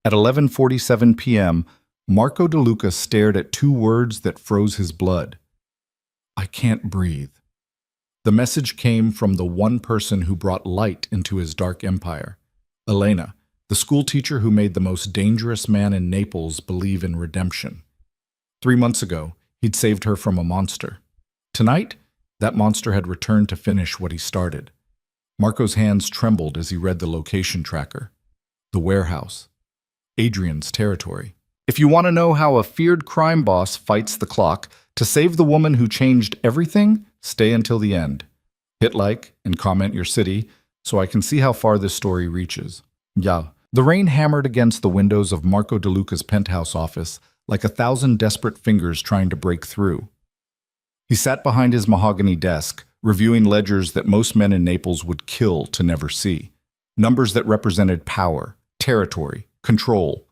At 11:47 p.m., Marco De Luca stared at two words that froze his blood. I can't breathe. The message came from the one person who brought light into his dark empire, Elena, the schoolteacher who made the most dangerous man in Naples believe in redemption. 3 months ago, he'd saved her from a monster. Tonight, that monster had returned to finish what he started. Marco's hands trembled as he read the location tracker. The warehouse. Adrian's territory. If you want to know how a feared crime boss fights the clock to save the woman who changed everything, stay until the end. Hit like and comment your city so I can see how far this story reaches. Yeah. The rain hammered against the windows of Marco De Luca's penthouse office like 1,000 desperate fingers trying to break through. He sat behind his mahogany desk, reviewing ledgers that most men in Naples would kill to never see. Numbers that represented power, territory, control,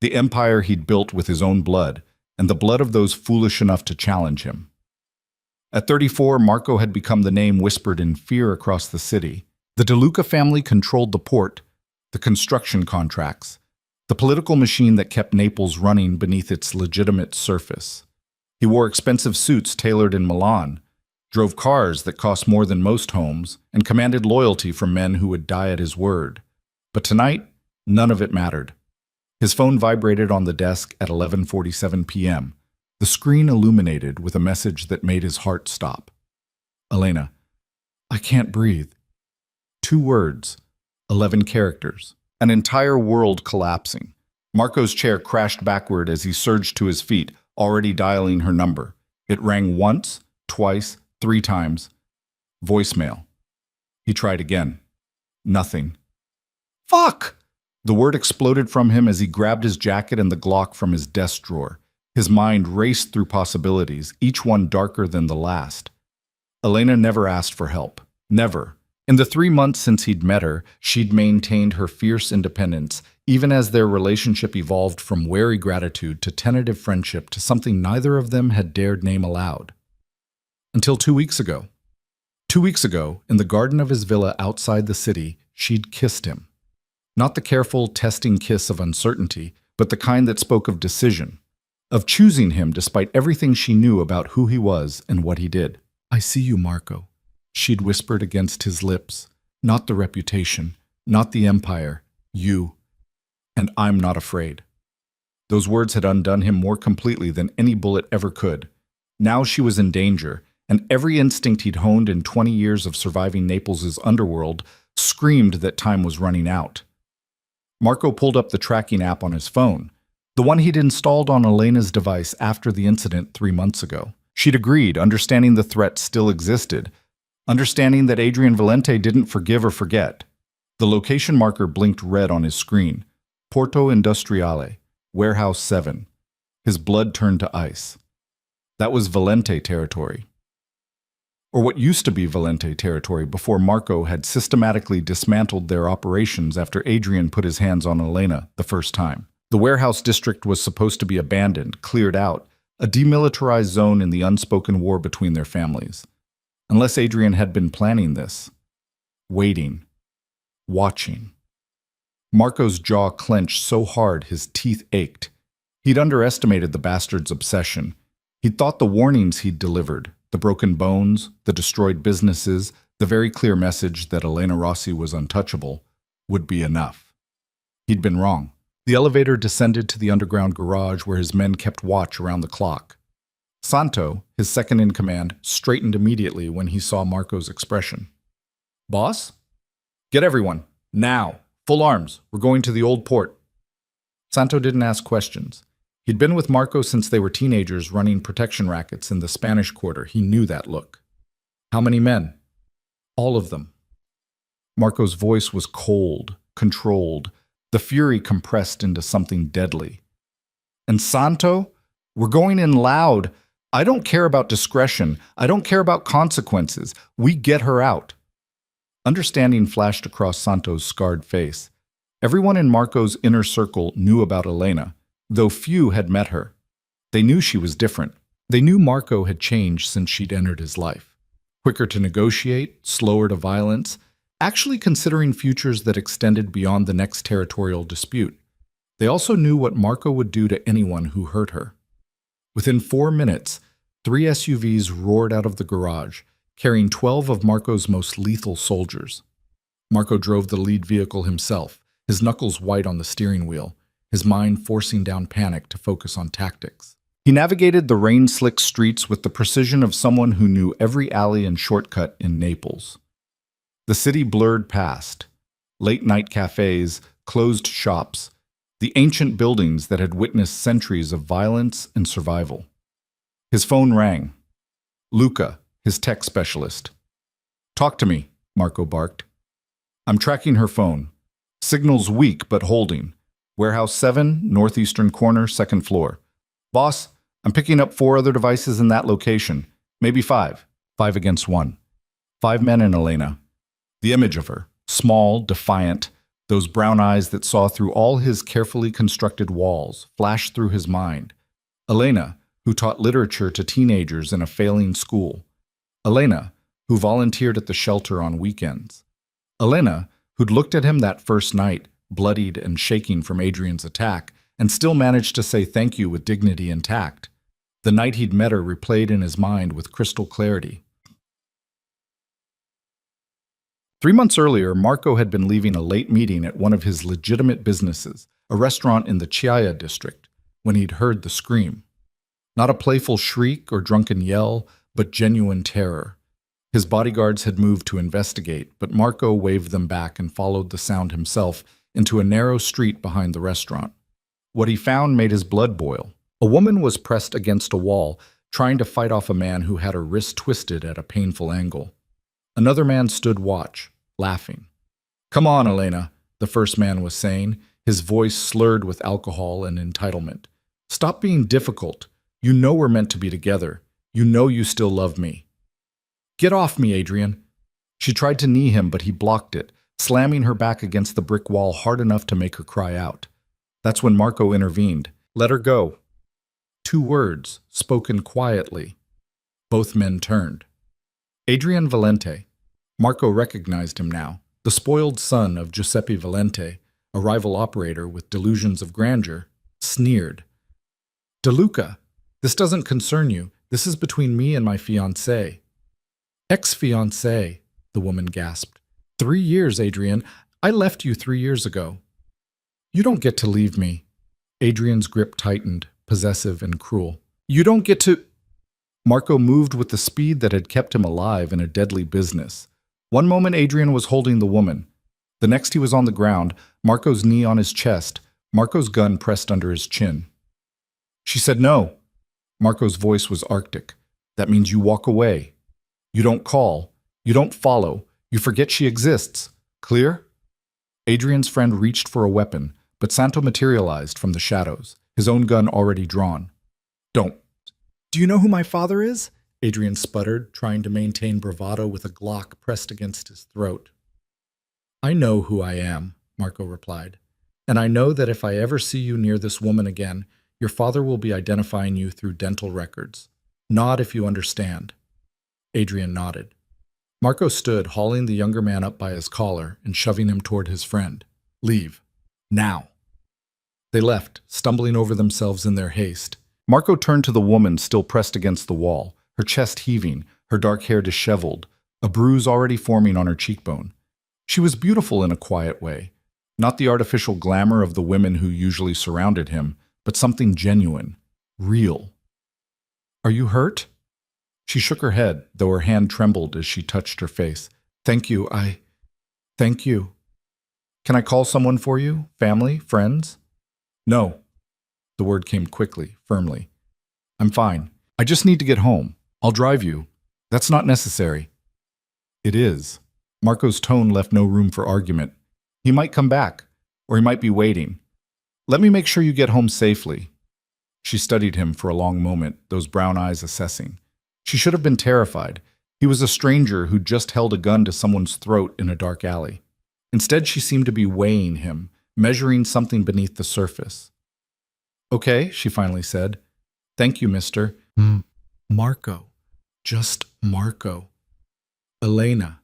the empire he'd built with his own blood, and the blood of those foolish enough to challenge him. At 34, Marco had become the name whispered in fear across the city. The De Luca family controlled the port, the construction contracts, the political machine that kept Naples running beneath its legitimate surface. He wore expensive suits tailored in Milan, drove cars that cost more than most homes, and commanded loyalty from men who would die at his word. But tonight, none of it mattered. His phone vibrated on the desk at 11:47 p.m., the screen illuminated with a message that made his heart stop. Elena, I can't breathe. 2 words, 11 characters, an entire world collapsing. Marco's chair crashed backward as he surged to his feet, already dialing her number. It rang once, twice, 3 times. Voicemail. He tried again. Nothing. Fuck! The word exploded from him as he grabbed his jacket and the Glock from his desk drawer. His mind raced through possibilities, each one darker than the last. Elena never asked for help. Never. In the 3 months since he'd met her, she'd maintained her fierce independence, even as their relationship evolved from wary gratitude to tentative friendship to something neither of them had dared name aloud. Until 2 weeks ago. 2 weeks ago, in the garden of his villa outside the city, she'd kissed him. Not the careful, testing kiss of uncertainty, but the kind that spoke of decision, of choosing him despite everything she knew about who he was and what he did. I see you, Marco, she'd whispered against his lips. Not the reputation, not the empire, you. And I'm not afraid. Those words had undone him more completely than any bullet ever could. Now she was in danger, and every instinct he'd honed in 20 years of surviving Naples's underworld screamed that time was running out. Marco pulled up the tracking app on his phone, the one he'd installed on Elena's device after the incident 3 months ago. She'd agreed, understanding the threat still existed, understanding that Adrian Valente didn't forgive or forget. The location marker blinked red on his screen. Porto Industriale, Warehouse 7. His blood turned to ice. That was Valente territory. Or what used to be Valente territory before Marco had systematically dismantled their operations after Adrian put his hands on Elena the first time. The warehouse district was supposed to be abandoned, cleared out, a demilitarized zone in the unspoken war between their families. Unless Adrian had been planning this. Waiting. Watching. Marco's jaw clenched so hard his teeth ached. He'd underestimated the bastard's obsession. He'd thought the warnings he'd delivered, the broken bones, the destroyed businesses, the very clear message that Elena Rossi was untouchable, would be enough. He'd been wrong. The elevator descended to the underground garage where his men kept watch around the clock. Santo, his second in command, straightened immediately when he saw Marco's expression. Boss? Get everyone. Now. Full arms. We're going to the old port. Santo didn't ask questions. He'd been with Marco since they were teenagers running protection rackets in the Spanish Quarter. He knew that look. How many men? All of them. Marco's voice was cold, controlled, the fury compressed into something deadly. And Santo? We're going in loud. I don't care about discretion. I don't care about consequences. We get her out. Understanding flashed across Santo's scarred face. Everyone in Marco's inner circle knew about Elena, though few had met her. They knew she was different. They knew Marco had changed since she'd entered his life. Quicker to negotiate, slower to violence, actually considering futures that extended beyond the next territorial dispute. They also knew what Marco would do to anyone who hurt her. Within 4 minutes, 3 SUVs roared out of the garage, carrying 12 of Marco's most lethal soldiers. Marco drove the lead vehicle himself, his knuckles white on the steering wheel, his mind forcing down panic to focus on tactics. He navigated the rain-slicked streets with the precision of someone who knew every alley and shortcut in Naples. The city blurred past. Late-night cafes, closed shops, the ancient buildings that had witnessed centuries of violence and survival. His phone rang. Luca, his tech specialist. "Talk to me," Marco barked. "I'm tracking her phone. Signal's weak but holding. Warehouse 7, northeastern corner, second floor. Boss, I'm picking up 4 other devices in that location. Maybe 5. 5 against 1. 5 men and Elena." The image of her, small, defiant, those brown eyes that saw through all his carefully constructed walls, flashed through his mind. Elena, who taught literature to teenagers in a failing school. Elena, who volunteered at the shelter on weekends. Elena, who'd looked at him that first night, bloodied and shaking from Adrian's attack, and still managed to say thank you with dignity and tact. The night he'd met her replayed in his mind with crystal clarity. 3 months earlier, Marco had been leaving a late meeting at one of his legitimate businesses, a restaurant in the Chiaia district, when he'd heard the scream. Not a playful shriek or drunken yell, but genuine terror. His bodyguards had moved to investigate, but Marco waved them back and followed the sound himself into a narrow street behind the restaurant. What he found made his blood boil. A woman was pressed against a wall, trying to fight off a man who had her wrist twisted at a painful angle. Another man stood watch, laughing. "Come on, Elena," the first man was saying, his voice slurred with alcohol and entitlement. "Stop being difficult. You know we're meant to be together. You know you still love me." "Get off me, Adrian." She tried to knee him, but he blocked it, slamming her back against the brick wall hard enough to make her cry out. That's when Marco intervened. "Let her go." 2 words, spoken quietly. Both men turned. Adrian Valente. Marco recognized him now, the spoiled son of Giuseppe Valente, a rival operator with delusions of grandeur, sneered. "De Luca, this doesn't concern you. This is between me and my fiancée." "Ex-fiancée," the woman gasped. 3 years, Adrian. I left you 3 years ago." "You don't get to leave me." Adrian's grip tightened, possessive and cruel. "You don't get to—" Marco moved with the speed that had kept him alive in a deadly business. One moment Adrian was holding the woman. The next he was on the ground, Marco's knee on his chest, Marco's gun pressed under his chin. She said no. Marco's voice was arctic. "That means you walk away. You don't call. You don't follow. You forget she exists. Clear?" Adrian's friend reached for a weapon, but Santo materialized from the shadows, his own gun already drawn. "Don't." "Do you know who my father is?" Adrian sputtered, trying to maintain bravado with a Glock pressed against his throat. "I know who I am," Marco replied. "And I know that if I ever see you near this woman again, your father will be identifying you through dental records. Nod if you understand." Adrian nodded. Marco stood, hauling the younger man up by his collar and shoving him toward his friend. "Leave. Now." They left, stumbling over themselves in their haste. Marco turned to the woman still pressed against the wall, her chest heaving, her dark hair disheveled, a bruise already forming on her cheekbone. She was beautiful in a quiet way, not the artificial glamour of the women who usually surrounded him, but something genuine, real. "Are you hurt?" She shook her head, though her hand trembled as she touched her face. Thank you. Thank you. Can I call someone for you? Family? Friends?" "No." The word came quickly, firmly. "I'm fine. I just need to get home. I'll drive you." "That's not necessary." "It is." Marco's tone left no room for argument. "He might come back, or he might be waiting. Let me make sure you get home safely." She studied him for a long moment, those brown eyes assessing. She should have been terrified. He was a stranger who'd just held a gun to someone's throat in a dark alley. Instead, she seemed to be weighing him, measuring something beneath the surface. "Okay," she finally said. "Thank you, mister." Marco. Just Marco. Elena.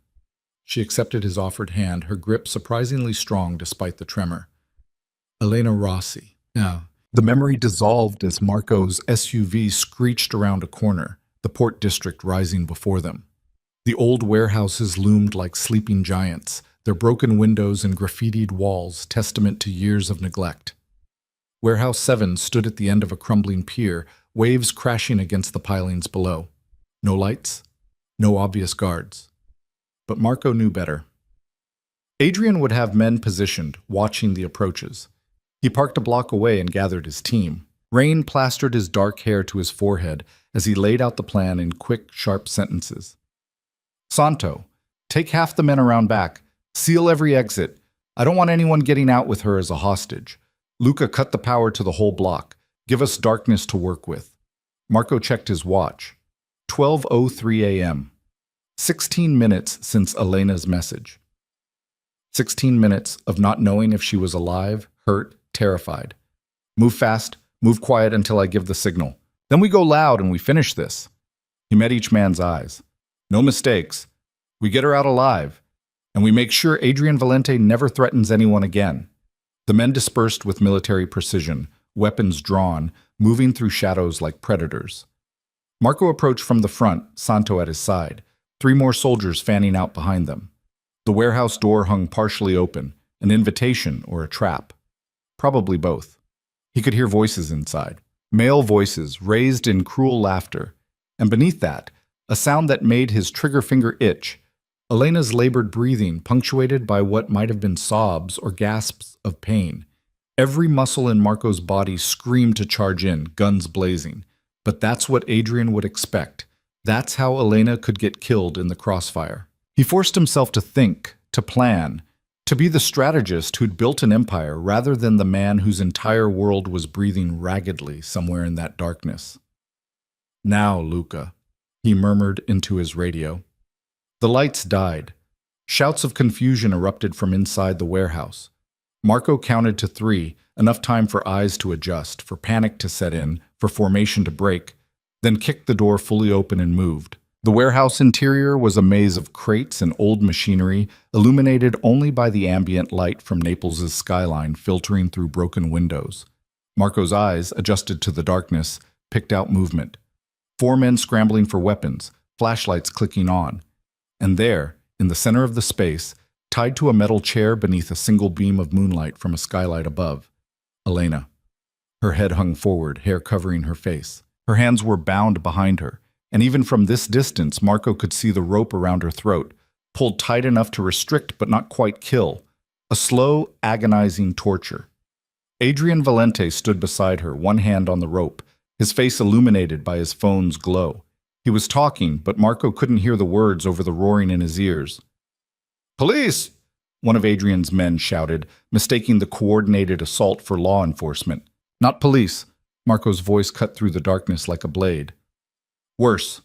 She accepted his offered hand, her grip surprisingly strong despite the tremor. Elena Rossi. Yeah. The memory dissolved as Marco's SUV screeched around a corner, the port district rising before them. The old warehouses loomed like sleeping giants, their broken windows and graffitied walls testament to years of neglect. Warehouse 7 stood at the end of a crumbling pier, waves crashing against the pilings below. No lights, no obvious guards. But Marco knew better. Adrian would have men positioned, watching the approaches. He parked a block away and gathered his team. Rain plastered his dark hair to his forehead as he laid out the plan in quick, sharp sentences. Santo, take half the men around back. Seal every exit. I don't want anyone getting out with her as a hostage. Luca, cut the power to the whole block. Give us darkness to work with. Marco checked his watch. 12:03 a.m. 16 minutes since Elena's message. 16 minutes of not knowing if she was alive, hurt, terrified. Move fast, move quiet until I give the signal. Then we go loud and we finish this. He met each man's eyes. No mistakes. We get her out alive. And we make sure Adrian Valente never threatens anyone again. The men dispersed with military precision, weapons drawn, moving through shadows like predators. Marco approached from the front, Santo at his side, 3 more soldiers fanning out behind them. The warehouse door hung partially open, an invitation or a trap. Probably both. He could hear voices inside, male voices raised in cruel laughter, and beneath that, a sound that made his trigger finger itch. Elena's labored breathing, punctuated by what might have been sobs or gasps of pain. Every muscle in Marco's body screamed to charge in, guns blazing. But that's what Adrian would expect. That's how Elena could get killed in the crossfire. He forced himself to think, to plan, to be the strategist who'd built an empire rather than the man whose entire world was breathing raggedly somewhere in that darkness. Now, Luca, he murmured into his radio. The lights died. Shouts of confusion erupted from inside the warehouse. Marco counted to 3, enough time for eyes to adjust, for panic to set in, for formation to break, then kicked the door fully open and moved. The warehouse interior was a maze of crates and old machinery, illuminated only by the ambient light from Naples's skyline filtering through broken windows. Marco's eyes, adjusted to the darkness, picked out movement. 4 men scrambling for weapons, flashlights clicking on. And there, in the center of the space, tied to a metal chair beneath a single beam of moonlight from a skylight above, Elena. Her head hung forward, hair covering her face. Her hands were bound behind her, and even from this distance, Marco could see the rope around her throat, pulled tight enough to restrict but not quite kill. A slow, agonizing torture. Adrian Valente stood beside her, one hand on the rope, his face illuminated by his phone's glow. He was talking, but Marco couldn't hear the words over the roaring in his ears. "Police!" one of Adrian's men shouted, mistaking the coordinated assault for law enforcement. "Not police." Marco's voice cut through the darkness like a blade. "Worse."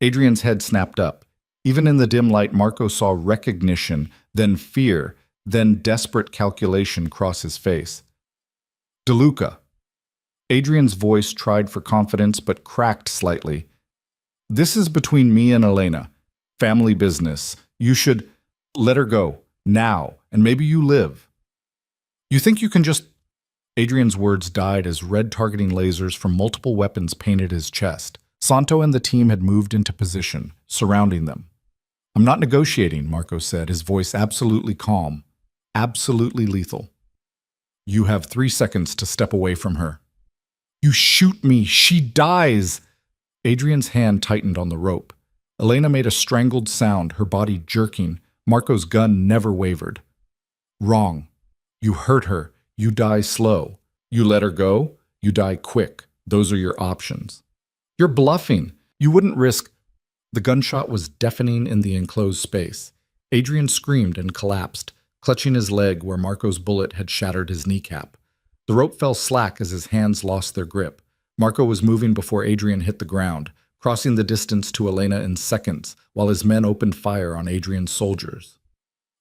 Adrian's head snapped up. Even in the dim light, Marco saw recognition, then fear, then desperate calculation cross his face. "DeLuca." Adrian's voice tried for confidence but cracked slightly. "This is between me and Elena. Family business. You should let her go. Now. And maybe you live." "You think you can just—" Adrian's words died as red targeting lasers from multiple weapons painted his chest. Santo and the team had moved into position, surrounding them. "I'm not negotiating," Marco said, his voice absolutely calm, absolutely lethal. "You have 3 seconds to step away from her." "You shoot me! She dies!" Adrian's hand tightened on the rope. Elena made a strangled sound, her body jerking. Marco's gun never wavered. "Wrong. You hurt her. You die slow. You let her go. You die quick. Those are your options." "You're bluffing. You wouldn't risk—" The gunshot was deafening in the enclosed space. Adrian screamed and collapsed, clutching his leg where Marco's bullet had shattered his kneecap. The rope fell slack as his hands lost their grip. Marco was moving before Adrian hit the ground, crossing the distance to Elena in seconds, while his men opened fire on Adrian's soldiers.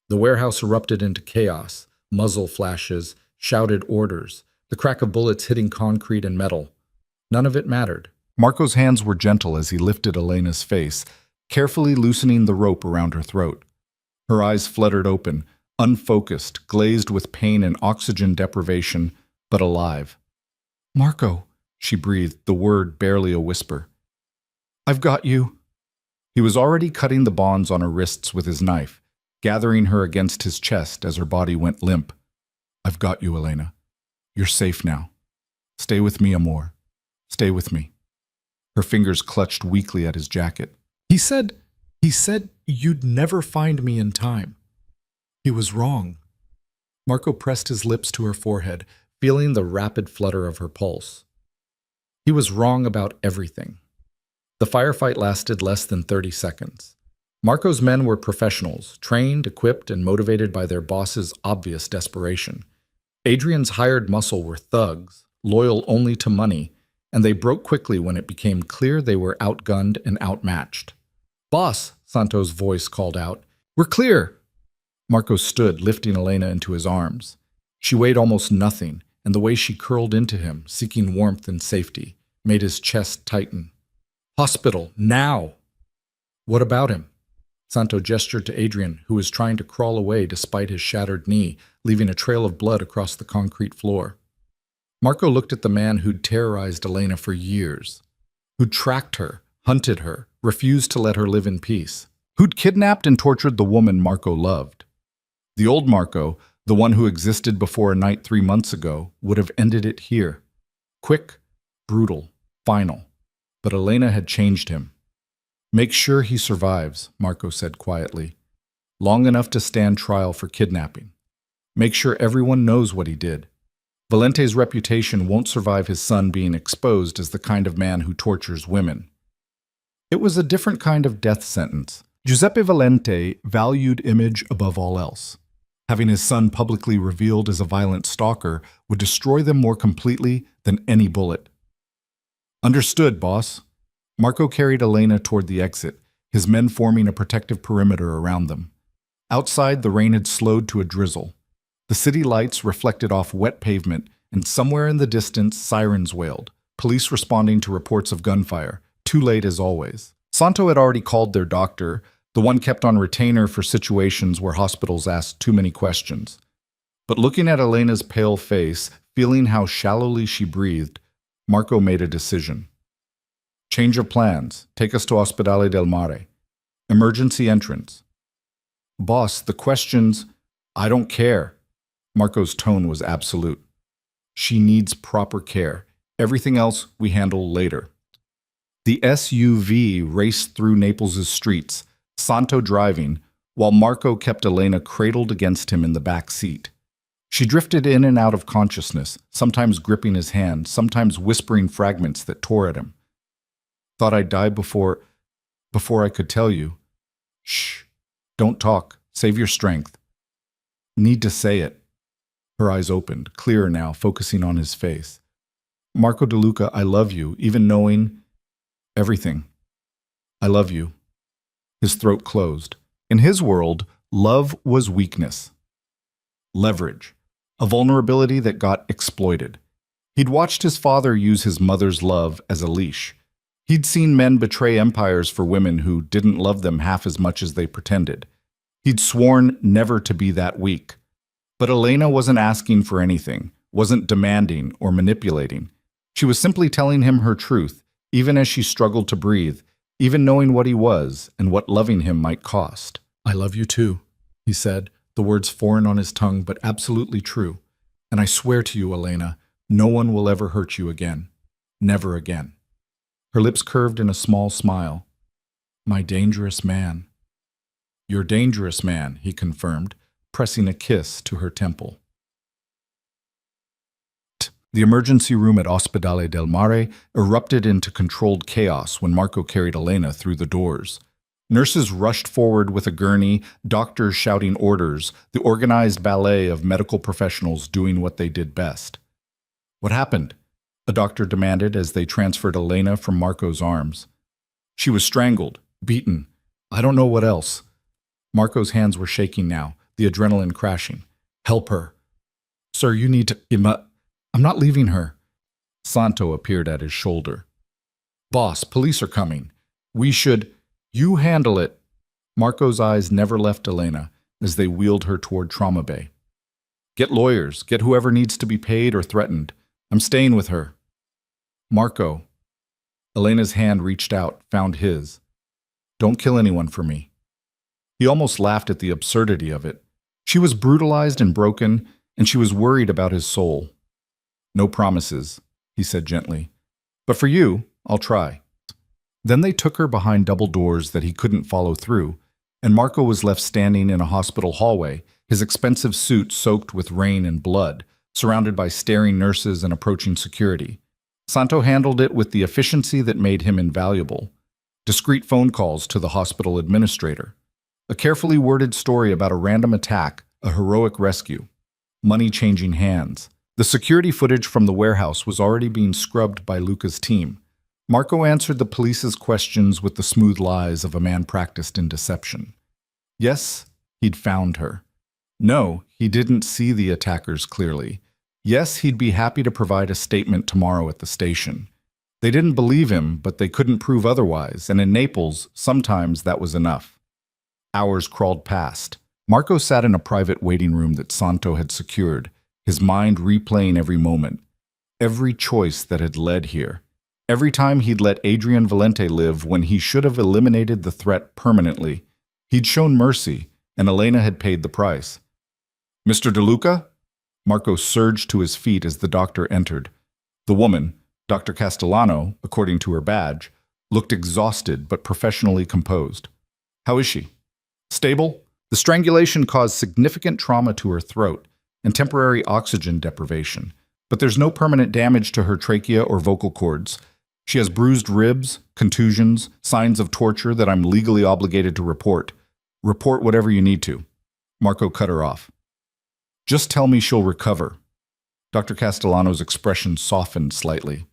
The warehouse erupted into chaos, muzzle flashes, shouted orders, the crack of bullets hitting concrete and metal. None of it mattered. Marco's hands were gentle as he lifted Elena's face, carefully loosening the rope around her throat. Her eyes fluttered open, unfocused, glazed with pain and oxygen deprivation, but alive. "Marco," she breathed, the word barely a whisper. "I've got you." He was already cutting the bonds on her wrists with his knife, gathering her against his chest as her body went limp. "I've got you, Elena. You're safe now. Stay with me, amor. Stay with me." Her fingers clutched weakly at his jacket. He said you'd never find me in time. He was wrong." Marco pressed his lips to her forehead, feeling the rapid flutter of her pulse. He was wrong about everything. The firefight lasted less than 30 seconds. Marco's men were professionals, trained, equipped, and motivated by their boss's obvious desperation. Adrian's hired muscle were thugs, loyal only to money, and they broke quickly when it became clear they were outgunned and outmatched. "Boss," Santo's voice called out, "we're clear." Marco stood, lifting Elena into his arms. She weighed almost nothing, and the way she curled into him, seeking warmth and safety, made his chest tighten. "Hospital, now!" "What about him?" Santo gestured to Adrian, who was trying to crawl away despite his shattered knee, leaving a trail of blood across the concrete floor. Marco looked at the man who'd terrorized Elena for years, who'd tracked her, hunted her, refused to let her live in peace, who'd kidnapped and tortured the woman Marco loved. The old Marco, the one who existed before a night 3 months ago, would have ended it here. Quick, brutal, final. But Elena had changed him. "Make sure he survives," Marco said quietly. "Long enough to stand trial for kidnapping. Make sure everyone knows what he did. Valente's reputation won't survive his son being exposed as the kind of man who tortures women." It was a different kind of death sentence. Giuseppe Valente valued image above all else. Having his son publicly revealed as a violent stalker would destroy them more completely than any bullet. "Understood, boss." Marco carried Elena toward the exit, his men forming a protective perimeter around them. Outside, the rain had slowed to a drizzle. The city lights reflected off wet pavement, and somewhere in the distance, sirens wailed, police responding to reports of gunfire, too late as always. Santo had already called their doctor, the one kept on retainer for situations where hospitals asked too many questions. But looking at Elena's pale face, feeling how shallowly she breathed, Marco made a decision. "Change of plans. Take us to Ospedale del Mare. Emergency entrance." "Boss, the questions—" "I don't care." Marco's tone was absolute. "She needs proper care. Everything else we handle later." The SUV raced through Naples' streets, Santo driving, while Marco kept Elena cradled against him in the back seat. She drifted in and out of consciousness, sometimes gripping his hand, sometimes whispering fragments that tore at him. "Thought I'd die before I could tell you." "Shh. Don't talk. Save your strength." "Need to say it." Her eyes opened, clearer now, focusing on his face. "Marco De Luca, I love you, even knowing everything. I love you." His throat closed. In his world, love was weakness. Leverage. A vulnerability that got exploited. He'd watched his father use his mother's love as a leash. He'd seen men betray empires for women who didn't love them half as much as they pretended. He'd sworn never to be that weak. But Elena wasn't asking for anything, wasn't demanding or manipulating. She was simply telling him her truth, even as she struggled to breathe, even knowing what he was and what loving him might cost. "I love you too," he said, the words foreign on his tongue but absolutely true. "And I swear to you, Elena, no one will ever hurt you again. Never again." Her lips curved in a small smile. "My dangerous man." "Your dangerous man," he confirmed, pressing a kiss to her temple. The emergency room at Ospedale del Mare erupted into controlled chaos when Marco carried Elena through the doors. Nurses rushed forward with a gurney, doctors shouting orders, the organized ballet of medical professionals doing what they did best. "What happened?" a doctor demanded as they transferred Elena from Marco's arms. "She was strangled, beaten. I don't know what else." Marco's hands were shaking now, the adrenaline crashing. "Help her." "Sir, you need to— I'm not leaving her." Santo appeared at his shoulder. "Boss, police are coming. We should— You handle it." Marco's eyes never left Elena, as they wheeled her toward trauma bay. Get lawyers, get whoever needs to be paid or threatened. I'm staying with her. Marco. Elena's hand reached out, found his. Don't kill anyone for me. He almost laughed at the absurdity of it. She was brutalized and broken, and she was worried about his soul. No promises, he said gently. But for you, I'll try. Then they took her behind double doors that he couldn't follow through, and Marco was left standing in a hospital hallway, his expensive suit soaked with rain and blood, surrounded by staring nurses and approaching security. Santo handled it with the efficiency that made him invaluable. Discreet phone calls to the hospital administrator. A carefully worded story about a random attack, a heroic rescue. Money changing hands. The security footage from the warehouse was already being scrubbed by Luca's team. Marco answered the police's questions with the smooth lies of a man practiced in deception. Yes, he'd found her. No, he didn't see the attackers clearly. Yes, he'd be happy to provide a statement tomorrow at the station. They didn't believe him, but they couldn't prove otherwise, and in Naples, sometimes that was enough. Hours crawled past. Marco sat in a private waiting room that Santo had secured, his mind replaying every moment, every choice that had led here. Every time he'd let Adrian Valente live when he should have eliminated the threat permanently. He'd shown mercy, and Elena had paid the price. Mr. De Luca? Marco surged to his feet as the doctor entered. The woman, Dr. Castellano, according to her badge, looked exhausted but professionally composed. How is she? Stable? The strangulation caused significant trauma to her throat and temporary oxygen deprivation, but there's no permanent damage to her trachea or vocal cords. She has bruised ribs, contusions, signs of torture that I'm legally obligated to report. Report whatever you need to. Marco cut her off. Just tell me she'll recover. Dr. Castellano's expression softened slightly.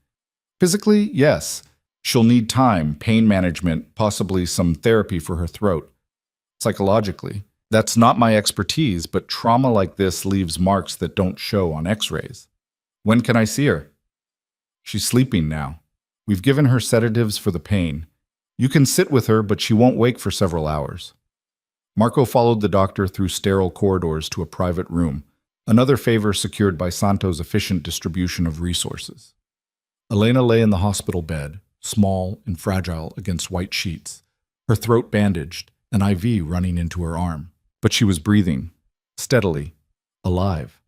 Physically, yes. She'll need time, pain management, possibly some therapy for her throat. Psychologically, that's not my expertise, but trauma like this leaves marks that don't show on x-rays. When can I see her? She's sleeping now. We've given her sedatives for the pain. You can sit with her, but she won't wake for several hours. Marco followed the doctor through sterile corridors to a private room, another favor secured by Santo's efficient distribution of resources. Elena lay in the hospital bed, small and fragile against white sheets, her throat bandaged, an IV running into her arm. But she was breathing, steadily, alive.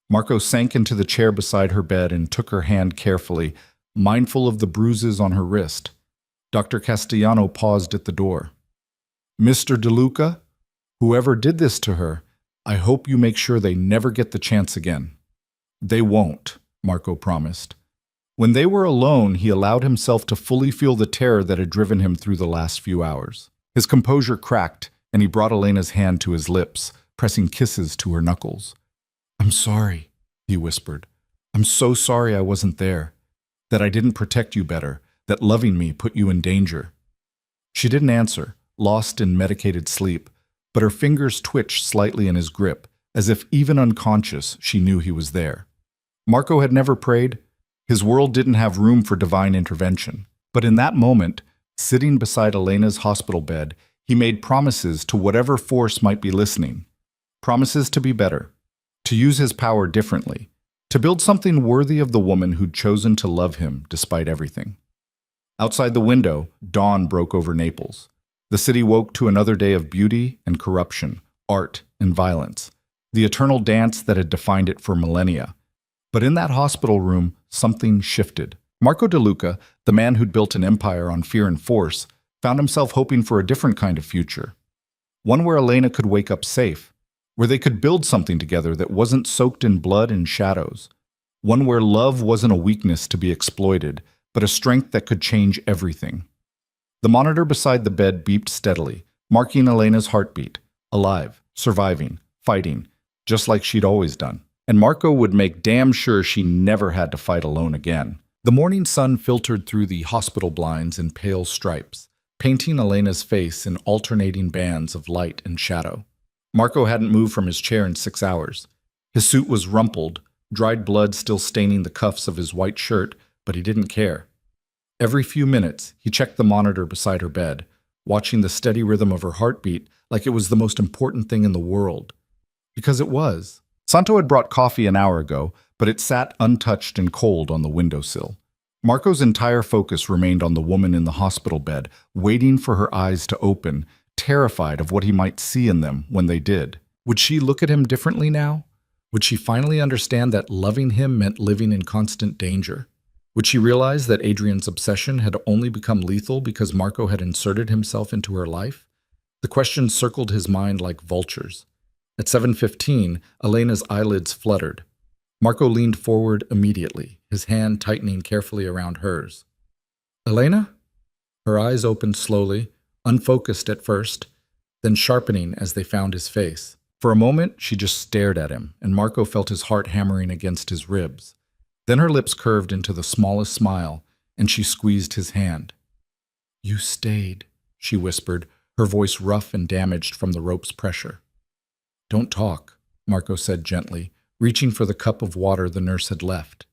Marco sank into the chair beside her bed and took her hand carefully, mindful of the bruises on her wrist. Dr. Castellano paused at the door. Mr. De Luca, whoever did this to her, I hope you make sure they never get the chance again. They won't, Marco promised. When they were alone, he allowed himself to fully feel the terror that had driven him through the last few hours. His composure cracked, and he brought Elena's hand to his lips, pressing kisses to her knuckles. I'm sorry, he whispered. I'm so sorry I wasn't there, that I didn't protect you better, that loving me put you in danger. She didn't answer, lost in medicated sleep, but her fingers twitched slightly in his grip, as if even unconscious she knew he was there. Marco had never prayed. His world didn't have room for divine intervention. But in that moment, sitting beside Elena's hospital bed, he made promises to whatever force might be listening. Promises to be better, to use his power differently, to build something worthy of the woman who'd chosen to love him despite everything. Outside the window, dawn broke over Naples. The city woke to another day of beauty and corruption, art and violence, the eternal dance that had defined it for millennia. But in that hospital room, something shifted. Marco De Luca, the man who'd built an empire on fear and force, found himself hoping for a different kind of future. One where Elena could wake up safe, where they could build something together that wasn't soaked in blood and shadows. One where love wasn't a weakness to be exploited, but a strength that could change everything. The monitor beside the bed beeped steadily, marking Elena's heartbeat, alive, surviving, fighting, just like she'd always done. And Marco would make damn sure she never had to fight alone again. The morning sun filtered through the hospital blinds in pale stripes, painting Elena's face in alternating bands of light and shadow. Marco hadn't moved from his chair in 6 hours. His suit was rumpled, dried blood still staining the cuffs of his white shirt, but he didn't care. Every few minutes, he checked the monitor beside her bed, watching the steady rhythm of her heartbeat like it was the most important thing in the world. Because it was. Santo had brought coffee an hour ago, but it sat untouched and cold on the windowsill. Marco's entire focus remained on the woman in the hospital bed, waiting for her eyes to open, terrified of what he might see in them when they did. Would she look at him differently now? Would she finally understand that loving him meant living in constant danger? Would she realize that Adrian's obsession had only become lethal because Marco had inserted himself into her life? The questions circled his mind like vultures. At 7:15, Elena's eyelids fluttered. Marco leaned forward immediately, his hand tightening carefully around hers. Elena? Her eyes opened slowly, unfocused at first, then sharpening as they found his face. For a moment, she just stared at him, and Marco felt his heart hammering against his ribs. Then her lips curved into the smallest smile, and she squeezed his hand. You stayed, she whispered, her voice rough and damaged from the rope's pressure. Don't talk, Marco said gently, reaching for the cup of water the nurse had left.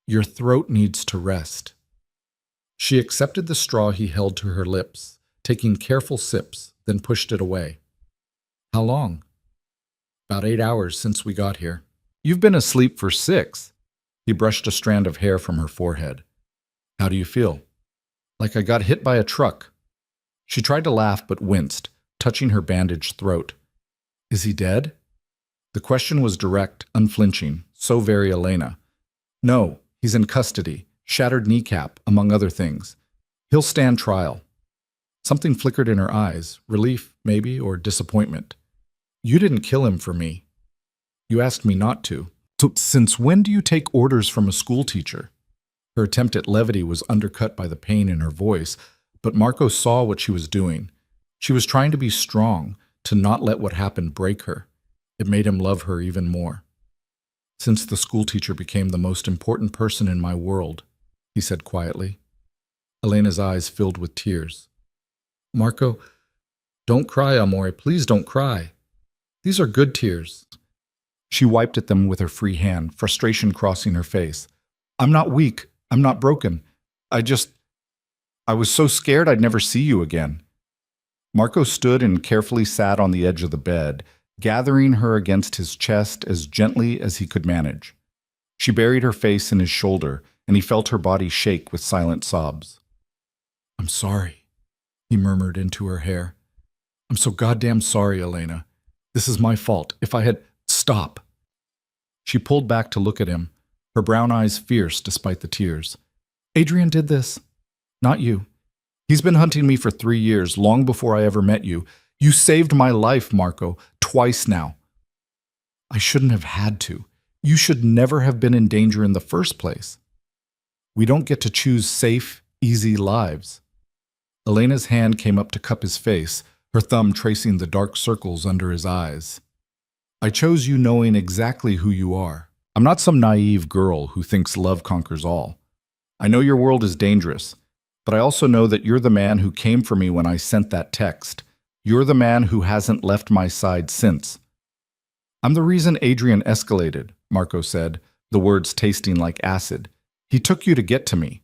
Your throat needs to rest. She accepted the straw he held to her lips, taking careful sips, then pushed it away. How long? About 8 hours since we got here. You've been asleep for 6. He brushed a strand of hair from her forehead. How do you feel? Like I got hit by a truck. She tried to laugh but winced, touching her bandaged throat. Is he dead? The question was direct, unflinching, so very Elena. No, he's in custody, shattered kneecap, among other things. He'll stand trial. Something flickered in her eyes, relief, maybe, or disappointment. You didn't kill him for me. You asked me not to. So since when do you take orders from a school teacher? Her attempt at levity was undercut by the pain in her voice, but Marco saw what she was doing. She was trying to be strong, to not let what happened break her. It made him love her even more. Since the schoolteacher became the most important person in my world, he said quietly. Elena's eyes filled with tears. Marco, don't cry, Amore. Please don't cry. These are good tears. She wiped at them with her free hand, frustration crossing her face. I'm not weak. I'm not broken. I was so scared I'd never see you again. Marco stood and carefully sat on the edge of the bed, gathering her against his chest as gently as he could manage. She buried her face in his shoulder, and he felt her body shake with silent sobs. I'm sorry, he murmured into her hair. I'm so goddamn sorry, Elena. This is my fault. If I had... Stop. She pulled back to look at him, her brown eyes fierce despite the tears. Adrian did this. Not you. He's been hunting me for 3 years, long before I ever met you. You saved my life, Marco, twice now. I shouldn't have had to. You should never have been in danger in the first place. We don't get to choose safe, easy lives. Elena's hand came up to cup his face, her thumb tracing the dark circles under his eyes. I chose you knowing exactly who you are. I'm not some naive girl who thinks love conquers all. I know your world is dangerous, but I also know that you're the man who came for me when I sent that text. You're the man who hasn't left my side since. I'm the reason Adrian escalated, Marco said, the words tasting like acid. He took you to get to me.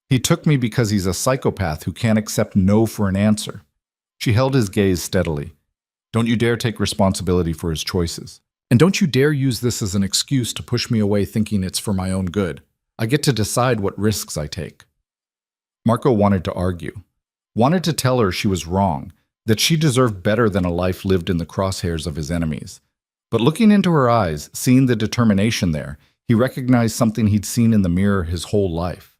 He took me because he's a psychopath who can't accept no for an answer. She held his gaze steadily. Don't you dare take responsibility for his choices. And don't you dare use this as an excuse to push me away thinking it's for my own good. I get to decide what risks I take. Marco wanted to argue, wanted to tell her she was wrong, that she deserved better than a life lived in the crosshairs of his enemies. But looking into her eyes, seeing the determination there, he recognized something he'd seen in the mirror his whole life.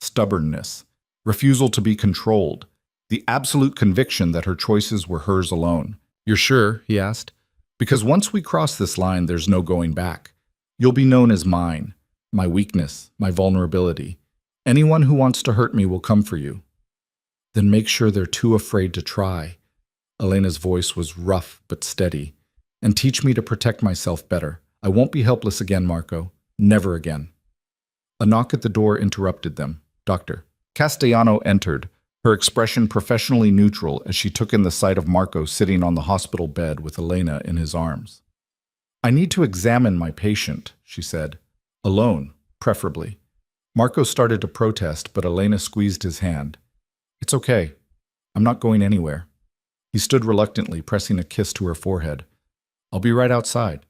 Stubbornness, refusal to be controlled, the absolute conviction that her choices were hers alone. You're sure? He asked. Because once we cross this line, there's no going back. You'll be known as mine, my weakness, my vulnerability. Anyone who wants to hurt me will come for you. Then make sure they're too afraid to try. Elena's voice was rough but steady. And teach me to protect myself better. I won't be helpless again, Marco. Never again. A knock at the door interrupted them. Doctor Castellano entered, her expression professionally neutral as she took in the sight of Marco sitting on the hospital bed with Elena in his arms. I need to examine my patient, she said. Alone, preferably. Marco started to protest, but Elena squeezed his hand. It's okay. I'm not going anywhere. He stood reluctantly, pressing a kiss to her forehead. I'll be right outside.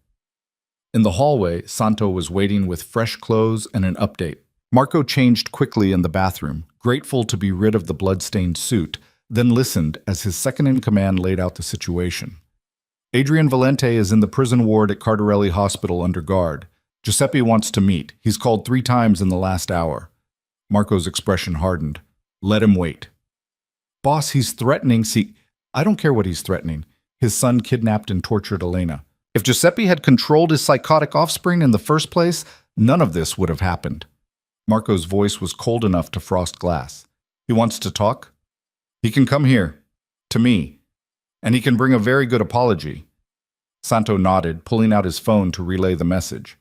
In the hallway, Santo was waiting with fresh clothes and an update. Marco changed quickly in the bathroom, grateful to be rid of the blood-stained suit, then listened as his second-in-command laid out the situation. Adrian Valente is in the prison ward at Cardarelli Hospital under guard. Giuseppe wants to meet. He's called 3 times in the last hour. Marco's expression hardened. Let him wait. Boss, he's threatening. See, I don't care what he's threatening. His son kidnapped and tortured Elena. If Giuseppe had controlled his psychotic offspring in the first place, none of this would have happened. Marco's voice was cold enough to frost glass. He wants to talk? He can come here. To me. And he can bring a very good apology. Santo nodded, pulling out his phone to relay the message.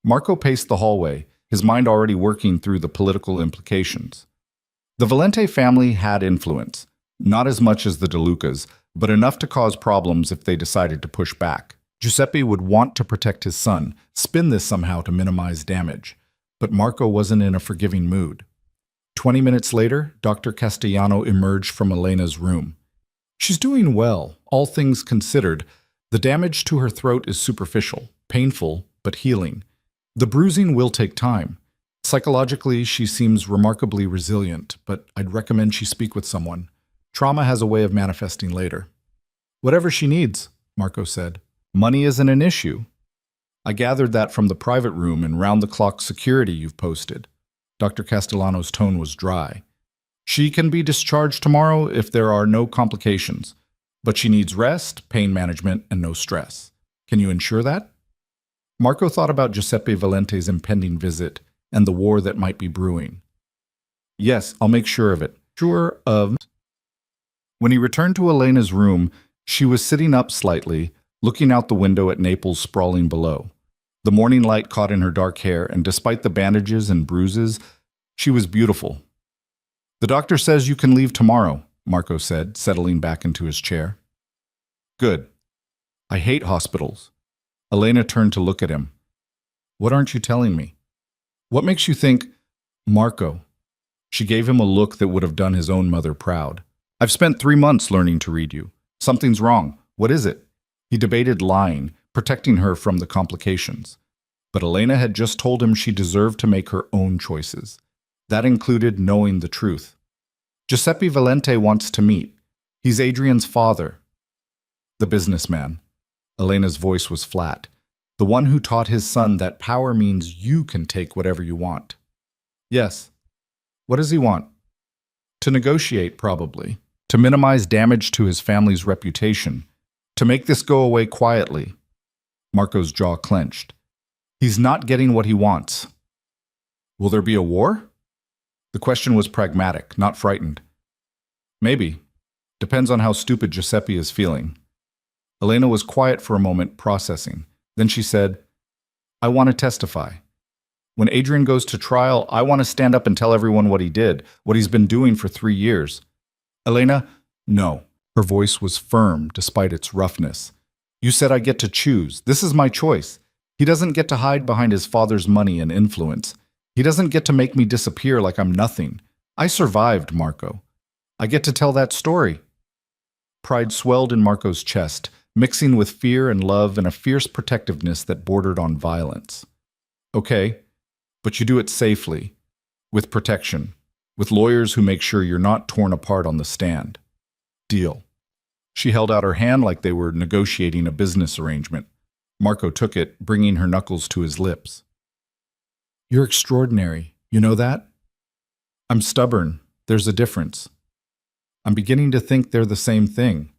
Marco paced the hallway, his mind already working through the political implications. The Valente family had influence, not as much as the De Lucas, but enough to cause problems if they decided to push back. Giuseppe would want to protect his son, spin this somehow to minimize damage. But Marco wasn't in a forgiving mood. 20 minutes later, Dr. Castellano emerged from Elena's room. She's doing well, all things considered. The damage to her throat is superficial, painful, but healing. The bruising will take time. Psychologically, she seems remarkably resilient, but I'd recommend she speak with someone. Trauma has a way of manifesting later. Whatever she needs, Marco said. Money isn't an issue. I gathered that from the private room and round-the-clock security you've posted. Dr. Castellano's tone was dry. She can be discharged tomorrow if there are no complications, but she needs rest, pain management, and no stress. Can you ensure that? Marco thought about Giuseppe Valente's impending visit and the war that might be brewing. Yes, I'll make sure of it. Sure of... When he returned to Elena's room, she was sitting up slightly, looking out the window at Naples sprawling below. The morning light caught in her dark hair, and despite the bandages and bruises, she was beautiful. The doctor says you can leave tomorrow, Marco said, settling back into his chair. Good. I hate hospitals. Elena turned to look at him. What aren't you telling me? What makes you think... Marco. She gave him a look that would have done his own mother proud. I've spent 3 months learning to read you. Something's wrong. What is it? He debated lying, protecting her from the complications. But Elena had just told him she deserved to make her own choices. That included knowing the truth. Giuseppe Valente wants to meet. He's Adrian's father. The businessman. Elena's voice was flat. The one who taught his son that power means you can take whatever you want. Yes. What does he want? To negotiate, probably. To minimize damage to his family's reputation. To make this go away quietly. Marco's jaw clenched. He's not getting what he wants. Will there be a war? The question was pragmatic, not frightened. Maybe. Depends on how stupid Giuseppe is feeling. Elena was quiet for a moment, processing. Then she said, I want to testify. When Adrian goes to trial, I want to stand up and tell everyone what he did, what he's been doing for 3 years. Elena, no. Her voice was firm, despite its roughness. You said I get to choose. This is my choice. He doesn't get to hide behind his father's money and influence. He doesn't get to make me disappear like I'm nothing. I survived, Marco. I get to tell that story. Pride swelled in Marco's chest, mixing with fear and love and a fierce protectiveness that bordered on violence. Okay, but you do it safely, with protection, with lawyers who make sure you're not torn apart on the stand. Deal. She held out her hand like they were negotiating a business arrangement. Marco took it, bringing her knuckles to his lips. You're extraordinary. You know that? I'm stubborn. There's a difference. I'm beginning to think they're the same thing.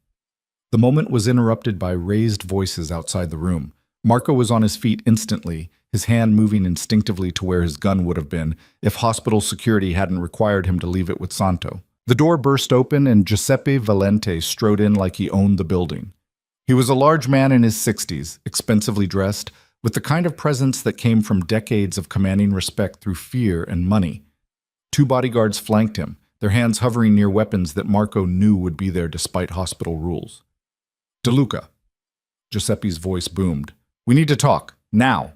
The moment was interrupted by raised voices outside the room. Marco was on his feet instantly, his hand moving instinctively to where his gun would have been if hospital security hadn't required him to leave it with Santo. The door burst open and Giuseppe Valente strode in like he owned the building. He was a large man in his 60s, expensively dressed, with the kind of presence that came from decades of commanding respect through fear and money. 2 bodyguards flanked him, their hands hovering near weapons that Marco knew would be there despite hospital rules. De Luca. Giuseppe's voice boomed. We need to talk. Now.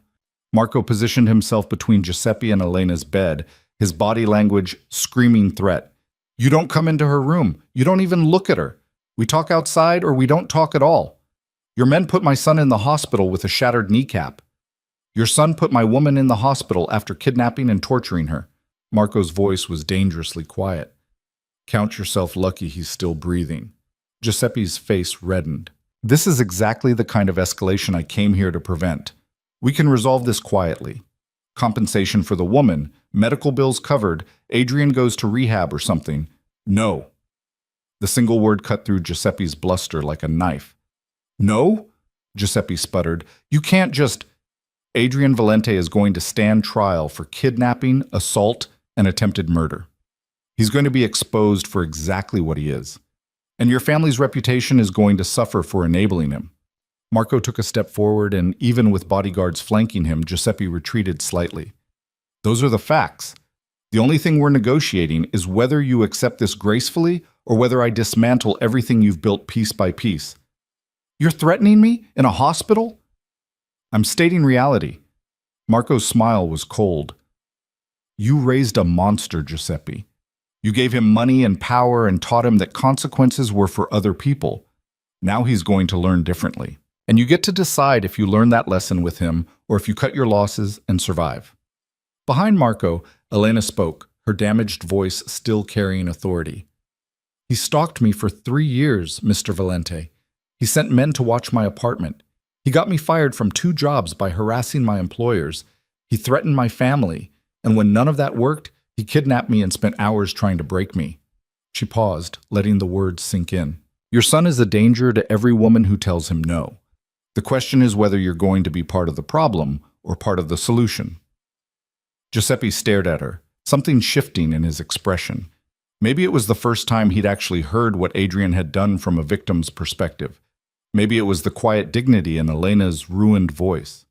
Marco positioned himself between Giuseppe and Elena's bed, his body language screaming threat. You don't come into her room. You don't even look at her. We talk outside or we don't talk at all. Your men put my son in the hospital with a shattered kneecap. Your son put my woman in the hospital after kidnapping and torturing her." Marco's voice was dangerously quiet. "Count yourself lucky he's still breathing." Giuseppe's face reddened. "This is exactly the kind of escalation I came here to prevent. We can resolve this quietly. Compensation for the woman, medical bills covered, Adrian goes to rehab or something." "No." The single word cut through Giuseppe's bluster like a knife. "No?" Giuseppe sputtered. "You can't just—" "Adrian Valente is going to stand trial for kidnapping, assault, and attempted murder. He's going to be exposed for exactly what he is. And your family's reputation is going to suffer for enabling him." Marco took a step forward, and even with bodyguards flanking him, Giuseppe retreated slightly. "Those are the facts. The only thing we're negotiating is whether you accept this gracefully or whether I dismantle everything you've built piece by piece." "You're threatening me? In a hospital?" "I'm stating reality." Marco's smile was cold. "You raised a monster, Giuseppe. You gave him money and power and taught him that consequences were for other people. Now he's going to learn differently. And you get to decide if you learn that lesson with him or if you cut your losses and survive." Behind Marco, Elena spoke, her damaged voice still carrying authority. "He stalked me for 3 years, Mr. Valente. He sent men to watch my apartment. He got me fired from 2 jobs by harassing my employers. He threatened my family. And when none of that worked, he kidnapped me and spent hours trying to break me." She paused, letting the words sink in. "Your son is a danger to every woman who tells him no. The question is whether you're going to be part of the problem or part of the solution." Giuseppe stared at her, something shifting in his expression. Maybe it was the first time he'd actually heard what Adrian had done from a victim's perspective. Maybe it was the quiet dignity in Elena's ruined voice.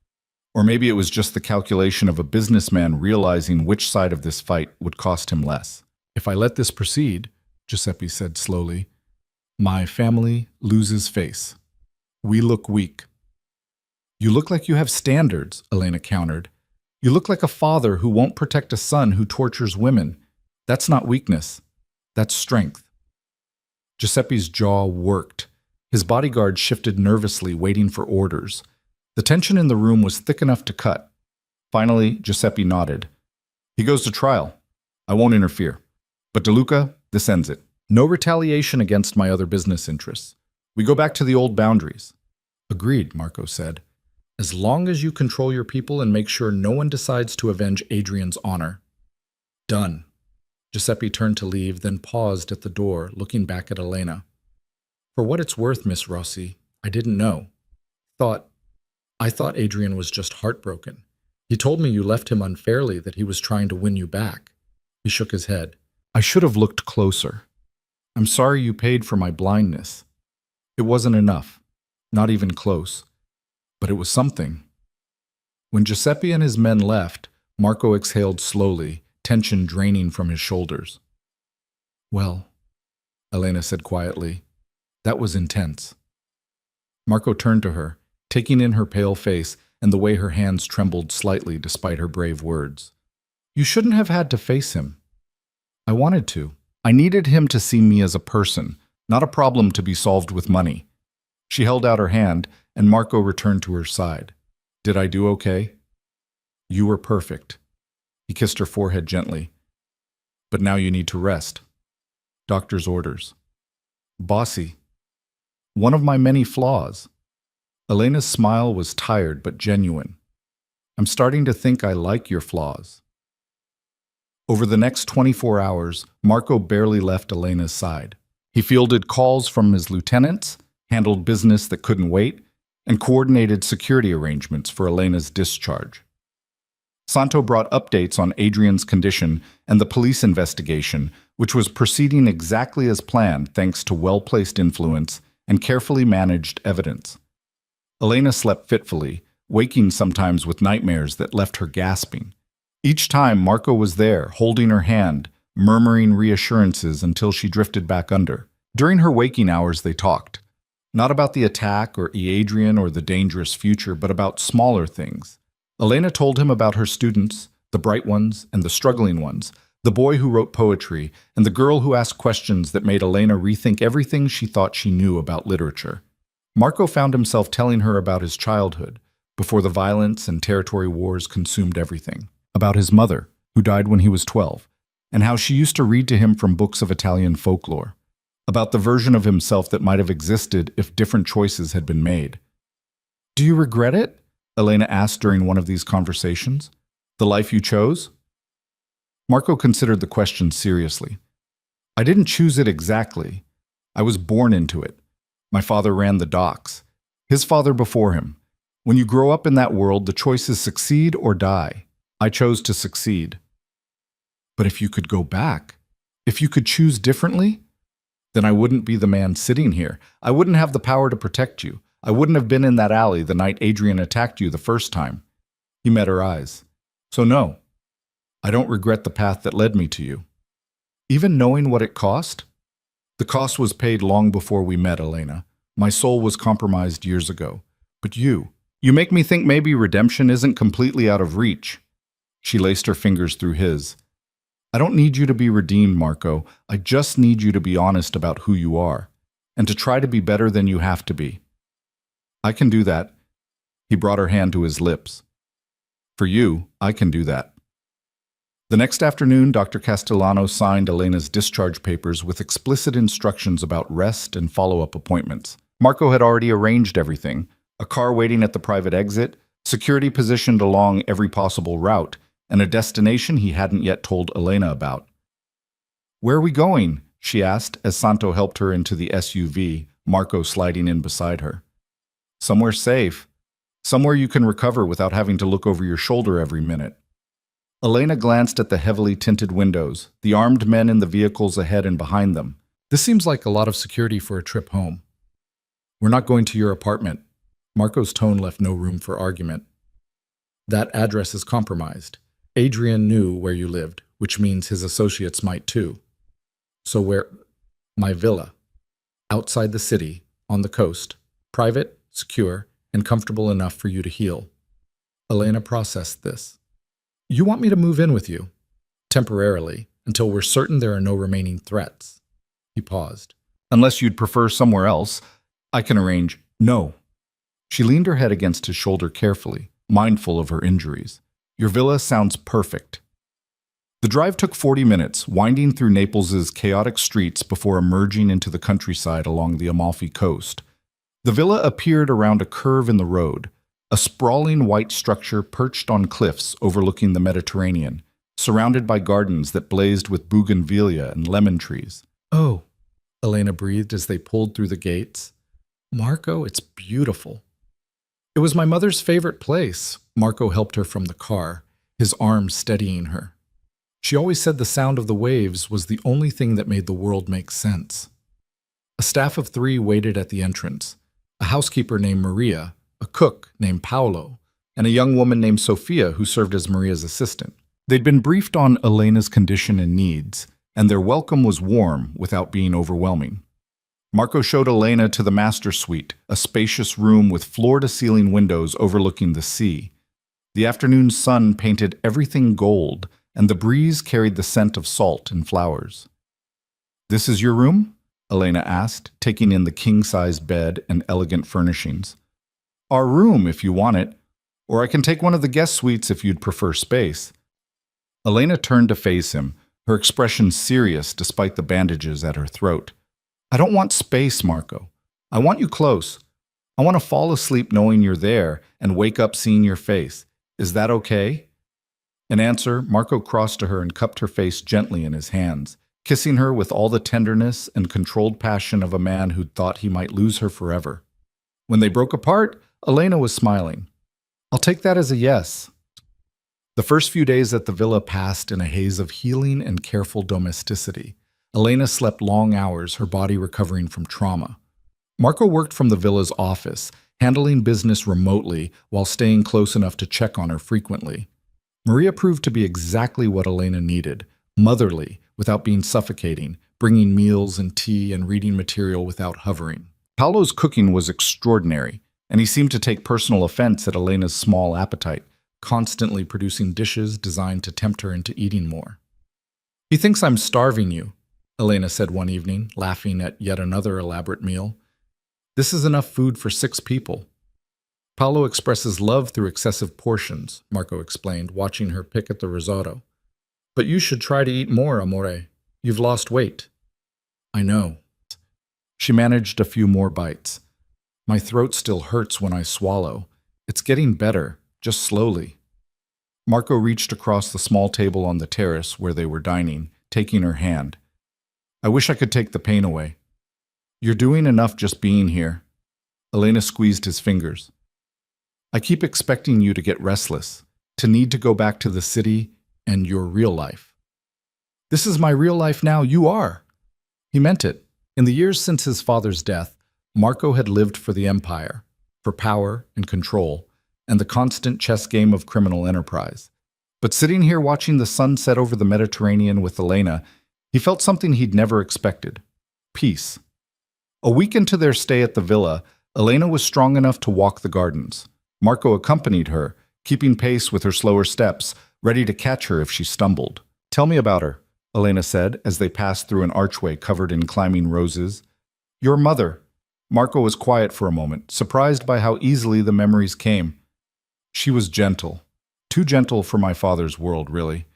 Or maybe it was just the calculation of a businessman realizing which side of this fight would cost him less. "If I let this proceed," Giuseppe said slowly, "my family loses face. We look weak." "You look like you have standards," Elena countered. "You look like a father who won't protect a son who tortures women. That's not weakness. That's strength." Giuseppe's jaw worked. His bodyguard shifted nervously, waiting for orders. The tension in the room was thick enough to cut. Finally, Giuseppe nodded. "He goes to trial. I won't interfere. But De Luca, this ends it. No retaliation against my other business interests. We go back to the old boundaries." "Agreed," Marco said. "As long as you control your people and make sure no one decides to avenge Adrian's honor." "Done." Giuseppe turned to leave, then paused at the door, looking back at Elena. "For what it's worth, Miss Rossi, I didn't know. I thought Adrian was just heartbroken. He told me you left him unfairly, that he was trying to win you back." He shook his head. "I should have looked closer. I'm sorry you paid for my blindness. It wasn't enough, not even close. But it was something." When Giuseppe and his men left, Marco exhaled slowly, tension draining from his shoulders. "Well," Elena said quietly, "that was intense." Marco turned to her, taking in her pale face and the way her hands trembled slightly despite her brave words. "You shouldn't have had to face him." "I wanted to. I needed him to see me as a person, not a problem to be solved with money." She held out her hand, and Marco returned to her side. "Did I do okay?" "You were perfect." He kissed her forehead gently. "But now you need to rest. Doctor's orders." "Bossy. One of my many flaws." Elena's smile was tired but genuine. "I'm starting to think I like your flaws." Over the next 24 hours, Marco barely left Elena's side. He fielded calls from his lieutenants, handled business that couldn't wait, and coordinated security arrangements for Elena's discharge. Santo brought updates on Adrian's condition and the police investigation, which was proceeding exactly as planned thanks to well-placed influence and carefully managed evidence. Elena slept fitfully, waking sometimes with nightmares that left her gasping. Each time Marco was there, holding her hand, murmuring reassurances until she drifted back under. During her waking hours they talked. Not about the attack or Adrian or the dangerous future, but about smaller things. Elena told him about her students, the bright ones and the struggling ones, the boy who wrote poetry, and the girl who asked questions that made Elena rethink everything she thought she knew about literature. Marco found himself telling her about his childhood, before the violence and territory wars consumed everything, about his mother, who died when he was 12, and how she used to read to him from books of Italian folklore, about the version of himself that might have existed if different choices had been made. "Do you regret it?" Elena asked during one of these conversations. "The life you chose?" Marco considered the question seriously. "I didn't choose it exactly. I was born into it. My father ran the docks. His father before him. When you grow up in that world, the choice is succeed or die. I chose to succeed." "But if you could go back, if you could choose differently, then I wouldn't be the man sitting here. I wouldn't have the power to protect you. I wouldn't have been in that alley the night Adrian attacked you the first time." He met her eyes. "So no, I don't regret the path that led me to you. Even knowing what it cost?" "The cost was paid long before we met, Elena. My soul was compromised years ago. But you make me think maybe redemption isn't completely out of reach." She laced her fingers through his. "I don't need you to be redeemed, Marco. I just need you to be honest about who you are, and to try to be better than you have to be." "I can do that." He brought her hand to his lips. "For you, I can do that." The next afternoon, Dr. Castellano signed Elena's discharge papers with explicit instructions about rest and follow-up appointments. Marco had already arranged everything: a car waiting at the private exit, security positioned along every possible route, and a destination he hadn't yet told Elena about. "Where are we going?" she asked as Santo helped her into the SUV, Marco sliding in beside her. "Somewhere safe. Somewhere you can recover without having to look over your shoulder every minute." Elena glanced at the heavily tinted windows, the armed men in the vehicles ahead and behind them. "This seems like a lot of security for a trip home." "We're not going to your apartment." Marco's tone left no room for argument. "That address is compromised. Adrian knew where you lived, which means his associates might too." "So where?" "My villa. Outside the city, on the coast. Private, secure, and comfortable enough for you to heal." Elena processed this. "You want me to move in with you?" "Temporarily, until we're certain there are no remaining threats." He paused. "Unless you'd prefer somewhere else, I can arrange." "No." She leaned her head against his shoulder carefully, mindful of her injuries. "Your villa sounds perfect." The drive took 40 minutes, winding through Naples's chaotic streets before emerging into the countryside along the Amalfi coast. The villa appeared around a curve in the road, a sprawling white structure perched on cliffs overlooking the Mediterranean, surrounded by gardens that blazed with bougainvillea and lemon trees. "Oh," Elena breathed as they pulled through the gates. "Marco, it's beautiful." "It was my mother's favorite place." Marco helped her from the car, his arm steadying her. "She always said the sound of the waves was the only thing that made the world make sense." A staff of 3 waited at the entrance: a housekeeper named Maria, a cook named Paolo, and a young woman named Sofia who served as Maria's assistant. They'd been briefed on Elena's condition and needs, and their welcome was warm without being overwhelming. Marco showed Elena to the master suite, a spacious room with floor-to-ceiling windows overlooking the sea. The afternoon sun painted everything gold, and the breeze carried the scent of salt and flowers. "This is your room?" Elena asked, taking in the king-sized bed and elegant furnishings. "Our room, if you want it, or I can take one of the guest suites if you'd prefer space." Elena turned to face him, her expression serious despite the bandages at her throat. "I don't want space, Marco. I want you close. I want to fall asleep knowing you're there and wake up seeing your face. Is that okay?" In answer, Marco crossed to her and cupped her face gently in his hands, kissing her with all the tenderness and controlled passion of a man who'd thought he might lose her forever. When they broke apart, Elena was smiling. "I'll take that as a yes." The first few days at the villa passed in a haze of healing and careful domesticity. Elena slept long hours, her body recovering from trauma. Marco worked from the villa's office, handling business remotely while staying close enough to check on her frequently. Maria proved to be exactly what Elena needed: motherly, without being suffocating, bringing meals and tea and reading material without hovering. Paolo's cooking was extraordinary, and he seemed to take personal offense at Elena's small appetite, constantly producing dishes designed to tempt her into eating more. He thinks I'm starving you, Elena said one evening, laughing at yet another elaborate meal. This is enough food for 6 people. Paolo expresses love through excessive portions, Marco explained, watching her pick at the risotto. But you should try to eat more, amore. You've lost weight. I know. She managed a few more bites. My throat still hurts when I swallow. It's getting better, just slowly. Marco reached across the small table on the terrace where they were dining, taking her hand. I wish I could take the pain away. You're doing enough just being here. Elena squeezed his fingers. I keep expecting you to get restless, to need to go back to the city and your real life. This is my real life now, you are. He meant it. In the years since his father's death, Marco had lived for the empire, for power and control, and the constant chess game of criminal enterprise. But sitting here watching the sun set over the Mediterranean with Elena, he felt something he'd never expected. Peace. A week into their stay at the villa, Elena was strong enough to walk the gardens. Marco accompanied her, keeping pace with her slower steps, ready to catch her if she stumbled. Tell me about her, Elena said as they passed through an archway covered in climbing roses. Your mother. Marco was quiet for a moment, surprised by how easily the memories came. She was gentle. Too gentle for my father's world, really.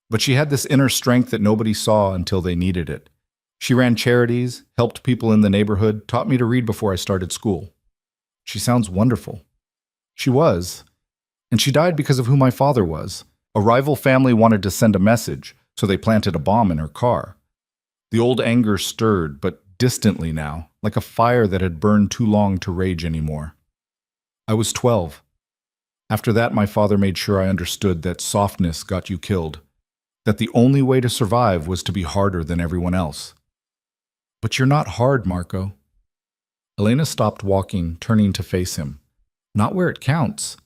But she had this inner strength that nobody saw until they needed it. She ran charities, helped people in the neighborhood, taught me to read before I started school. She sounds wonderful. She was. And she died because of who my father was. A rival family wanted to send a message, so they planted a bomb in her car. The old anger stirred, but distantly now, like a fire that had burned too long to rage anymore. I was 12. After that, my father made sure I understood that softness got you killed, that the only way to survive was to be harder than everyone else. But you're not hard, Marco. Elena stopped walking, turning to face him. Not where it counts.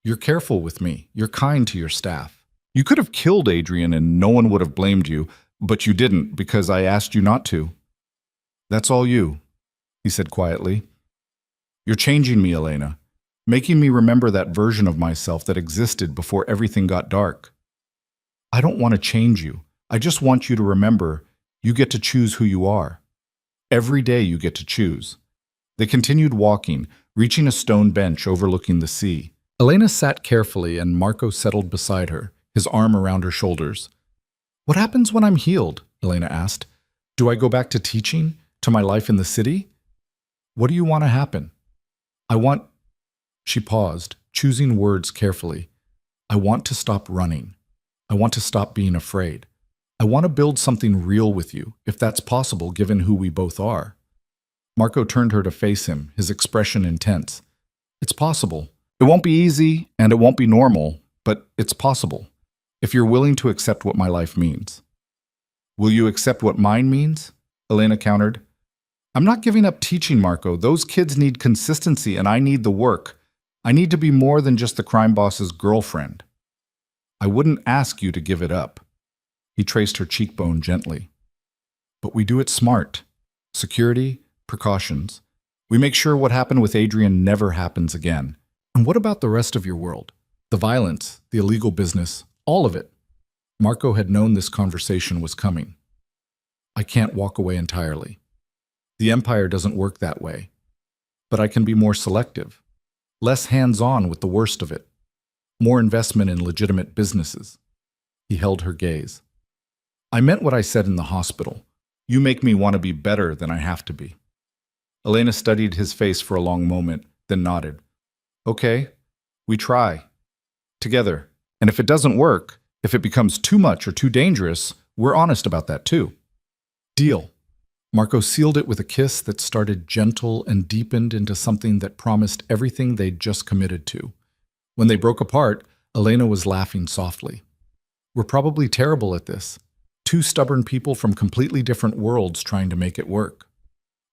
You're careful with me. You're kind to your staff. You could have killed Adrian and no one would have blamed you, but you didn't because I asked you not to. That's all you, he said quietly. You're changing me, Elena, making me remember that version of myself that existed before everything got dark. I don't want to change you. I just want you to remember you get to choose who you are. Every day you get to choose. They continued walking, reaching a stone bench overlooking the sea. Elena sat carefully and Marco settled beside her, his arm around her shoulders. What happens when I'm healed? Elena asked. Do I go back to teaching? To my life in the city? What do you want to happen? She paused, choosing words carefully. I want to stop running. I want to stop being afraid. I want to build something real with you, if that's possible given who we both are. Marco turned her to face him, his expression intense. It's possible. It won't be easy, and it won't be normal, but it's possible, if you're willing to accept what my life means. Will you accept what mine means? Elena countered. I'm not giving up teaching, Marco. Those kids need consistency, and I need the work. I need to be more than just the crime boss's girlfriend. I wouldn't ask you to give it up. He traced her cheekbone gently. But we do it smart. Security, precautions. We make sure what happened with Adrian never happens again. And what about the rest of your world? The violence, the illegal business, all of it. Marco had known this conversation was coming. I can't walk away entirely. The empire doesn't work that way. But I can be more selective. Less hands-on with the worst of it. More investment in legitimate businesses. He held her gaze. I meant what I said in the hospital. You make me want to be better than I have to be. Elena studied his face for a long moment, then nodded. Okay, we try. Together. And if it doesn't work, if it becomes too much or too dangerous, we're honest about that too. Deal. Marco sealed it with a kiss that started gentle and deepened into something that promised everything they'd just committed to. When they broke apart, Elena was laughing softly. We're probably terrible at this. 2 stubborn people from completely different worlds trying to make it work.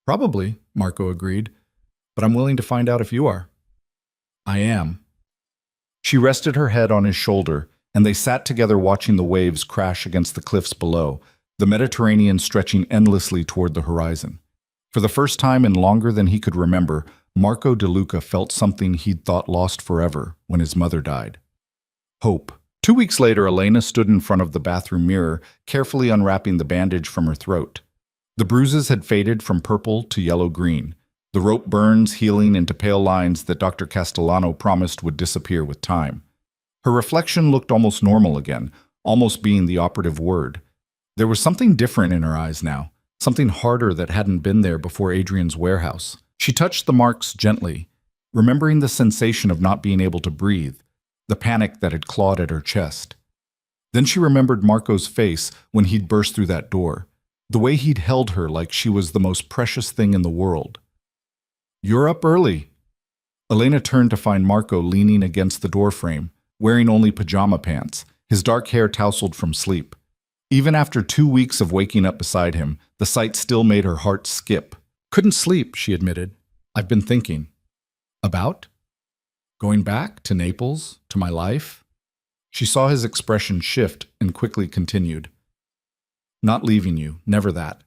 Probably, Marco agreed, but I'm willing to find out if you are. I am. She rested her head on his shoulder, and they sat together watching the waves crash against the cliffs below, the Mediterranean stretching endlessly toward the horizon. For the first time in longer than he could remember, Marco De Luca felt something he'd thought lost forever when his mother died. Hope. 2 weeks later, Elena stood in front of the bathroom mirror, carefully unwrapping the bandage from her throat. The bruises had faded from purple to yellow-green, the rope burns healing into pale lines that Dr. Castellano promised would disappear with time. Her reflection looked almost normal again, almost being the operative word. There was something different in her eyes now, something harder that hadn't been there before Adrian's warehouse. She touched the marks gently, remembering the sensation of not being able to breathe, the panic that had clawed at her chest. Then she remembered Marco's face when he'd burst through that door, the way he'd held her like she was the most precious thing in the world. "You're up early." Elena turned to find Marco leaning against the doorframe, wearing only pajama pants, his dark hair tousled from sleep. Even after 2 weeks of waking up beside him, the sight still made her heart skip. "Couldn't sleep," she admitted. "I've been thinking." "About?" "Going back to Naples, to my life?" She saw his expression shift and quickly continued. "Not leaving you, never that.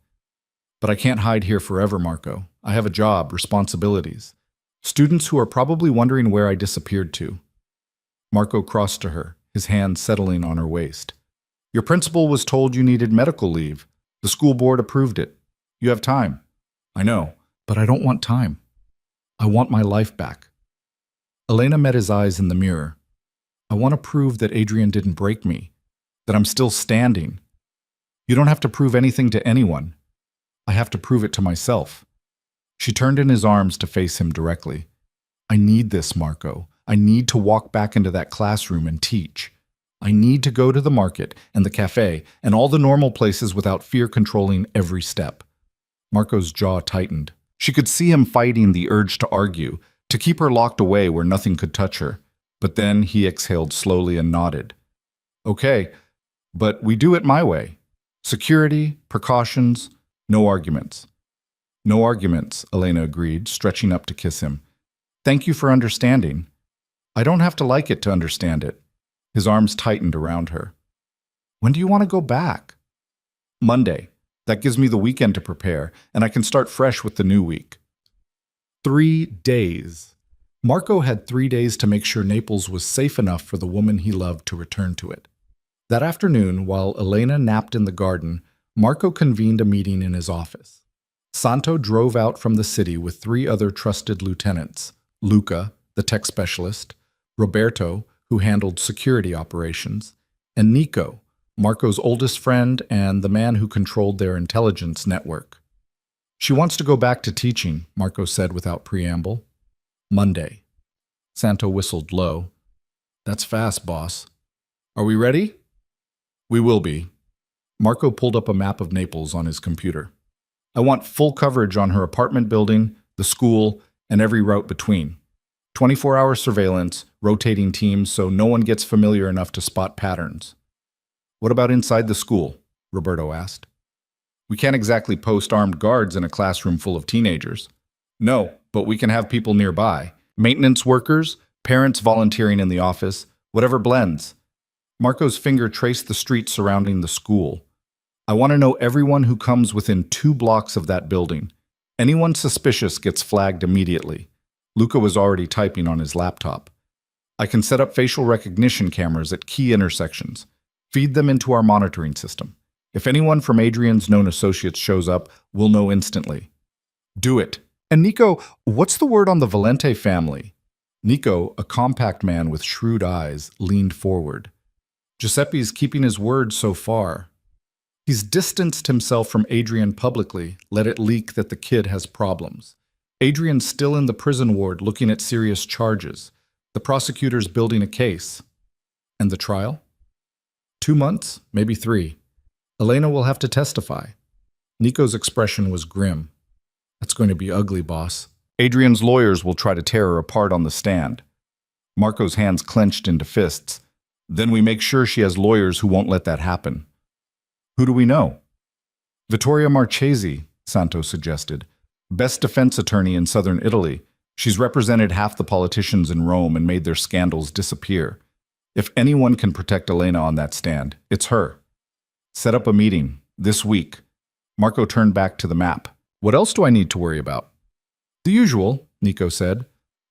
But I can't hide here forever, Marco. I have a job, responsibilities. Students who are probably wondering where I disappeared to." Marco crossed to her, his hand settling on her waist. "Your principal was told you needed medical leave. The school board approved it. You have time." "I know, but I don't want time. I want my life back." Elena met his eyes in the mirror. "I want to prove that Adrian didn't break me, that I'm still standing. You don't have to prove anything to anyone. I have to prove it to myself." She turned in his arms to face him directly. "I need this, Marco. I need to walk back into that classroom and teach. I need to go to the market and the cafe and all the normal places without fear controlling every step." Marco's jaw tightened. She could see him fighting the urge to argue, to keep her locked away where nothing could touch her. But then he exhaled slowly and nodded. "Okay, but we do it my way. Security, precautions, no arguments." "No arguments," Elena agreed, stretching up to kiss him. "Thank you for understanding. I don't have to like it to understand it." His arms tightened around her. "When do you want to go back?" "Monday. That gives me the weekend to prepare, and I can start fresh with the new week." 3 days. Marco had 3 days to make sure Naples was safe enough for the woman he loved to return to it. That afternoon, while Elena napped in the garden, Marco convened a meeting in his office. Santo drove out from the city with 3 other trusted lieutenants: Luca, the tech specialist; Roberto, who handled security operations; and Nico, Marco's oldest friend and the man who controlled their intelligence network. "She wants to go back to teaching," Marco said without preamble. "Monday." Santo whistled low. "That's fast, boss. Are we ready?" "We will be." Marco pulled up a map of Naples on his computer. "I want full coverage on her apartment building, the school, and every route between. 24-hour surveillance, rotating teams so no one gets familiar enough to spot patterns." "What about inside the school?" Roberto asked. "We can't exactly post armed guards in a classroom full of teenagers." "No, but we can have people nearby. Maintenance workers, parents volunteering in the office, whatever blends." Marco's finger traced the streets surrounding the school. "I want to know everyone who comes within 2 blocks of that building. Anyone suspicious gets flagged immediately." Luca was already typing on his laptop. "I can set up facial recognition cameras at key intersections. Feed them into our monitoring system. If anyone from Adrian's known associates shows up, we'll know instantly." "Do it." "And Nico, what's the word on the Valente family?" Nico, a compact man with shrewd eyes, leaned forward. "Giuseppe's keeping his word so far. He's distanced himself from Adrian publicly, let it leak that the kid has problems. Adrian's still in the prison ward looking at serious charges. The prosecutor's building a case." "And the trial?" 2 months, maybe 3. Elena will have to testify." Nico's expression was grim. "That's going to be ugly, boss. Adrian's lawyers will try to tear her apart on the stand." Marco's hands clenched into fists. "Then we make sure she has lawyers who won't let that happen." "Who do we know?" "Vittoria Marchesi," Santo suggested. "Best defense attorney in southern Italy. She's represented half the politicians in Rome and made their scandals disappear. If anyone can protect Elena on that stand, it's her." "Set up a meeting, this week." Marco turned back to the map. "What else do I need to worry about?" "The usual," Nico said.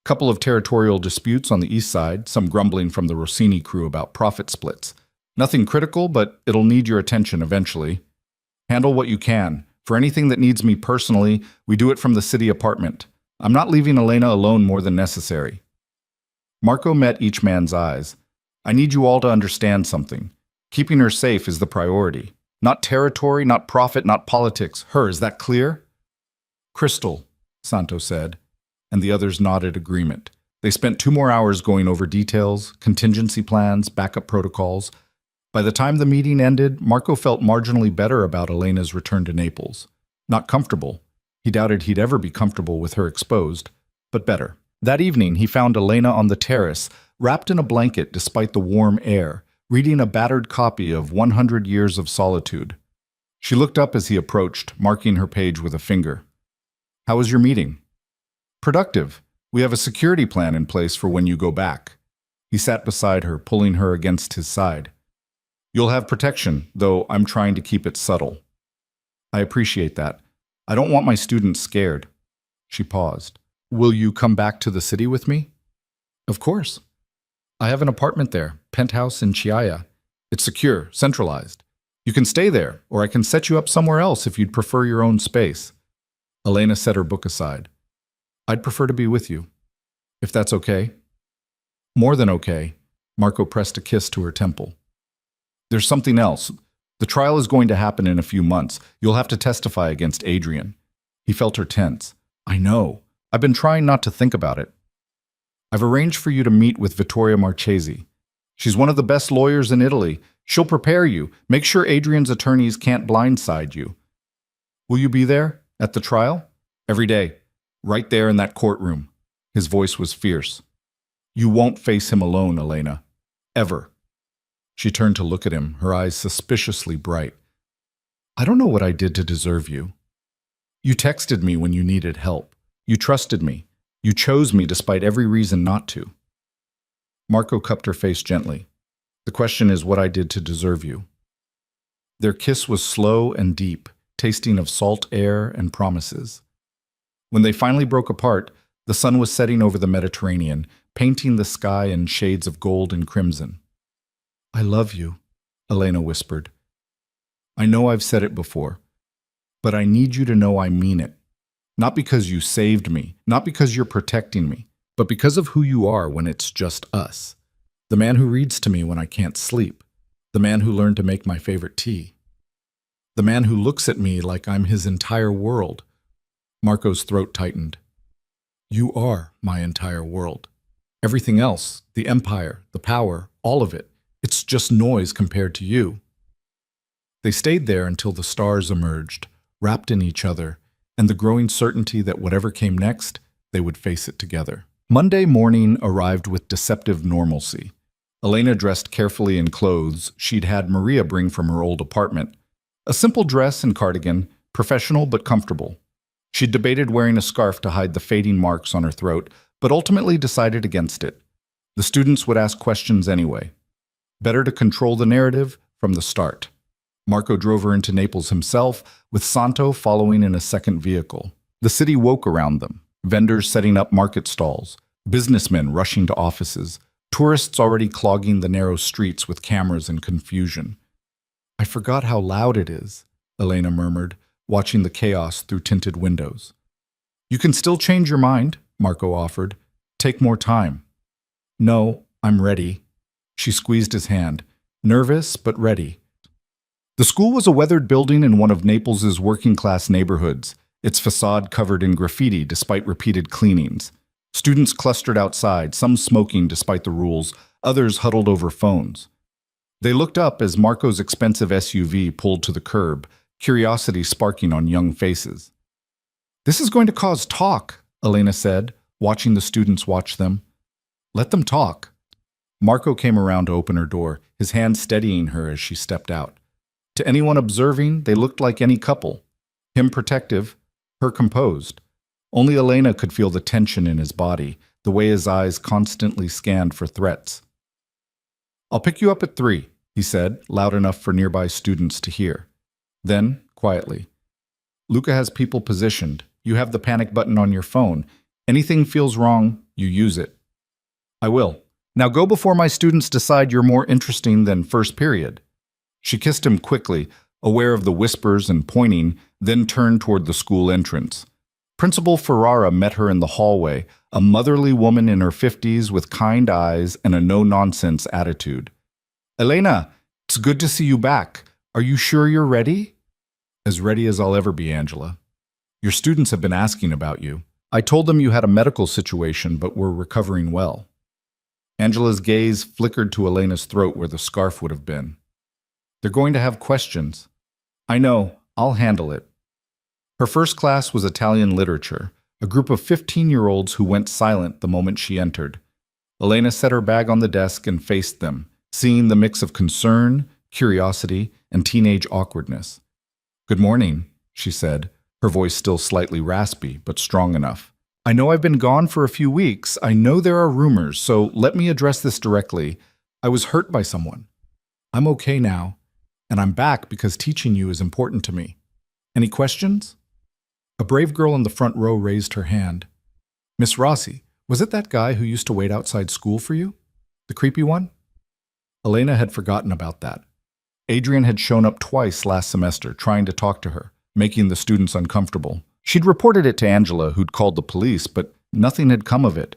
Couple of territorial disputes on the east side, some grumbling from the Rossini crew about profit splits. Nothing critical, but it'll need your attention eventually. Handle what you can. For anything that needs me personally, we do it from the city apartment. I'm not leaving Elena alone more than necessary. Marco met each man's eyes. I need you all to understand something. Keeping her safe is the priority. Not territory, not profit, not politics. Her, is that clear? Crystal, Santo said, and the others nodded agreement. They spent 2 more hours going over details, contingency plans, backup protocols. By the time the meeting ended, Marco felt marginally better about Elena's return to Naples. Not comfortable. He doubted he'd ever be comfortable with her exposed, but better. That evening, he found Elena on the terrace, wrapped in a blanket despite the warm air, reading a battered copy of 100 Years of Solitude. She looked up as he approached, marking her page with a finger. How was your meeting? Productive. We have a security plan in place for when you go back. He sat beside her, pulling her against his side. You'll have protection, though I'm trying to keep it subtle. I appreciate that. I don't want my students scared. She paused. Will you come back to the city with me? Of course. I have an apartment there, penthouse in Chiaia. It's secure, centralized. You can stay there, or I can set you up somewhere else if you'd prefer your own space. Elena set her book aside. I'd prefer to be with you, if that's okay. More than okay. Marco pressed a kiss to her temple. There's something else. The trial is going to happen in a few months. You'll have to testify against Adrian. He felt her tense. I know. I've been trying not to think about it. I've arranged for you to meet with Vittoria Marchesi. She's one of the best lawyers in Italy. She'll prepare you. Make sure Adrian's attorneys can't blindside you. Will you be there, at the trial? Every day. Right there in that courtroom. His voice was fierce. You won't face him alone, Elena. Ever. She turned to look at him, her eyes suspiciously bright. I don't know what I did to deserve you. You texted me when you needed help. You trusted me. You chose me despite every reason not to. Marco cupped her face gently. The question is what I did to deserve you. Their kiss was slow and deep, tasting of salt air and promises. When they finally broke apart, the sun was setting over the Mediterranean, painting the sky in shades of gold and crimson. I love you, Elena whispered. I know I've said it before, but I need you to know I mean it. Not because you saved me, not because you're protecting me, but because of who you are when it's just us. The man who reads to me when I can't sleep. The man who learned to make my favorite tea. The man who looks at me like I'm his entire world. Marco's throat tightened. You are my entire world. Everything else, the empire, the power, all of it, it's just noise compared to you. They stayed there until the stars emerged, wrapped in each other, and the growing certainty that whatever came next, they would face it together. Monday morning arrived with deceptive normalcy. Elena dressed carefully in clothes she'd had Maria bring from her old apartment. A simple dress and cardigan, professional but comfortable. She'd debated wearing a scarf to hide the fading marks on her throat, but ultimately decided against it. The students would ask questions anyway. Better to control the narrative from the start. Marco drove her into Naples himself, with Santo following in a second vehicle. The city woke around them, vendors setting up market stalls, businessmen rushing to offices, tourists already clogging the narrow streets with cameras and confusion. I forgot how loud it is, Elena murmured, watching the chaos through tinted windows. You can still change your mind, Marco offered. Take more time. No, I'm ready. She squeezed his hand, nervous but ready. The school was a weathered building in one of Naples's working-class neighborhoods, its facade covered in graffiti despite repeated cleanings. Students clustered outside, some smoking despite the rules, others huddled over phones. They looked up as Marco's expensive SUV pulled to the curb, curiosity sparking on young faces. This is going to cause talk, Elena said, watching the students watch them. Let them talk. Marco came around to open her door, his hand steadying her as she stepped out. To anyone observing, they looked like any couple. Him protective, her composed. Only Elena could feel the tension in his body, the way his eyes constantly scanned for threats. I'll pick you up at 3, he said, loud enough for nearby students to hear. Then, quietly, Luca has people positioned. You have the panic button on your phone. Anything feels wrong, you use it. I will. Now go before my students decide you're more interesting than first period. She kissed him quickly, aware of the whispers and pointing, then turned toward the school entrance. Principal Ferrara met her in the hallway, a motherly woman in her 50s with kind eyes and a no-nonsense attitude. Elena, it's good to see you back. Are you sure you're ready? As ready as I'll ever be, Angela. Your students have been asking about you. I told them you had a medical situation but were recovering well. Angela's gaze flickered to Elena's throat where the scarf would have been. They're going to have questions. I know, I'll handle it. Her first class was Italian literature, a group of 15-year-olds who went silent the moment she entered. Elena set her bag on the desk and faced them, seeing the mix of concern, curiosity, and teenage awkwardness. Good morning, she said, her voice still slightly raspy, but strong enough. I know I've been gone for a few weeks. I know there are rumors, so let me address this directly. I was hurt by someone. I'm okay now, and I'm back because teaching you is important to me. Any questions? A brave girl in the front row raised her hand. Miss Rossi, was it that guy who used to wait outside school for you? The creepy one? Elena had forgotten about that. Adrian had shown up twice last semester, trying to talk to her, making the students uncomfortable. She'd reported it to Angela, who'd called the police, but nothing had come of it.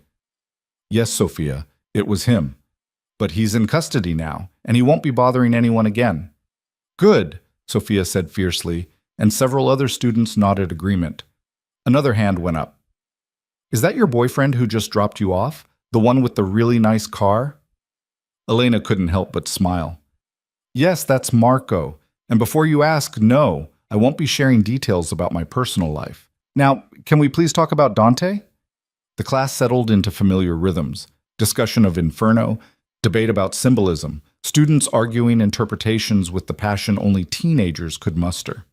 Yes, Sophia, it was him. But he's in custody now, and he won't be bothering anyone again. Good, Sophia said fiercely, and several other students nodded agreement. Another hand went up. Is that your boyfriend who just dropped you off? The one with the really nice car? Elena couldn't help but smile. Yes, that's Marco. And before you ask, no, I won't be sharing details about my personal life. Now, can we please talk about Dante? The class settled into familiar rhythms. Discussion of Inferno, debate about symbolism, students arguing interpretations with the passion only teenagers could muster.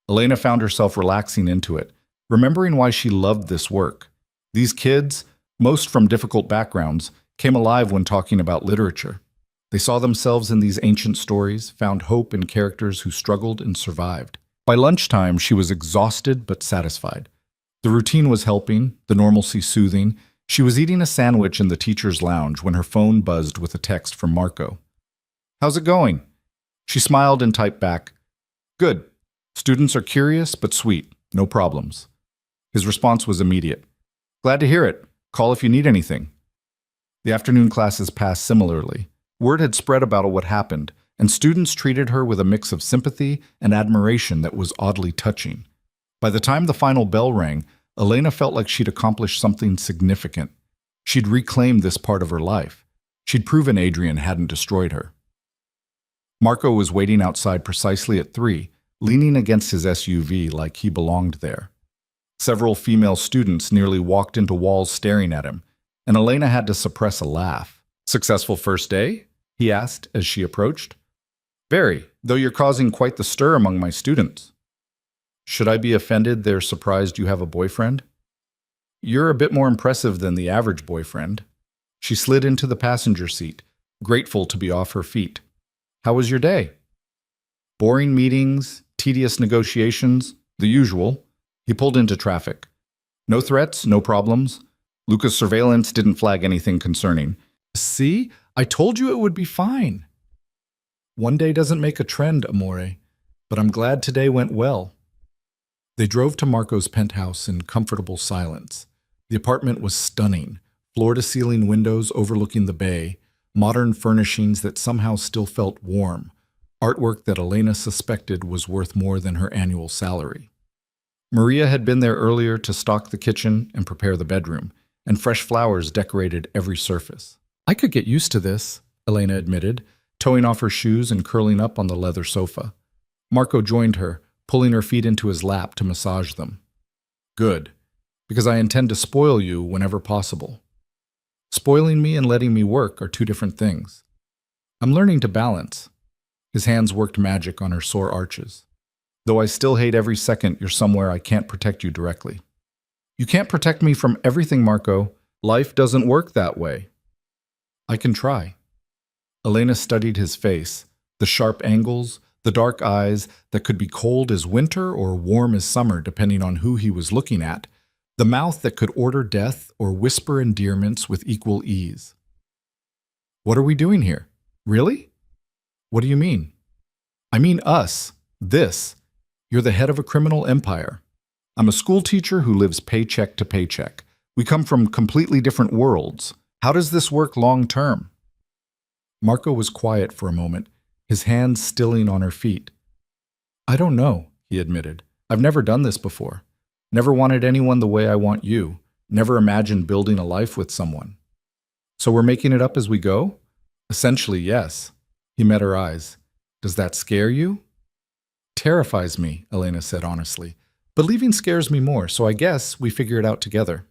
Elena found herself relaxing into it, remembering why she loved this work. These kids, most from difficult backgrounds, came alive when talking about literature. They saw themselves in these ancient stories, found hope in characters who struggled and survived. By lunchtime, she was exhausted but satisfied. The routine was helping, the normalcy soothing. She was eating a sandwich in the teacher's lounge when her phone buzzed with a text from Marco. How's it going? She smiled and typed back, Good. Students are curious but sweet. No problems. His response was immediate. Glad to hear it. Call if you need anything. The afternoon classes passed similarly. Word had spread about what happened, and students treated her with a mix of sympathy and admiration that was oddly touching. By the time the final bell rang, Elena felt like she'd accomplished something significant. She'd reclaimed this part of her life. She'd proven Adrian hadn't destroyed her. Marco was waiting outside precisely at 3, leaning against his SUV like he belonged there. Several female students nearly walked into walls staring at him, and Elena had to suppress a laugh. Successful first day? He asked as she approached. Very, though you're causing quite the stir among my students. Should I be offended they're surprised you have a boyfriend? You're a bit more impressive than the average boyfriend. She slid into the passenger seat, grateful to be off her feet. How was your day? Boring meetings, tedious negotiations, the usual. He pulled into traffic. No threats, no problems. Luca's surveillance didn't flag anything concerning. See? I told you it would be fine. One day doesn't make a trend, amore, but I'm glad today went well. They drove to Marco's penthouse in comfortable silence. The apartment was stunning, floor-to-ceiling windows overlooking the bay, modern furnishings that somehow still felt warm, artwork that Elena suspected was worth more than her annual salary. Maria had been there earlier to stock the kitchen and prepare the bedroom, and fresh flowers decorated every surface. I could get used to this, Elena admitted, toeing off her shoes and curling up on the leather sofa. Marco joined her, pulling her feet into his lap to massage them. Good, because I intend to spoil you whenever possible. Spoiling me and letting me work are two different things. I'm learning to balance. His hands worked magic on her sore arches. Though I still hate every second you're somewhere I can't protect you directly. You can't protect me from everything, Marco. Life doesn't work that way. I can try. Elena studied his face, the sharp angles, the dark eyes that could be cold as winter or warm as summer depending on who he was looking at, The mouth that could order death or whisper endearments with equal ease. What are we doing here? Really? What do you mean? I mean us. This. You're the head of a criminal empire. I'm a school teacher who lives paycheck to paycheck. We come from completely different worlds. How does this work long term? Marco was quiet for a moment, his hands stilling on her feet. I don't know, he admitted. I've never done this before. Never wanted anyone the way I want you. Never imagined building a life with someone. So we're making it up as we go? Essentially, yes. He met her eyes. Does that scare you? Terrifies me, Elena said honestly. But leaving scares me more, so I guess we figure it out together.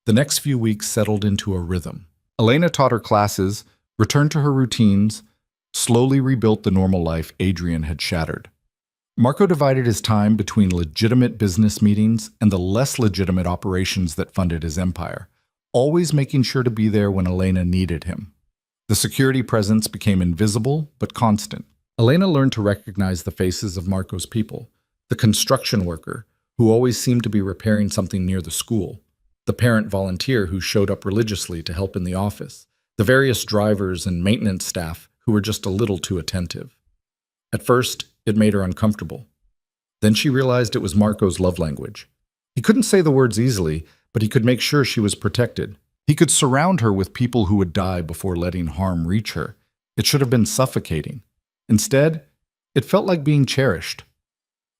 The next few weeks settled into a rhythm. Elena taught her classes, returned to her routines, slowly rebuilt the normal life Adrian had shattered. Marco divided his time between legitimate business meetings and the less legitimate operations that funded his empire, always making sure to be there when Elena needed him. The security presence became invisible but constant. Elena learned to recognize the faces of Marco's people, the construction worker, who always seemed to be repairing something near the school, the parent volunteer who showed up religiously to help in the office, the various drivers and maintenance staff who were just a little too attentive. At first, it made her uncomfortable. Then she realized it was Marco's love language. He couldn't say the words easily, but he could make sure she was protected. He could surround her with people who would die before letting harm reach her. It should have been suffocating. Instead, it felt like being cherished.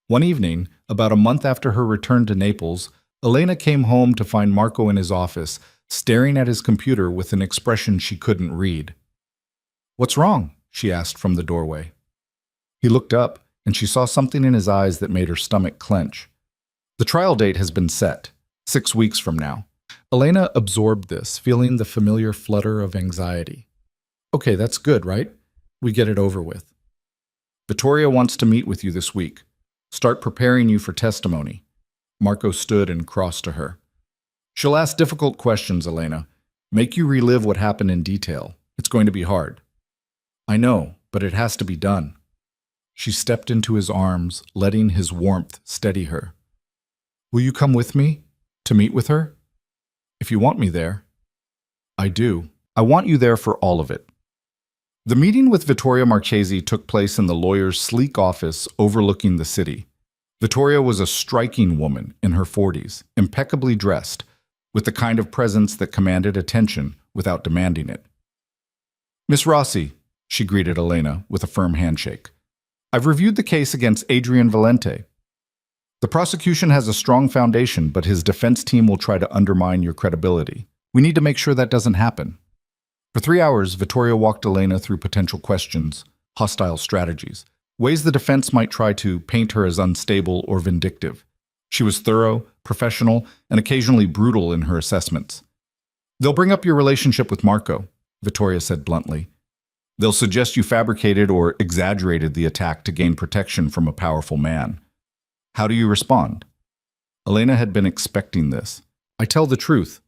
One evening, about a month after her return to Naples, Elena came home to find Marco in his office, staring at his computer with an expression she couldn't read. "What's wrong?" she asked from the doorway. He looked up, and she saw something in his eyes that made her stomach clench. The trial date has been set, 6 weeks from now. Elena absorbed this, feeling the familiar flutter of anxiety. Okay, that's good, right? We get it over with. Vittoria wants to meet with you this week. Start preparing you for testimony. Marco stood and crossed to her. She'll ask difficult questions, Elena. Make you relive what happened in detail. It's going to be hard. I know, but it has to be done. She stepped into his arms, letting his warmth steady her. Will you come with me? To meet with her? If you want me there. I do. I want you there for all of it. The meeting with Vittoria Marchesi took place in the lawyer's sleek office overlooking the city. Vittoria was a striking woman in her 40s, impeccably dressed, with the kind of presence that commanded attention without demanding it. Miss Rossi, she greeted Elena with a firm handshake. I've reviewed the case against Adrian Valente. The prosecution has a strong foundation, but his defense team will try to undermine your credibility. We need to make sure that doesn't happen. For 3 hours, Vittoria walked Elena through potential questions, hostile strategies, ways the defense might try to paint her as unstable or vindictive. She was thorough, professional, and occasionally brutal in her assessments. They'll bring up your relationship with Marco, Vittoria said bluntly. They'll suggest you fabricated or exaggerated the attack to gain protection from a powerful man. How do you respond? Elena had been expecting this. I tell the truth,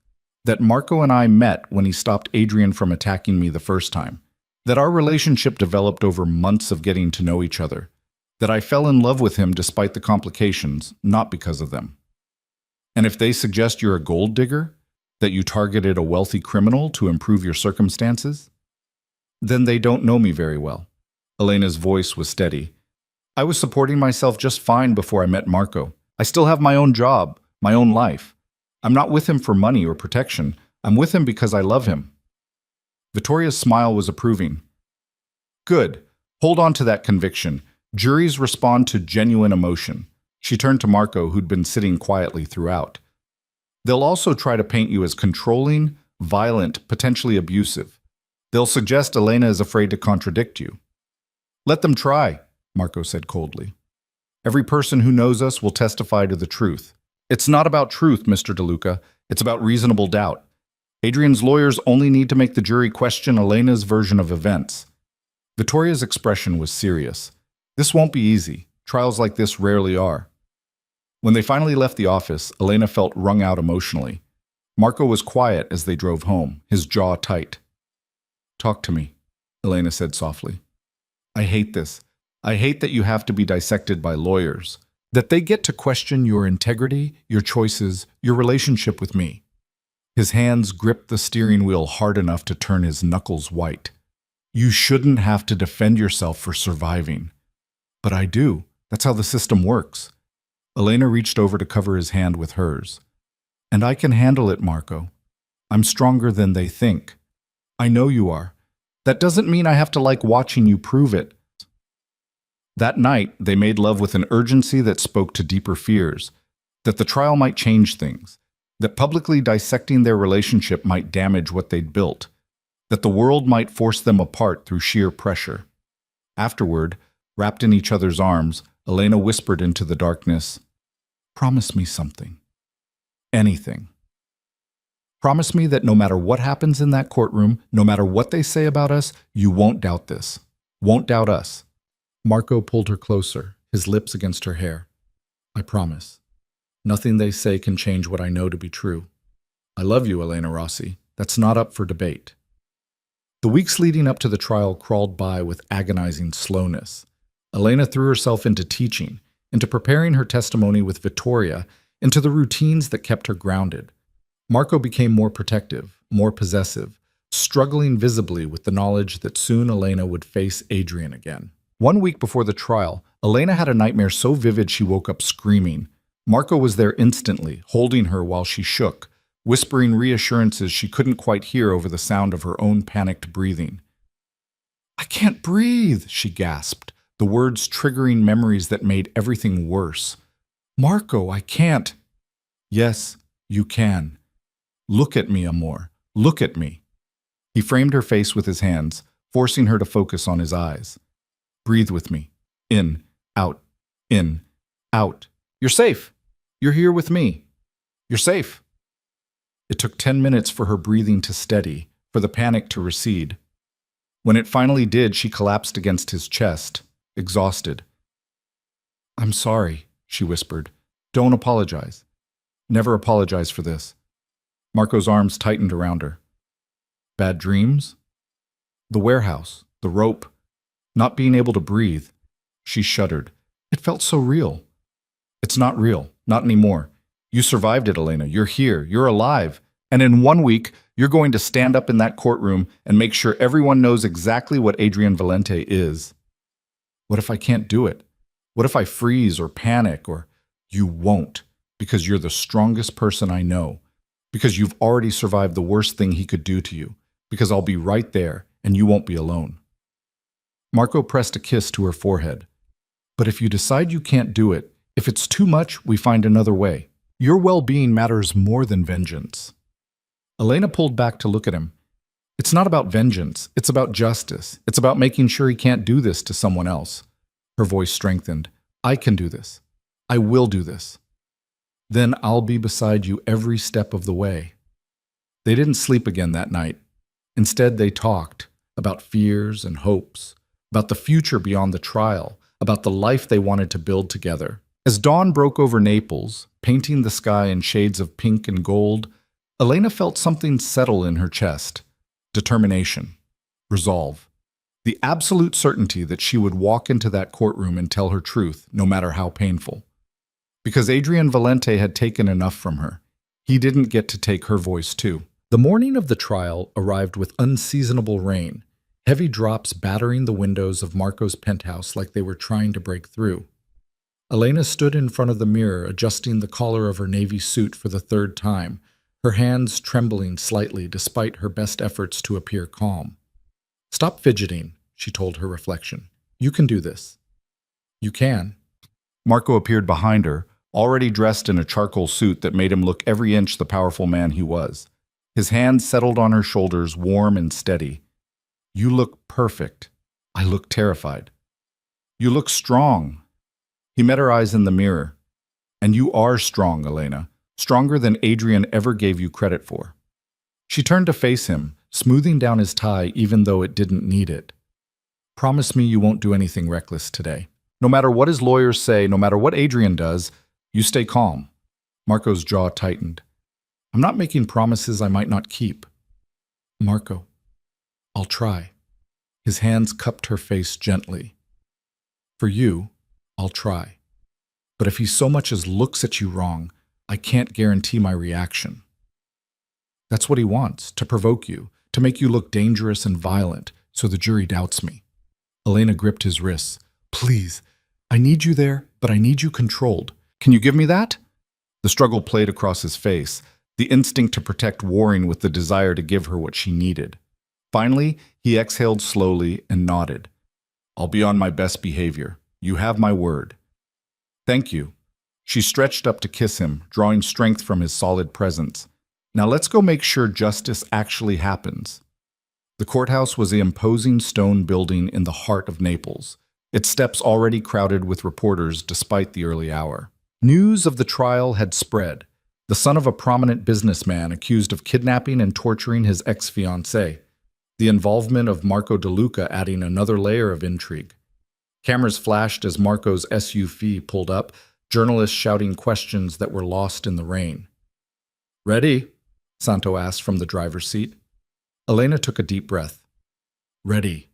that Marco and I met when he stopped Adrian from attacking me the first time, that our relationship developed over months of getting to know each other, that I fell in love with him despite the complications, not because of them. And if they suggest you're a gold digger, that you targeted a wealthy criminal to improve your circumstances, then they don't know me very well. Elena's voice was steady. I was supporting myself just fine before I met Marco. I still have my own job, my own life. I'm not with him for money or protection. I'm with him because I love him. Vittoria's smile was approving. Good. Hold on to that conviction. Juries respond to genuine emotion. She turned to Marco, who'd been sitting quietly throughout. They'll also try to paint you as controlling, violent, potentially abusive. They'll suggest Elena is afraid to contradict you. Let them try, Marco said coldly. Every person who knows us will testify to the truth. It's not about truth, Mr. DeLuca. It's about reasonable doubt. Adrian's lawyers only need to make the jury question Elena's version of events. Vittoria's expression was serious. This won't be easy. Trials like this rarely are. When they finally left the office, Elena felt wrung out emotionally. Marco was quiet as they drove home, his jaw tight. Talk to me, Elena said softly. I hate this. I hate that you have to be dissected by lawyers. That they get to question your integrity, your choices, your relationship with me. His hands gripped the steering wheel hard enough to turn his knuckles white. You shouldn't have to defend yourself for surviving. But I do. That's how the system works. Elena reached over to cover his hand with hers. And I can handle it, Marco. I'm stronger than they think. I know you are. That doesn't mean I have to like watching you prove it. That night, they made love with an urgency that spoke to deeper fears, that the trial might change things, that publicly dissecting their relationship might damage what they'd built, that the world might force them apart through sheer pressure. Afterward, wrapped in each other's arms, Elena whispered into the darkness, "Promise me something. Anything. Promise me that no matter what happens in that courtroom, no matter what they say about us, you won't doubt this. Won't doubt us." Marco pulled her closer, his lips against her hair. "I promise. Nothing they say can change what I know to be true. I love you, Elena Rossi. That's not up for debate." The weeks leading up to the trial crawled by with agonizing slowness. Elena threw herself into teaching, into preparing her testimony with Vittoria, into the routines that kept her grounded. Marco became more protective, more possessive, struggling visibly with the knowledge that soon Elena would face Adrian again. 1 week before the trial, Elena had a nightmare so vivid she woke up screaming. Marco was there instantly, holding her while she shook, whispering reassurances she couldn't quite hear over the sound of her own panicked breathing. "I can't breathe," she gasped, the words triggering memories that made everything worse. "Marco, I can't." "Yes, you can. Look at me, amor. Look at me." He framed her face with his hands, forcing her to focus on his eyes. "Breathe with me. In, out, in, out. You're safe. You're here with me. You're safe." It took 10 minutes for her breathing to steady, for the panic to recede. When it finally did, she collapsed against his chest, exhausted. "I'm sorry," she whispered. "Don't apologize. Never apologize for this." Marco's arms tightened around her. "Bad dreams?" "The warehouse, the rope, not being able to breathe." She shuddered. It felt so real. "It's not real, not anymore. You survived it, Elena. You're here. You're alive. And in 1 week, you're going to stand up in that courtroom and make sure everyone knows exactly what Adrian Valente is." "What if I can't do it? What if I freeze or panic or—" "You won't, because you're the strongest person I know, because you've already survived the worst thing he could do to you, because I'll be right there and you won't be alone." Marco pressed a kiss to her forehead. "But if you decide you can't do it, if it's too much, we find another way. Your well-being matters more than vengeance." Elena pulled back to look at him. "It's not about vengeance. It's about justice. It's about making sure he can't do this to someone else." Her voice strengthened. "I can do this. I will do this. Then I'll be beside you every step of the way." They didn't sleep again that night. Instead, they talked about fears and hopes, about the future beyond the trial, about the life they wanted to build together. As dawn broke over Naples, painting the sky in shades of pink and gold, Elena felt something settle in her chest. Determination. Resolve. The absolute certainty that she would walk into that courtroom and tell her truth, no matter how painful. Because Adrian Valente had taken enough from her. He didn't get to take her voice too. The morning of the trial arrived with unseasonable rain, heavy drops battering the windows of Marco's penthouse like they were trying to break through. Elena stood in front of the mirror, adjusting the collar of her navy suit for the 3rd time, her hands trembling slightly despite her best efforts to appear calm. "Stop fidgeting," she told her reflection. "You can do this. You can." Marco appeared behind her, already dressed in a charcoal suit that made him look every inch the powerful man he was. His hands settled on her shoulders, warm and steady. "You look perfect." "I look terrified." "You look strong." He met her eyes in the mirror. "And you are strong, Elena. Stronger than Adrian ever gave you credit for." She turned to face him, smoothing down his tie even though it didn't need it. "Promise me you won't do anything reckless today. No matter what his lawyers say, no matter what Adrian does, you stay calm." Marco's jaw tightened. "I'm not making promises I might not keep." "Marco, I'll try." His hands cupped her face gently. "For you, I'll try. but if he so much as looks at you wrong, I can't guarantee my reaction. That's what he wants, to provoke you, to make you look dangerous and violent, so the jury doubts me. Elena gripped his wrists. Please, I need you there, but I need you controlled. Can you give me that? The struggle played across his face, the instinct to protect warring with the desire to give her what she needed. Finally, he exhaled slowly and nodded. I'll be on my best behavior. You have my word. Thank you. She stretched up to kiss him, drawing strength from his solid presence. Now let's go make sure justice actually happens. The courthouse was an imposing stone building in the heart of Naples, its steps already crowded with reporters despite the early hour. News of the trial had spread. The son of a prominent businessman accused of kidnapping and torturing his ex-fiancée. The involvement of Marco De Luca adding another layer of intrigue. Cameras flashed as Marco's SUV pulled up, journalists shouting questions that were lost in the rain. Ready? Santo asked from the driver's seat. Elena took a deep breath. Ready.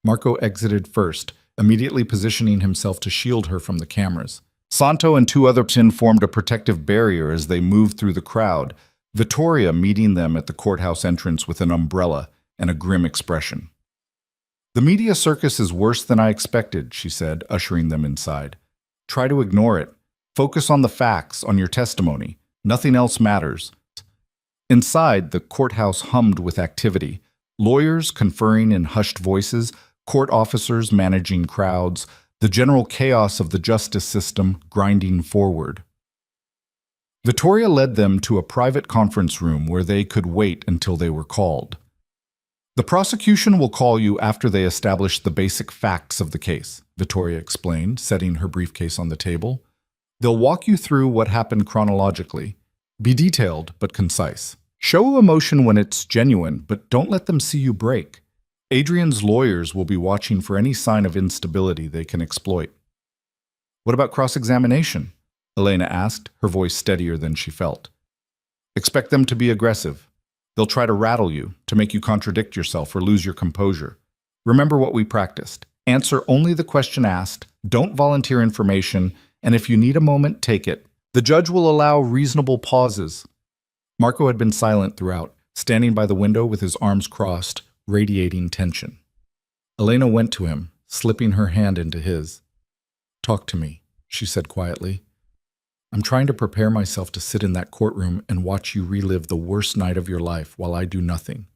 Marco exited first, immediately positioning himself to shield her from the cameras. Santo and two other men formed a protective barrier as they moved through the crowd, Vittoria meeting them at the courthouse entrance with an umbrella and a grim expression. The media circus is worse than I expected, she said, ushering them inside. Try to ignore it. Focus on the facts, on your testimony. Nothing else matters. Inside, the courthouse hummed with activity. Lawyers conferring in hushed voices, court officers managing crowds, the general chaos of the justice system grinding forward. Vittoria led them to a private conference room where they could wait until they were called. The prosecution will call you after they establish the basic facts of the case, Vittoria explained, setting her briefcase on the table. They'll walk you through what happened chronologically. Be detailed, but concise. Show emotion when it's genuine, but don't let them see you break. Adrian's lawyers will be watching for any sign of instability they can exploit. What about cross-examination? Elena asked, her voice steadier than she felt. Expect them to be aggressive. They'll try to rattle you, to make you contradict yourself or lose your composure. Remember what we practiced. Answer only the question asked, don't volunteer information, and if you need a moment, take it. The judge will allow reasonable pauses. Marco had been silent throughout, standing by the window with his arms crossed, radiating tension. Elena went to him, slipping her hand into his. Talk to me, she said quietly. I'm trying to prepare myself to sit in that courtroom and watch you relive the worst night of your life while I do nothing.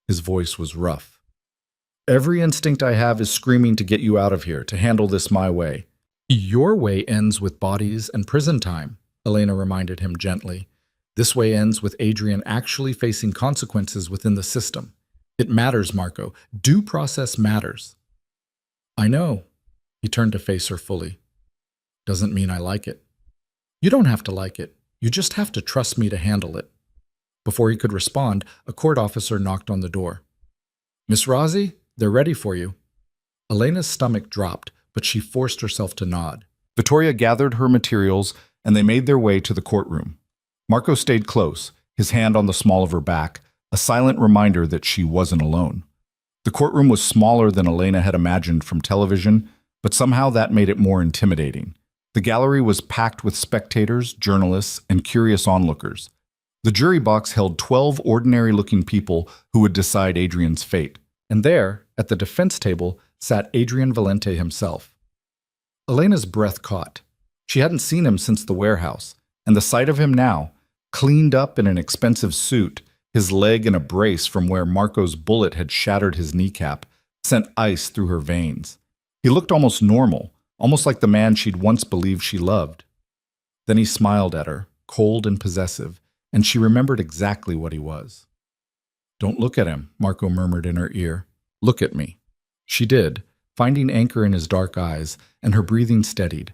His voice was rough. Every instinct I have is screaming to get you out of here, to handle this my way. Your way ends with bodies and prison time, Elena reminded him gently. This way ends with Adrian actually facing consequences within the system. It matters, Marco. Due process matters. I know. He turned to face her fully. Doesn't mean I like it. You don't have to like it. You just have to trust me to handle it. Before he could respond, a court officer knocked on the door. Miss Rossi, they're ready for you. Elena's stomach dropped, but she forced herself to nod. Vittoria gathered her materials, and they made their way to the courtroom. Marco stayed close, his hand on the small of her back, a silent reminder that she wasn't alone. The courtroom was smaller than Elena had imagined from television, but somehow that made it more intimidating. The gallery was packed with spectators, journalists, and curious onlookers. The jury box held 12 ordinary-looking people who would decide Adrian's fate. And there, at the defense table, sat Adrian Valente himself. Elena's breath caught. She hadn't seen him since the warehouse, and the sight of him now, cleaned up in an expensive suit, his leg in a brace from where Marco's bullet had shattered his kneecap, sent ice through her veins. He looked almost normal, almost like the man she'd once believed she loved. Then he smiled at her, cold and possessive, and she remembered exactly what he was. Don't look at him, Marco murmured in her ear. Look at me. She did, finding anchor in his dark eyes, and her breathing steadied.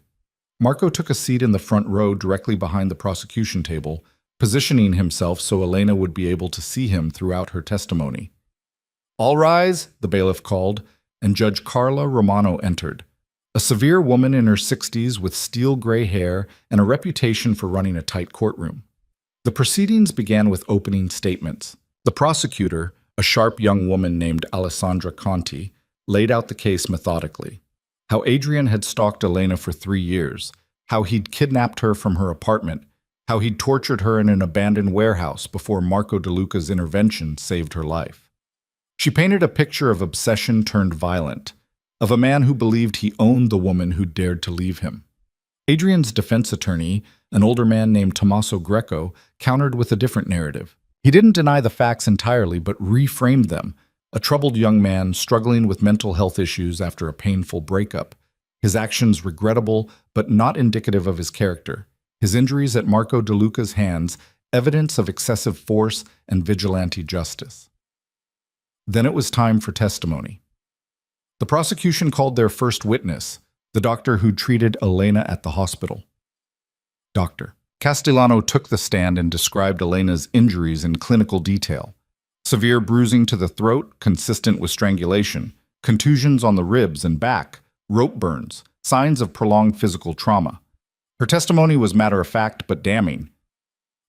Marco took a seat in the front row directly behind the prosecution table, positioning himself so Elena would be able to see him throughout her testimony. All rise, the bailiff called, and Judge Carla Romano entered. A severe woman in her 60s with steel gray hair and a reputation for running a tight courtroom. The proceedings began with opening statements. The prosecutor, a sharp young woman named Alessandra Conti, laid out the case methodically. How Adrian had stalked Elena for 3 years, how he'd kidnapped her from her apartment, how he'd tortured her in an abandoned warehouse before Marco DeLuca's intervention saved her life. She painted a picture of obsession turned violent, of a man who believed he owned the woman who dared to leave him. Adrian's defense attorney, an older man named Tommaso Greco, countered with a different narrative. He didn't deny the facts entirely, but reframed them. A troubled young man struggling with mental health issues after a painful breakup. His actions regrettable, but not indicative of his character. His injuries at Marco DeLuca's hands, evidence of excessive force and vigilante justice. Then it was time for testimony. The prosecution called their first witness, the doctor who treated Elena at the hospital. Doctor Castellano took the stand and described Elena's injuries in clinical detail. Severe bruising to the throat, consistent with strangulation, contusions on the ribs and back, rope burns, signs of prolonged physical trauma. Her testimony was matter-of-fact but damning.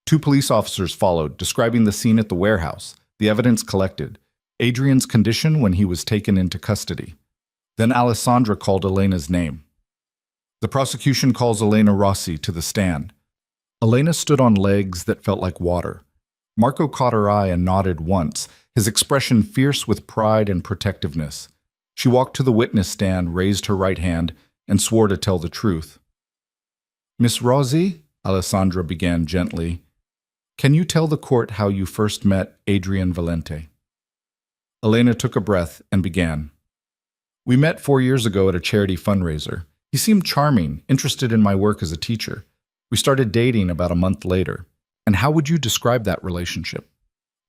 2 police officers followed, describing the scene at the warehouse, the evidence collected, Adrian's condition when he was taken into custody. Then Alessandra called Elena's name. The prosecution calls Elena Rossi to the stand. Elena stood on legs that felt like water. Marco caught her eye and nodded once, his expression fierce with pride and protectiveness. She walked to the witness stand, raised her right hand, and swore to tell the truth. Miss Rossi, Alessandra began gently, can you tell the court how you first met Adrian Valente? Elena took a breath and began. We met 4 years ago at a charity fundraiser. He seemed charming, interested in my work as a teacher. We started dating about a month later. And how would you describe that relationship?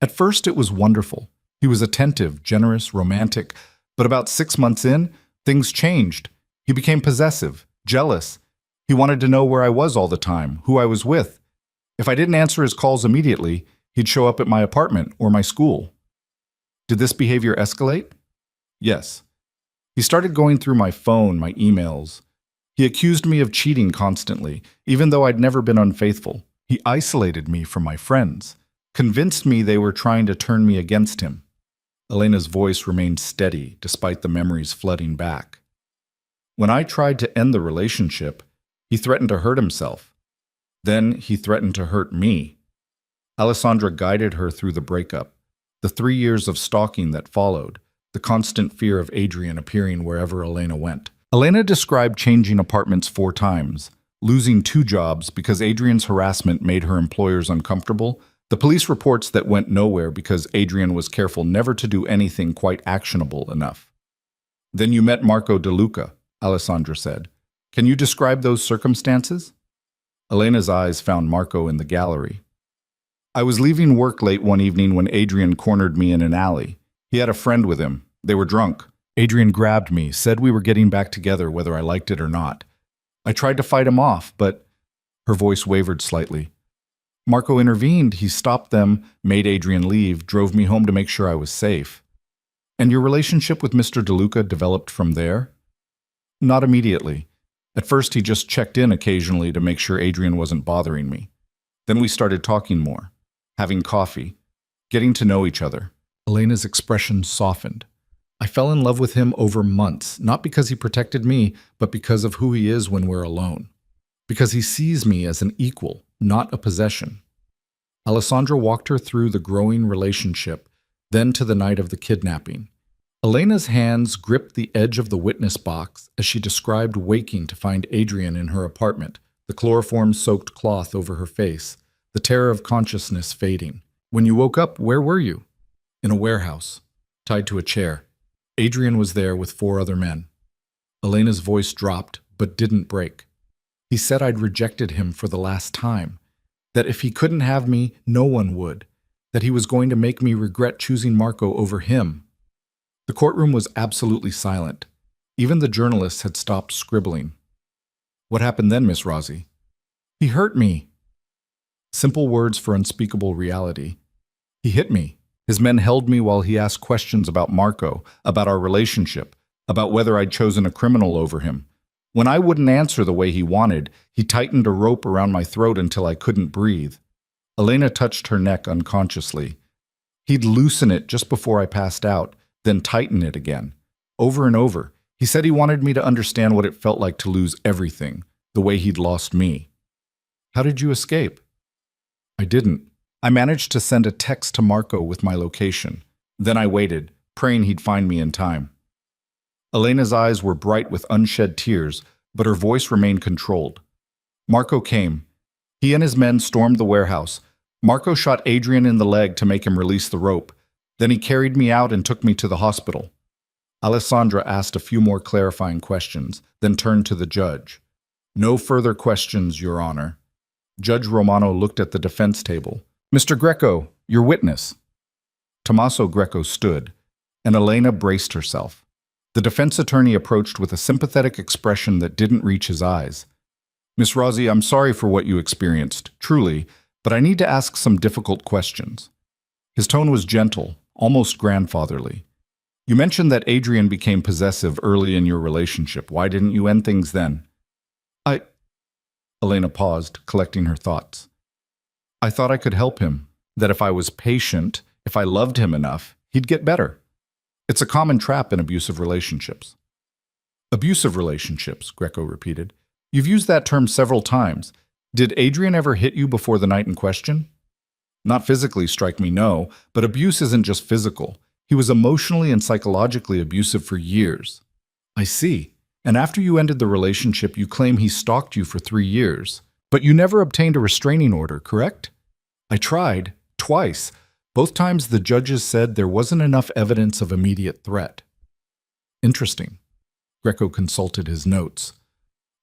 At first, it was wonderful. He was attentive, generous, romantic. But about 6 months in, things changed. He became possessive, jealous. He wanted to know where I was all the time, who I was with. If I didn't answer his calls immediately, he'd show up at my apartment or my school. Did this behavior escalate? Yes. He started going through my phone, my emails. He accused me of cheating constantly, even though I'd never been unfaithful. He isolated me from my friends, convinced me they were trying to turn me against him. Elena's voice remained steady, despite the memories flooding back. When I tried to end the relationship, he threatened to hurt himself. Then he threatened to hurt me. Alessandra guided her through the breakup, the 3 years of stalking that followed, the constant fear of Adrian appearing wherever Elena went. Elena described changing apartments 4 times, losing 2 jobs because Adrian's harassment made her employers uncomfortable, the police reports that went nowhere because Adrian was careful never to do anything quite actionable enough. Then you met Marco DeLuca, Alessandra said. Can you describe those circumstances? Elena's eyes found Marco in the gallery. I was leaving work late one evening when Adrian cornered me in an alley. He had a friend with him. They were drunk. Adrian grabbed me, said we were getting back together whether I liked it or not. I tried to fight him off, but her voice wavered slightly. Marco intervened. He stopped them, made Adrian leave, drove me home to make sure I was safe. And your relationship with Mr. DeLuca developed from there? Not immediately. At first, he just checked in occasionally to make sure Adrian wasn't bothering me. Then we started talking more, having coffee, getting to know each other. Elena's expression softened. I fell in love with him over months, not because he protected me, but because of who he is when we're alone. Because he sees me as an equal, not a possession. Alessandra walked her through the growing relationship, then to the night of the kidnapping. Elena's hands gripped the edge of the witness box as she described waking to find Adrian in her apartment, the chloroform-soaked cloth over her face, the terror of consciousness fading. When you woke up, where were you? In a warehouse, tied to a chair. Adrian was there with 4 other men. Elena's voice dropped, but didn't break. He said I'd rejected him for the last time, that if he couldn't have me, no one would, that he was going to make me regret choosing Marco over him. The courtroom was absolutely silent. Even the journalists had stopped scribbling. What happened then, Miss Rossi? He hurt me. Simple words for unspeakable reality. He hit me. His men held me while he asked questions about Marco, about our relationship, about whether I'd chosen a criminal over him. When I wouldn't answer the way he wanted, he tightened a rope around my throat until I couldn't breathe. Elena touched her neck unconsciously. He'd loosen it just before I passed out, then tighten it again. Over and over. He said he wanted me to understand what it felt like to lose everything. the way he'd lost me. How did you escape? I didn't. I managed to send a text to Marco with my location. Then I waited, praying he'd find me in time. Elena's eyes were bright with unshed tears, but her voice remained controlled. Marco came. He and his men stormed the warehouse. Marco shot Adrian in the leg to make him release the rope. Then he carried me out and took me to the hospital. Alessandra asked a few more clarifying questions, then turned to the judge. No further questions, Your Honor. Judge Romano looked at the defense table. Mr. Greco, your witness. Tommaso Greco stood, and Elena braced herself. The defense attorney approached with a sympathetic expression that didn't reach his eyes. Miss Rossi, I'm sorry for what you experienced, truly, but I need to ask some difficult questions. His tone was gentle, almost grandfatherly. You mentioned that Adrian became possessive early in your relationship. Why didn't you end things then? Elena paused, collecting her thoughts. I thought I could help him, that if I was patient, if I loved him enough, he'd get better. It's a common trap in abusive relationships. Abusive relationships, Greco repeated. You've used that term several times. Did Adrian ever hit you before the night in question? Not physically, strike me, no, but abuse isn't just physical. He was emotionally and psychologically abusive for years. I see. And after you ended the relationship, you claim he stalked you for 3 years. But you never obtained a restraining order, correct? I tried, twice. Both times the judges said there wasn't enough evidence of immediate threat. Interesting. Greco consulted his notes.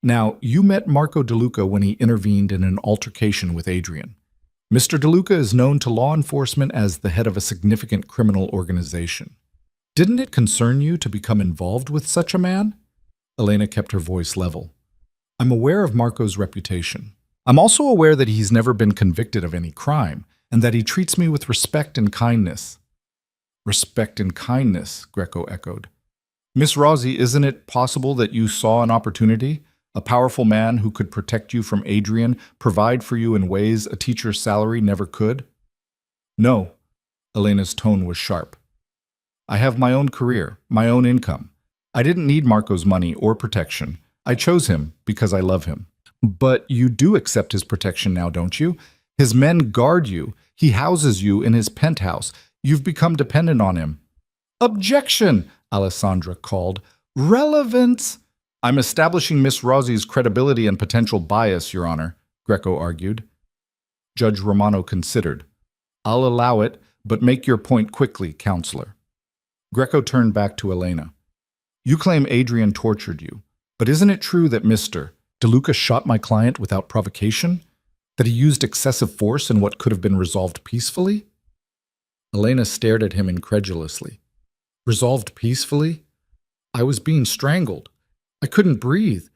Now, you met Marco DeLuca when he intervened in an altercation with Adrian. Mr. DeLuca is known to law enforcement as the head of a significant criminal organization. Didn't it concern you to become involved with such a man? Elena kept her voice level. I'm aware of Marco's reputation. I'm also aware that he's never been convicted of any crime, and that he treats me with respect and kindness. Respect and kindness, Greco echoed. Miss Rossi, isn't it possible that you saw an opportunity? A powerful man who could protect you from Adrian, provide for you in ways a teacher's salary never could? No. Elena's tone was sharp. I have my own career, my own income. I didn't need Marco's money or protection. I chose him because I love him. But you do accept his protection now, don't you? His men guard you. He houses you in his penthouse. You've become dependent on him. Objection, Alessandra called. Relevance. I'm establishing Miss Rossi's credibility and potential bias, Your Honor, Greco argued. Judge Romano considered. I'll allow it, but make your point quickly, counselor. Greco turned back to Elena. You claim Adrian tortured you, but isn't it true that Mr. DeLuca shot my client without provocation? That he used excessive force in what could have been resolved peacefully? Elena stared at him incredulously. Resolved peacefully? I was being strangled. I couldn't breathe.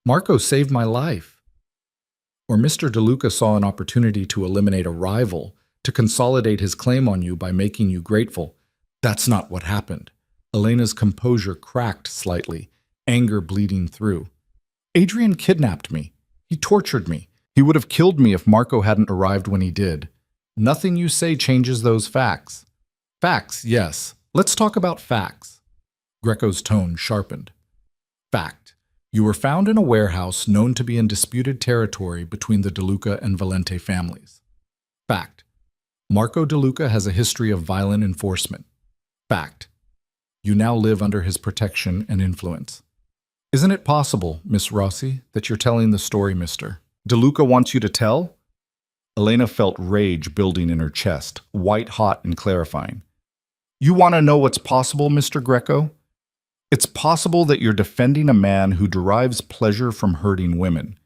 Marco saved my life. Or Mr. DeLuca saw an opportunity to eliminate a rival, to consolidate his claim on you by making you grateful. That's not what happened. Elena's composure cracked slightly, anger bleeding through. Adrian kidnapped me. He tortured me. He would have killed me if Marco hadn't arrived when he did. Nothing you say changes those facts. Facts, yes. Let's talk about facts. Greco's tone sharpened. Fact. You were found in a warehouse known to be in disputed territory between the DeLuca and Valente families. Fact. Marco DeLuca has a history of violent enforcement. Fact. You now live under his protection and influence. Isn't it possible, Miss Rossi, that you're telling the story Mr. DeLuca wants you to tell? Elena felt rage building in her chest, white-hot and clarifying. You want to know what's possible, Mr. Greco? It's possible that you're defending a man who derives pleasure from hurting women.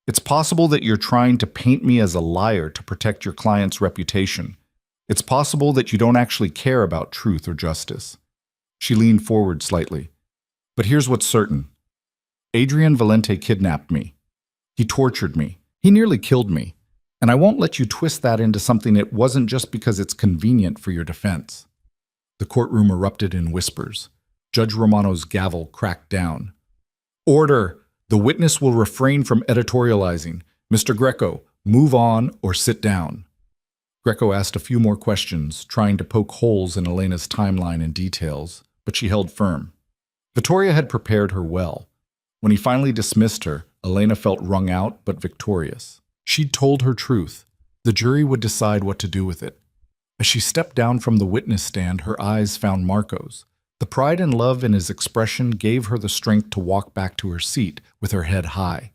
It's possible that you're trying to paint me as a liar to protect your client's reputation. It's possible that you don't actually care about truth or justice. She leaned forward slightly. But here's what's certain. Adrian Valente kidnapped me. He tortured me. He nearly killed me. And I won't let you twist that into something it wasn't just because it's convenient for your defense. The courtroom erupted in whispers. Judge Romano's gavel cracked down. Order! The witness will refrain from editorializing. Mr. Greco, move on or sit down. Greco asked a few more questions, trying to poke holes in Elena's timeline and details, but she held firm. Vittoria had prepared her well. When he finally dismissed her, Elena felt wrung out but victorious. She'd told her truth. The jury would decide what to do with it. As she stepped down from the witness stand, her eyes found Marco's. The pride and love in his expression gave her the strength to walk back to her seat with her head high.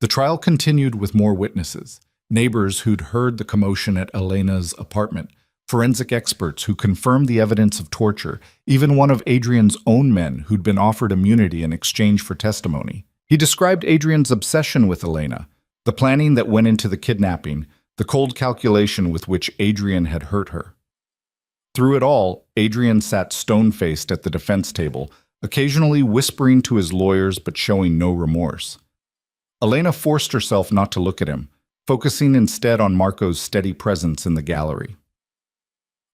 The trial continued with more witnesses, neighbors who'd heard the commotion at Elena's apartment, forensic experts who confirmed the evidence of torture, even one of Adrian's own men who'd been offered immunity in exchange for testimony. He described Adrian's obsession with Elena, the planning that went into the kidnapping, the cold calculation with which Adrian had hurt her. Through it all, Adrian sat stone-faced at the defense table, occasionally whispering to his lawyers but showing no remorse. Elena forced herself not to look at him, focusing instead on Marco's steady presence in the gallery.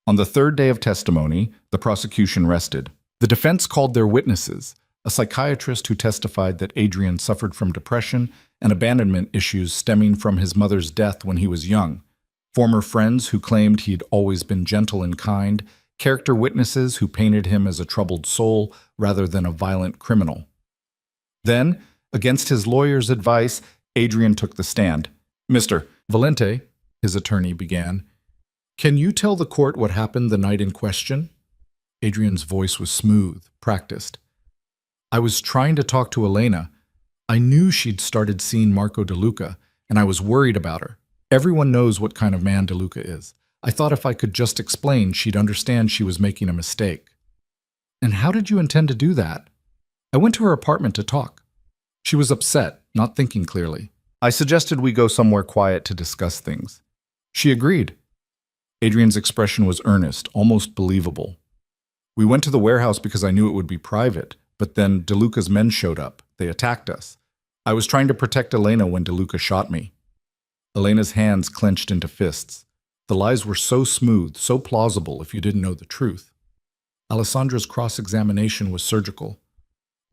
On the third day of testimony, the prosecution rested. The defense called their witnesses, a psychiatrist who testified that Adrian suffered from depression and abandonment issues stemming from his mother's death when he was young, former friends who claimed he'd always been gentle and kind, character witnesses who painted him as a troubled soul rather than a violent criminal. Then, against his lawyer's advice, Adrian took the stand. "Mr. Valente," his attorney began, "can you tell the court what happened the night in question?" Adrian's voice was smooth, practiced. "I was trying to talk to Elena. I knew she'd started seeing Marco DeLuca, and I was worried about her. Everyone knows what kind of man DeLuca is. I thought if I could just explain, she'd understand she was making a mistake." "And how did you intend to do that?" "I went to her apartment to talk. She was upset, not thinking clearly. I suggested we go somewhere quiet to discuss things. She agreed." Adrian's expression was earnest, almost believable. "We went to the warehouse because I knew it would be private, but then DeLuca's men showed up. They attacked us. I was trying to protect Elena when DeLuca shot me." Elena's hands clenched into fists. The lies were so smooth, so plausible if you didn't know the truth. Alessandra's cross-examination was surgical.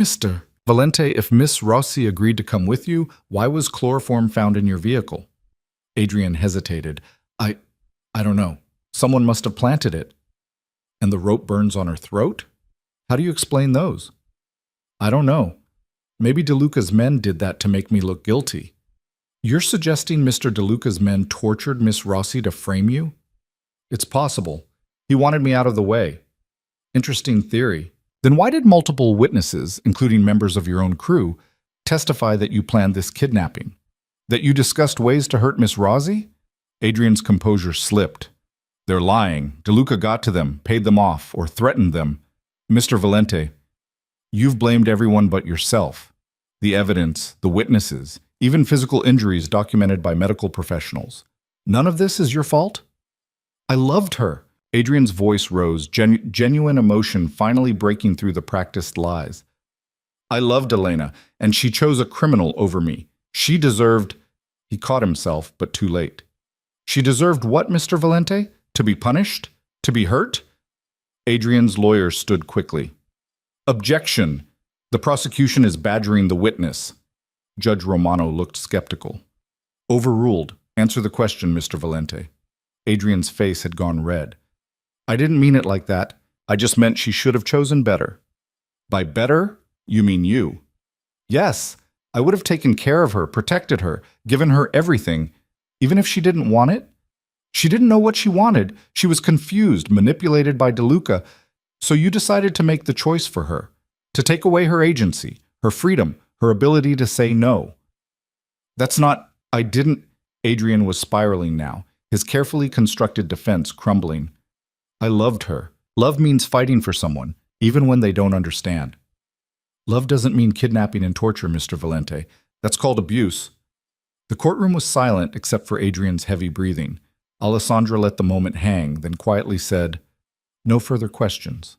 "Mr. Valente, if Miss Rossi agreed to come with you, why was chloroform found in your vehicle?" Adrian hesitated. I don't know. Someone must have planted it." "And the rope burns on her throat? How do you explain those?" "I don't know. Maybe DeLuca's men did that to make me look guilty." "You're suggesting Mr. DeLuca's men tortured Miss Rossi to frame you?" "It's possible. He wanted me out of the way." "Interesting theory. Then why did multiple witnesses, including members of your own crew, testify that you planned this kidnapping? That you discussed ways to hurt Miss Rossi?" Adrian's composure slipped. "They're lying. DeLuca got to them, paid them off, or threatened them. Mr. Valente, you've blamed everyone but yourself. The evidence, the witnesses, even physical injuries documented by medical professionals. None of this is your fault?" "I loved her." Adrian's voice rose, genuine emotion finally breaking through the practiced lies. "I loved Elena, and she chose a criminal over me. She deserved—" He caught himself, but too late. "She deserved what, Mr. Valente? To be punished? To be hurt?" Adrian's lawyer stood quickly. "Objection! The prosecution is badgering the witness." Judge Romano looked skeptical. "Overruled. Answer the question, Mr. Valente." Adrian's face had gone red. "I didn't mean it like that. I just meant she should have chosen better." "By better, you mean you?" "Yes. I would have taken care of her, protected her, given her everything, even if she didn't want it. She didn't know what she wanted. She was confused, manipulated by DeLuca. So you decided to make the choice for her, to take away her agency, her freedom, her ability to say no." "That's not— I didn't—" Adrian was spiraling now, his carefully constructed defense crumbling. "I loved her. Love means fighting for someone, even when they don't understand." "Love doesn't mean kidnapping and torture, Mr. Valente. That's called abuse." The courtroom was silent except for Adrian's heavy breathing. Alessandra let the moment hang, then quietly said, "No further questions."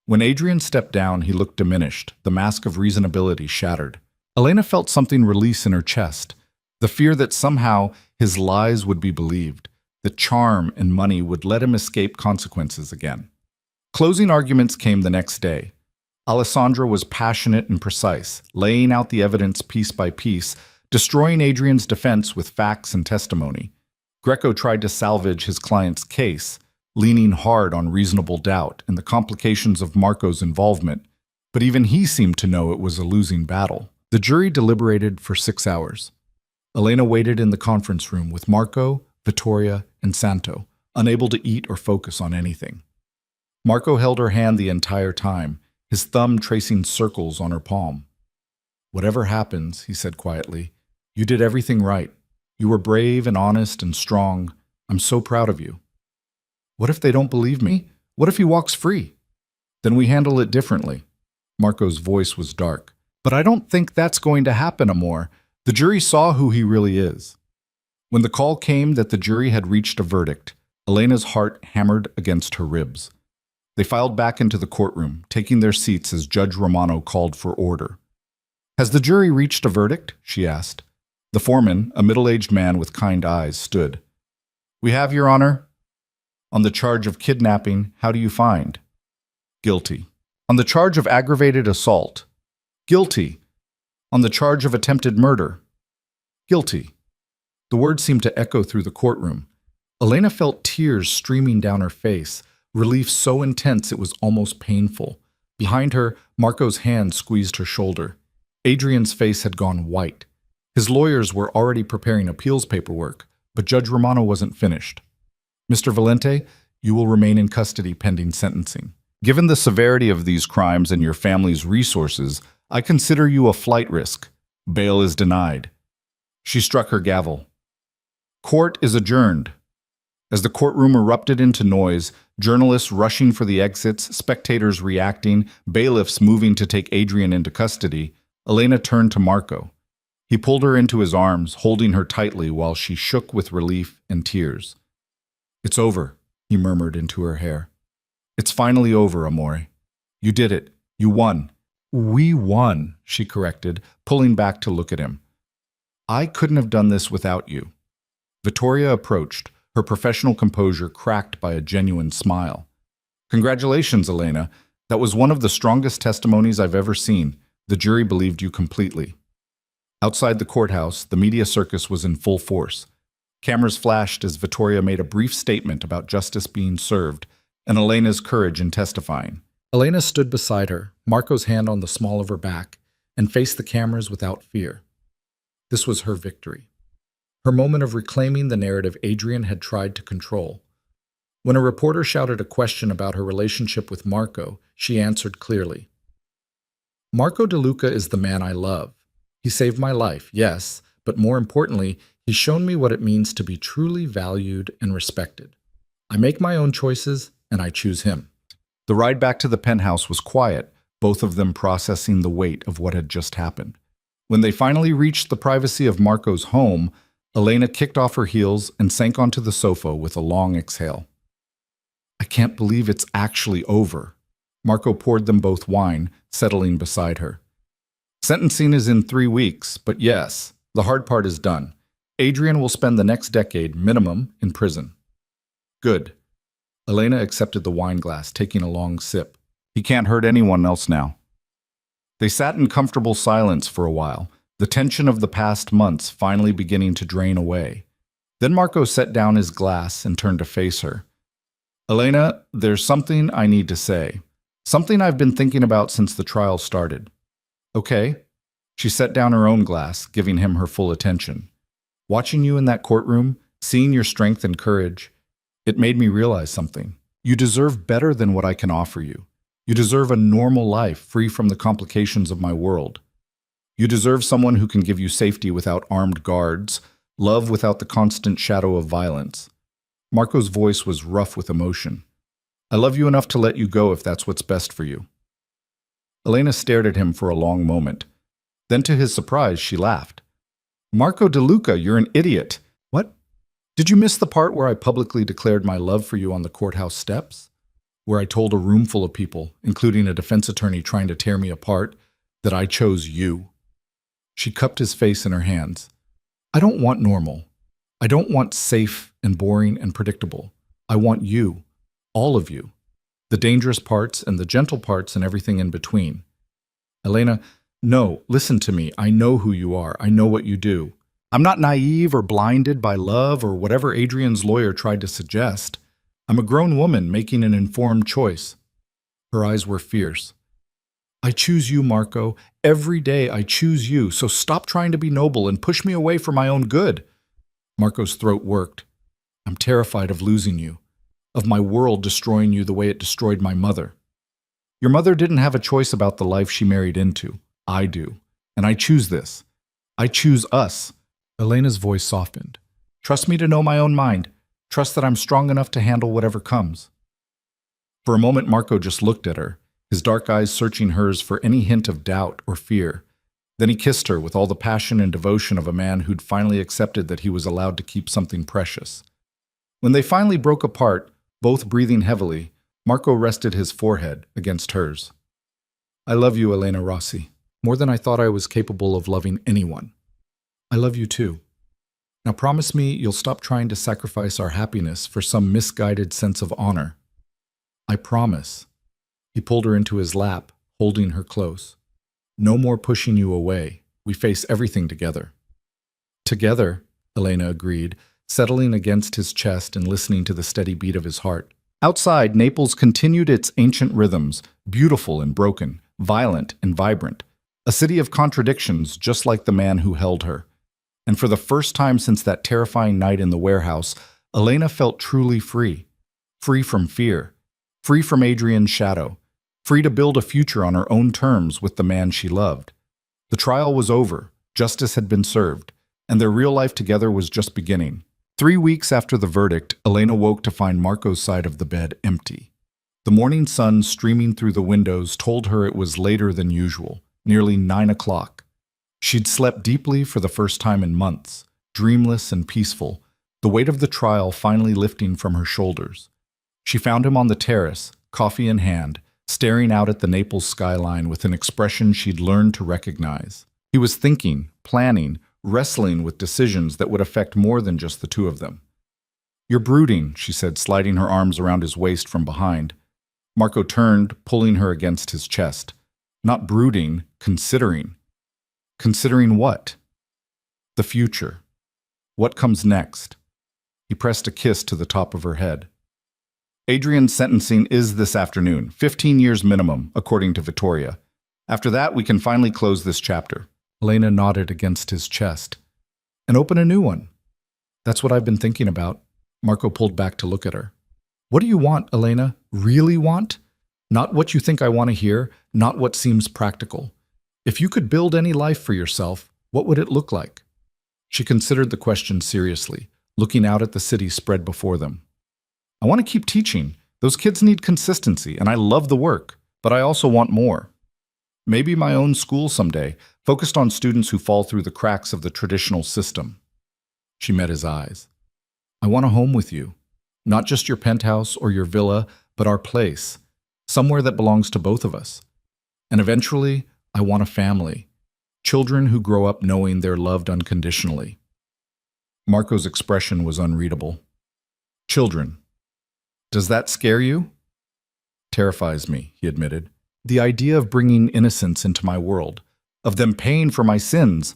When Adrian stepped down, he looked diminished, the mask of reasonability shattered. Elena felt something release in her chest, the fear that somehow his lies would be believed, that charm and money would let him escape consequences again. Closing arguments came the next day. Alessandra was passionate and precise, laying out the evidence piece by piece, destroying Adrian's defense with facts and testimony. Greco tried to salvage his client's case, leaning hard on reasonable doubt and the complications of Marco's involvement, but even he seemed to know it was a losing battle. The jury deliberated for 6 hours. Elena waited in the conference room with Marco, Vittoria, and Santo, unable to eat or focus on anything. Marco held her hand the entire time, his thumb tracing circles on her palm. "Whatever happens," he said quietly, "you did everything right. You were brave and honest and strong. I'm so proud of you." "What if they don't believe me? What if he walks free?" "Then we handle it differently." Marco's voice was dark. "But I don't think that's going to happen, Amor. The jury saw who he really is." When the call came that the jury had reached a verdict, Elena's heart hammered against her ribs. They filed back into the courtroom, taking their seats as Judge Romano called for order. "Has the jury reached a verdict?" she asked. The foreman, a middle-aged man with kind eyes, stood. "We have, Your Honor." "On the charge of kidnapping, how do you find?" "Guilty." "On the charge of aggravated assault?" "Guilty." "On the charge of attempted murder?" "Guilty." The words seemed to echo through the courtroom. Elena felt tears streaming down her face, relief so intense it was almost painful. Behind her, Marco's hand squeezed her shoulder. Adrian's face had gone white. His lawyers were already preparing appeals paperwork, but Judge Romano wasn't finished. "Mr. Valente, you will remain in custody pending sentencing. Given the severity of these crimes and your family's resources, I consider you a flight risk. Bail is denied." She struck her gavel. "Court is adjourned." As the courtroom erupted into noise, journalists rushing for the exits, spectators reacting, bailiffs moving to take Adrian into custody, Elena turned to Marco. He pulled her into his arms, holding her tightly while she shook with relief and tears. "It's over," he murmured into her hair. "It's finally over, Amore. You did it. You won." "We won," she corrected, pulling back to look at him. "I couldn't have done this without you." Vittoria approached, her professional composure cracked by a genuine smile. "Congratulations, Elena. That was one of the strongest testimonies I've ever seen. The jury believed you completely." Outside the courthouse, the media circus was in full force. Cameras flashed as Vittoria made a brief statement about justice being served and Elena's courage in testifying. Elena stood beside her, Marco's hand on the small of her back, and faced the cameras without fear. This was her victory. Her moment of reclaiming the narrative Adrian had tried to control. When a reporter shouted a question about her relationship with Marco, she answered clearly. "Marco De Luca is the man I love. He saved my life, yes, but more importantly, he's shown me what it means to be truly valued and respected. I make my own choices, and I choose him." The ride back to the penthouse was quiet, both of them processing the weight of what had just happened. When they finally reached the privacy of Marco's home, Elena kicked off her heels and sank onto the sofa with a long exhale. "I can't believe it's actually over." Marco poured them both wine, settling beside her. "Sentencing is in 3 weeks, but yes, the hard part is done. Adrian will spend the next decade, minimum, in prison." "Good." Elena accepted the wine glass, taking a long sip. "He can't hurt anyone else now." They sat in comfortable silence for a while, the tension of the past months finally beginning to drain away. Then Marco set down his glass and turned to face her. "Elena, there's something I need to say. Something I've been thinking about since the trial started." "Okay." She set down her own glass, giving him her full attention. "Watching you in that courtroom, seeing your strength and courage, it made me realize something. You deserve better than what I can offer you. You deserve a normal life free from the complications of my world. You deserve someone who can give you safety without armed guards, love without the constant shadow of violence." Marco's voice was rough with emotion. "I love you enough to let you go if that's what's best for you." Elena stared at him for a long moment. Then to his surprise, she laughed. "Marco De Luca, you're an idiot." "What? Did you miss the part where I publicly declared my love for you on the courthouse steps? Where I told a room full of people, including a defense attorney trying to tear me apart, that I chose you?" She cupped his face in her hands. "I don't want normal. I don't want safe and boring and predictable. I want you, all of you, the dangerous parts and the gentle parts and everything in between." "Elena, no, listen to me. I know who you are. I know what you do. I'm not naive or blinded by love or whatever Adrian's lawyer tried to suggest. I'm a grown woman making an informed choice." Her eyes were fierce. I choose you, Marco. Every day I choose you, so stop trying to be noble and push me away for my own good. Marco's throat worked. I'm terrified of losing you, of my world destroying you the way it destroyed my mother. Your mother didn't have a choice about the life she married into. I do. And I choose this. I choose us. Elena's voice softened. Trust me to know my own mind. Trust that I'm strong enough to handle whatever comes. For a moment, Marco just looked at her, his dark eyes searching hers for any hint of doubt or fear. Then he kissed her with all the passion and devotion of a man who'd finally accepted that he was allowed to keep something precious. When they finally broke apart, both breathing heavily, Marco rested his forehead against hers. I love you, Elena Rossi, more than I thought I was capable of loving anyone. I love you too. Now promise me you'll stop trying to sacrifice our happiness for some misguided sense of honor. I promise. He pulled her into his lap, holding her close. No more pushing you away. We face everything together. Together, Elena agreed, settling against his chest and listening to the steady beat of his heart. Outside, Naples continued its ancient rhythms, beautiful and broken, violent and vibrant. A city of contradictions, just like the man who held her. And for the first time since that terrifying night in the warehouse, Elena felt truly free. Free from fear. Free from Adrian's shadow. Free to build a future on her own terms with the man she loved. The trial was over, justice had been served, and their real life together was just beginning. 3 weeks after the verdict, Elena woke to find Marco's side of the bed empty. The morning sun streaming through the windows told her it was later than usual, nearly 9 o'clock. She'd slept deeply for the first time in months, dreamless and peaceful, the weight of the trial finally lifting from her shoulders. She found him on the terrace, coffee in hand, staring out at the Naples skyline with an expression she'd learned to recognize. He was thinking, planning, wrestling with decisions that would affect more than just the two of them. You're brooding, she said, sliding her arms around his waist from behind. Marco turned, pulling her against his chest. Not brooding, considering. Considering what? The future. What comes next? He pressed a kiss to the top of her head. Adrian's sentencing is this afternoon, 15 years minimum, according to Vittoria. After that, we can finally close this chapter. Elena nodded against his chest. And open a new one. That's what I've been thinking about. Marco pulled back to look at her. What do you want, Elena? Really want? Not what you think I want to hear, not what seems practical. If you could build any life for yourself, what would it look like? She considered the question seriously, looking out at the city spread before them. I want to keep teaching. Those kids need consistency, and I love the work, but I also want more. Maybe my own school someday, focused on students who fall through the cracks of the traditional system. She met his eyes. I want a home with you. Not just your penthouse or your villa, but our place. Somewhere that belongs to both of us. And eventually, I want a family. Children who grow up knowing they're loved unconditionally. Marco's expression was unreadable. Children. Does that scare you? Terrifies me, he admitted. The idea of bringing innocence into my world, of them paying for my sins.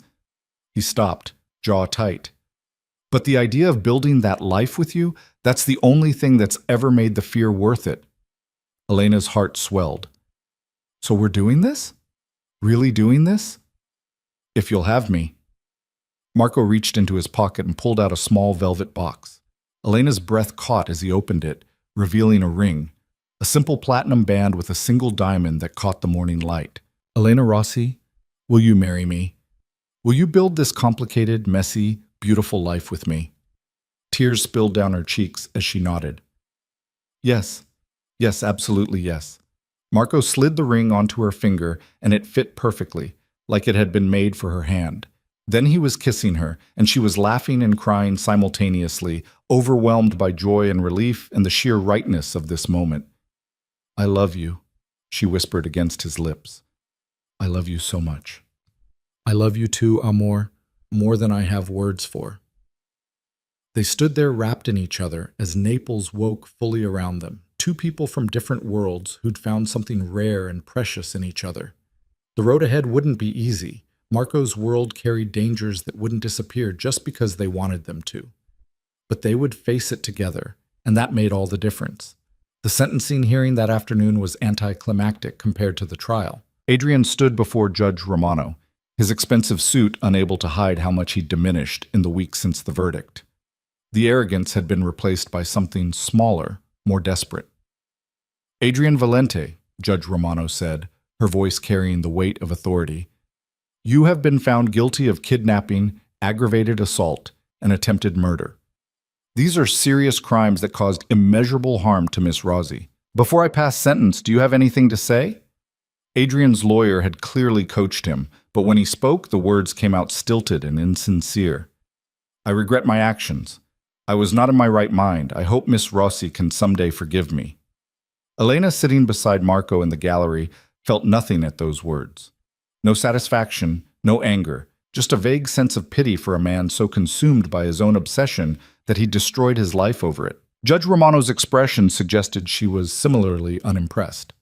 He stopped, jaw tight. But the idea of building that life with you, that's the only thing that's ever made the fear worth it. Elena's heart swelled. So we're doing this? Really doing this? If you'll have me. Marco reached into his pocket and pulled out a small velvet box. Elena's breath caught as he opened it, revealing a ring. A simple platinum band with a single diamond that caught the morning light. Elena Rossi, will you marry me? Will you build this complicated, messy, beautiful life with me? Tears spilled down her cheeks as she nodded. Yes. Yes, absolutely yes. Marco slid the ring onto her finger, and it fit perfectly, like it had been made for her hand. Then he was kissing her, and she was laughing and crying simultaneously, overwhelmed by joy and relief and the sheer rightness of this moment. I love you, she whispered against his lips. I love you so much. I love you too, amor, more than I have words for. They stood there wrapped in each other as Naples woke fully around them, two people from different worlds who'd found something rare and precious in each other. The road ahead wouldn't be easy. Marco's world carried dangers that wouldn't disappear just because they wanted them to. But they would face it together, and that made all the difference. The sentencing hearing that afternoon was anticlimactic compared to the trial. Adrian stood before Judge Romano, his expensive suit unable to hide how much he'd diminished in the weeks since the verdict. The arrogance had been replaced by something smaller, more desperate. Adrian Valente, Judge Romano said, her voice carrying the weight of authority, you have been found guilty of kidnapping, aggravated assault, and attempted murder. These are serious crimes that caused immeasurable harm to Miss Rossi. Before I pass sentence, do you have anything to say? Adrian's lawyer had clearly coached him, but when he spoke, the words came out stilted and insincere. I regret my actions. I was not in my right mind. I hope Miss Rossi can someday forgive me. Elena, sitting beside Marco in the gallery, felt nothing at those words. No satisfaction, no anger, just a vague sense of pity for a man so consumed by his own obsession that he destroyed his life over it. Judge Romano's expression suggested she was similarly unimpressed.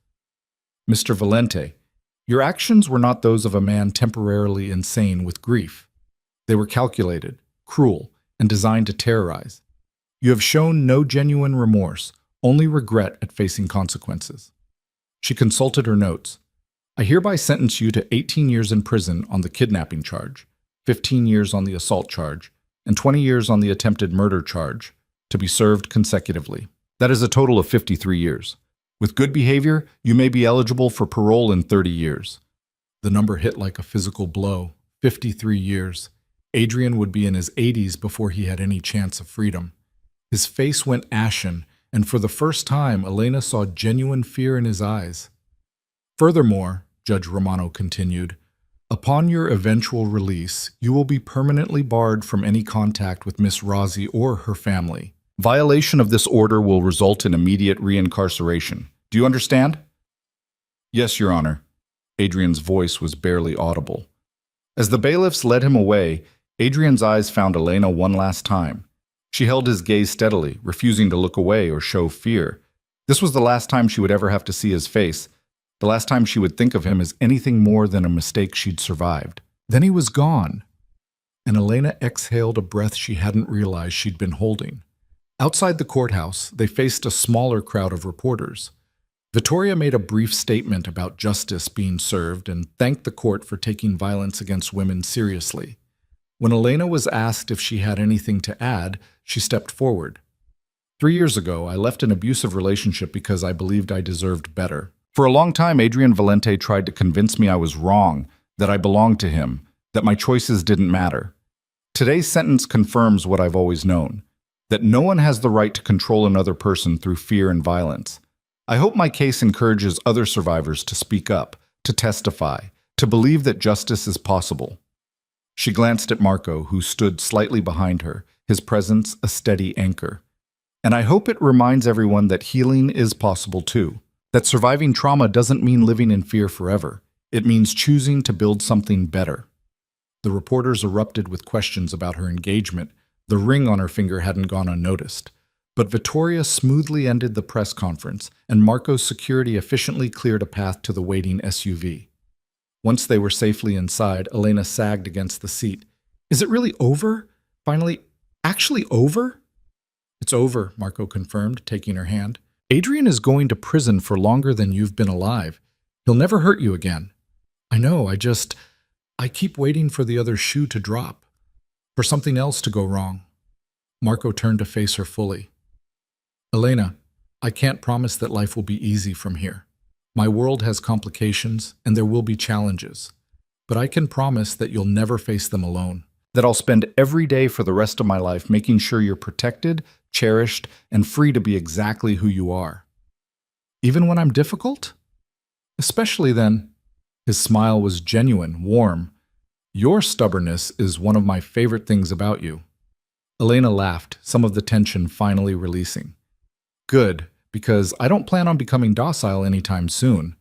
Mr. Valente, your actions were not those of a man temporarily insane with grief. They were calculated, cruel, and designed to terrorize. You have shown no genuine remorse, only regret at facing consequences. She consulted her notes. I hereby sentence you to 18 years in prison on the kidnapping charge, 15 years on the assault charge, and 20 years on the attempted murder charge, to be served consecutively. That is a total of 53 years. With good behavior, you may be eligible for parole in 30 years. The number hit like a physical blow. 53 years. Adrian would be in his 80s before he had any chance of freedom. His face went ashen, and for the first time, Elena saw genuine fear in his eyes. Furthermore, Judge Romano continued, upon your eventual release, you will be permanently barred from any contact with Miss Rossi or her family. Violation of this order will result in immediate reincarceration. Do you understand? Yes, Your Honor. Adrian's voice was barely audible. As the bailiffs led him away, Adrian's eyes found Elena one last time. She held his gaze steadily, refusing to look away or show fear. This was the last time she would ever have to see his face, the last time she would think of him as anything more than a mistake she'd survived. Then he was gone, and Elena exhaled a breath she hadn't realized she'd been holding. Outside the courthouse, they faced a smaller crowd of reporters. Vittoria made a brief statement about justice being served and thanked the court for taking violence against women seriously. When Elena was asked if she had anything to add, she stepped forward. 3 years ago, I left an abusive relationship because I believed I deserved better. For a long time, Adrian Valente tried to convince me I was wrong, that I belonged to him, that my choices didn't matter. Today's sentence confirms what I've always known, that no one has the right to control another person through fear and violence. I hope my case encourages other survivors to speak up, to testify, to believe that justice is possible. She glanced at Marco, who stood slightly behind her, his presence a steady anchor. And I hope it reminds everyone that healing is possible too, that surviving trauma doesn't mean living in fear forever. It means choosing to build something better. The reporters erupted with questions about her engagement. The ring on her finger hadn't gone unnoticed. But Vittoria smoothly ended the press conference, and Marco's security efficiently cleared a path to the waiting SUV. Once they were safely inside, Elena sagged against the seat. Is it really over? Finally, actually over? It's over, Marco confirmed, taking her hand. Adrian is going to prison for longer than you've been alive. He'll never hurt you again. I know, I keep waiting for the other shoe to drop, for something else to go wrong. Marco turned to face her fully. Elena, I can't promise that life will be easy from here. My world has complications, and there will be challenges. But I can promise that you'll never face them alone. That I'll spend every day for the rest of my life making sure you're protected, cherished, and free to be exactly who you are. Even when I'm difficult? Especially then. His smile was genuine, warm. Your stubbornness is one of my favorite things about you. Elena laughed, some of the tension finally releasing. Good, because I don't plan on becoming docile anytime soon.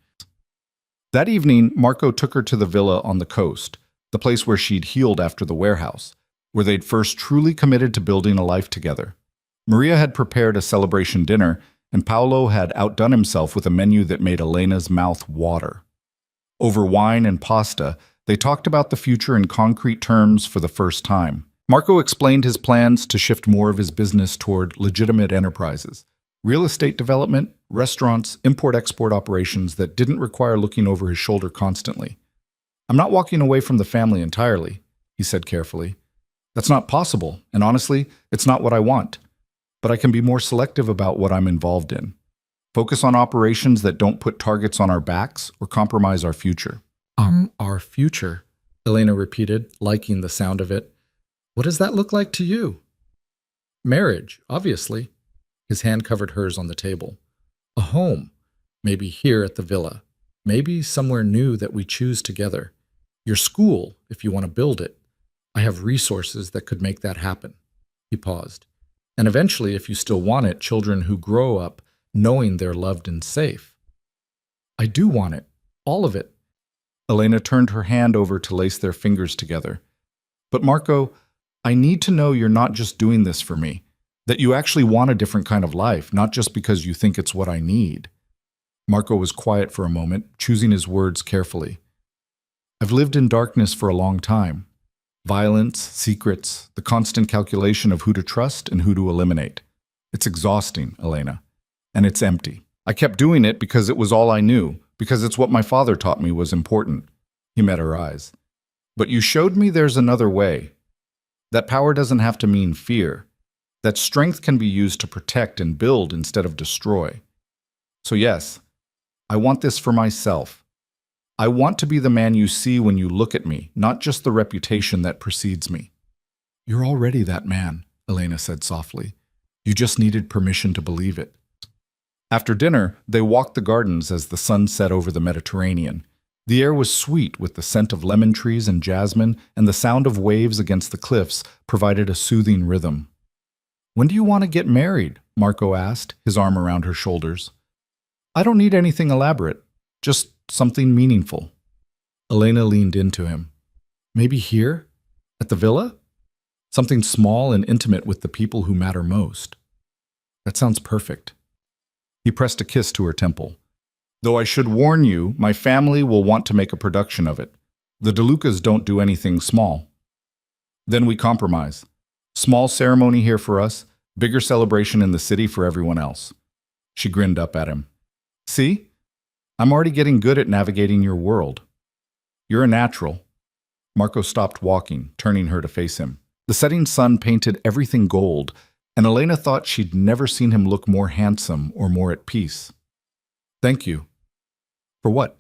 That evening, Marco took her to the villa on the coast, the place where she'd healed after the warehouse, where they'd first truly committed to building a life together. Maria had prepared a celebration dinner, and Paolo had outdone himself with a menu that made Elena's mouth water. Over wine and pasta, they talked about the future in concrete terms for the first time. Marco explained his plans to shift more of his business toward legitimate enterprises, Real estate development, restaurants, import-export operations that didn't require looking over his shoulder constantly. I'm not walking away from the family entirely, he said carefully. That's not possible, and honestly, it's not what I want. But I can be more selective about what I'm involved in. Focus on operations that don't put targets on our backs or compromise our future. Our future, Elena repeated, liking the sound of it. What does that look like to you? Marriage, obviously. His hand covered hers on the table. A home, maybe here at the villa. Maybe somewhere new that we choose together. Your school, if you want to build it. I have resources that could make that happen. He paused. And eventually, if you still want it, children who grow up knowing they're loved and safe. I do want it. All of it. Elena turned her hand over to lace their fingers together. But Marco, I need to know you're not just doing this for me. That you actually want a different kind of life, not just because you think it's what I need. Marco was quiet for a moment, choosing his words carefully. I've lived in darkness for a long time. Violence, secrets, the constant calculation of who to trust and who to eliminate. It's exhausting, Elena. And it's empty. I kept doing it because it was all I knew, because it's what my father taught me was important. He met her eyes. But you showed me there's another way. That power doesn't have to mean fear. That strength can be used to protect and build instead of destroy. So yes, I want this for myself. I want to be the man you see when you look at me, not just the reputation that precedes me. You're already that man, Elena said softly. You just needed permission to believe it. After dinner, they walked the gardens as the sun set over the Mediterranean. The air was sweet with the scent of lemon trees and jasmine, and the sound of waves against the cliffs provided a soothing rhythm. When do you want to get married? Marco asked, his arm around her shoulders. I don't need anything elaborate, just something meaningful. Elena leaned into him. Maybe here? At the villa? Something small and intimate with the people who matter most. That sounds perfect. He pressed a kiss to her temple. Though I should warn you, my family will want to make a production of it. The DeLucas don't do anything small. Then we compromise. Small ceremony here for us, bigger celebration in the city for everyone else. She grinned up at him. See? I'm already getting good at navigating your world. You're a natural. Marco stopped walking, turning her to face him. The setting sun painted everything gold, and Elena thought she'd never seen him look more handsome or more at peace. Thank you. For what?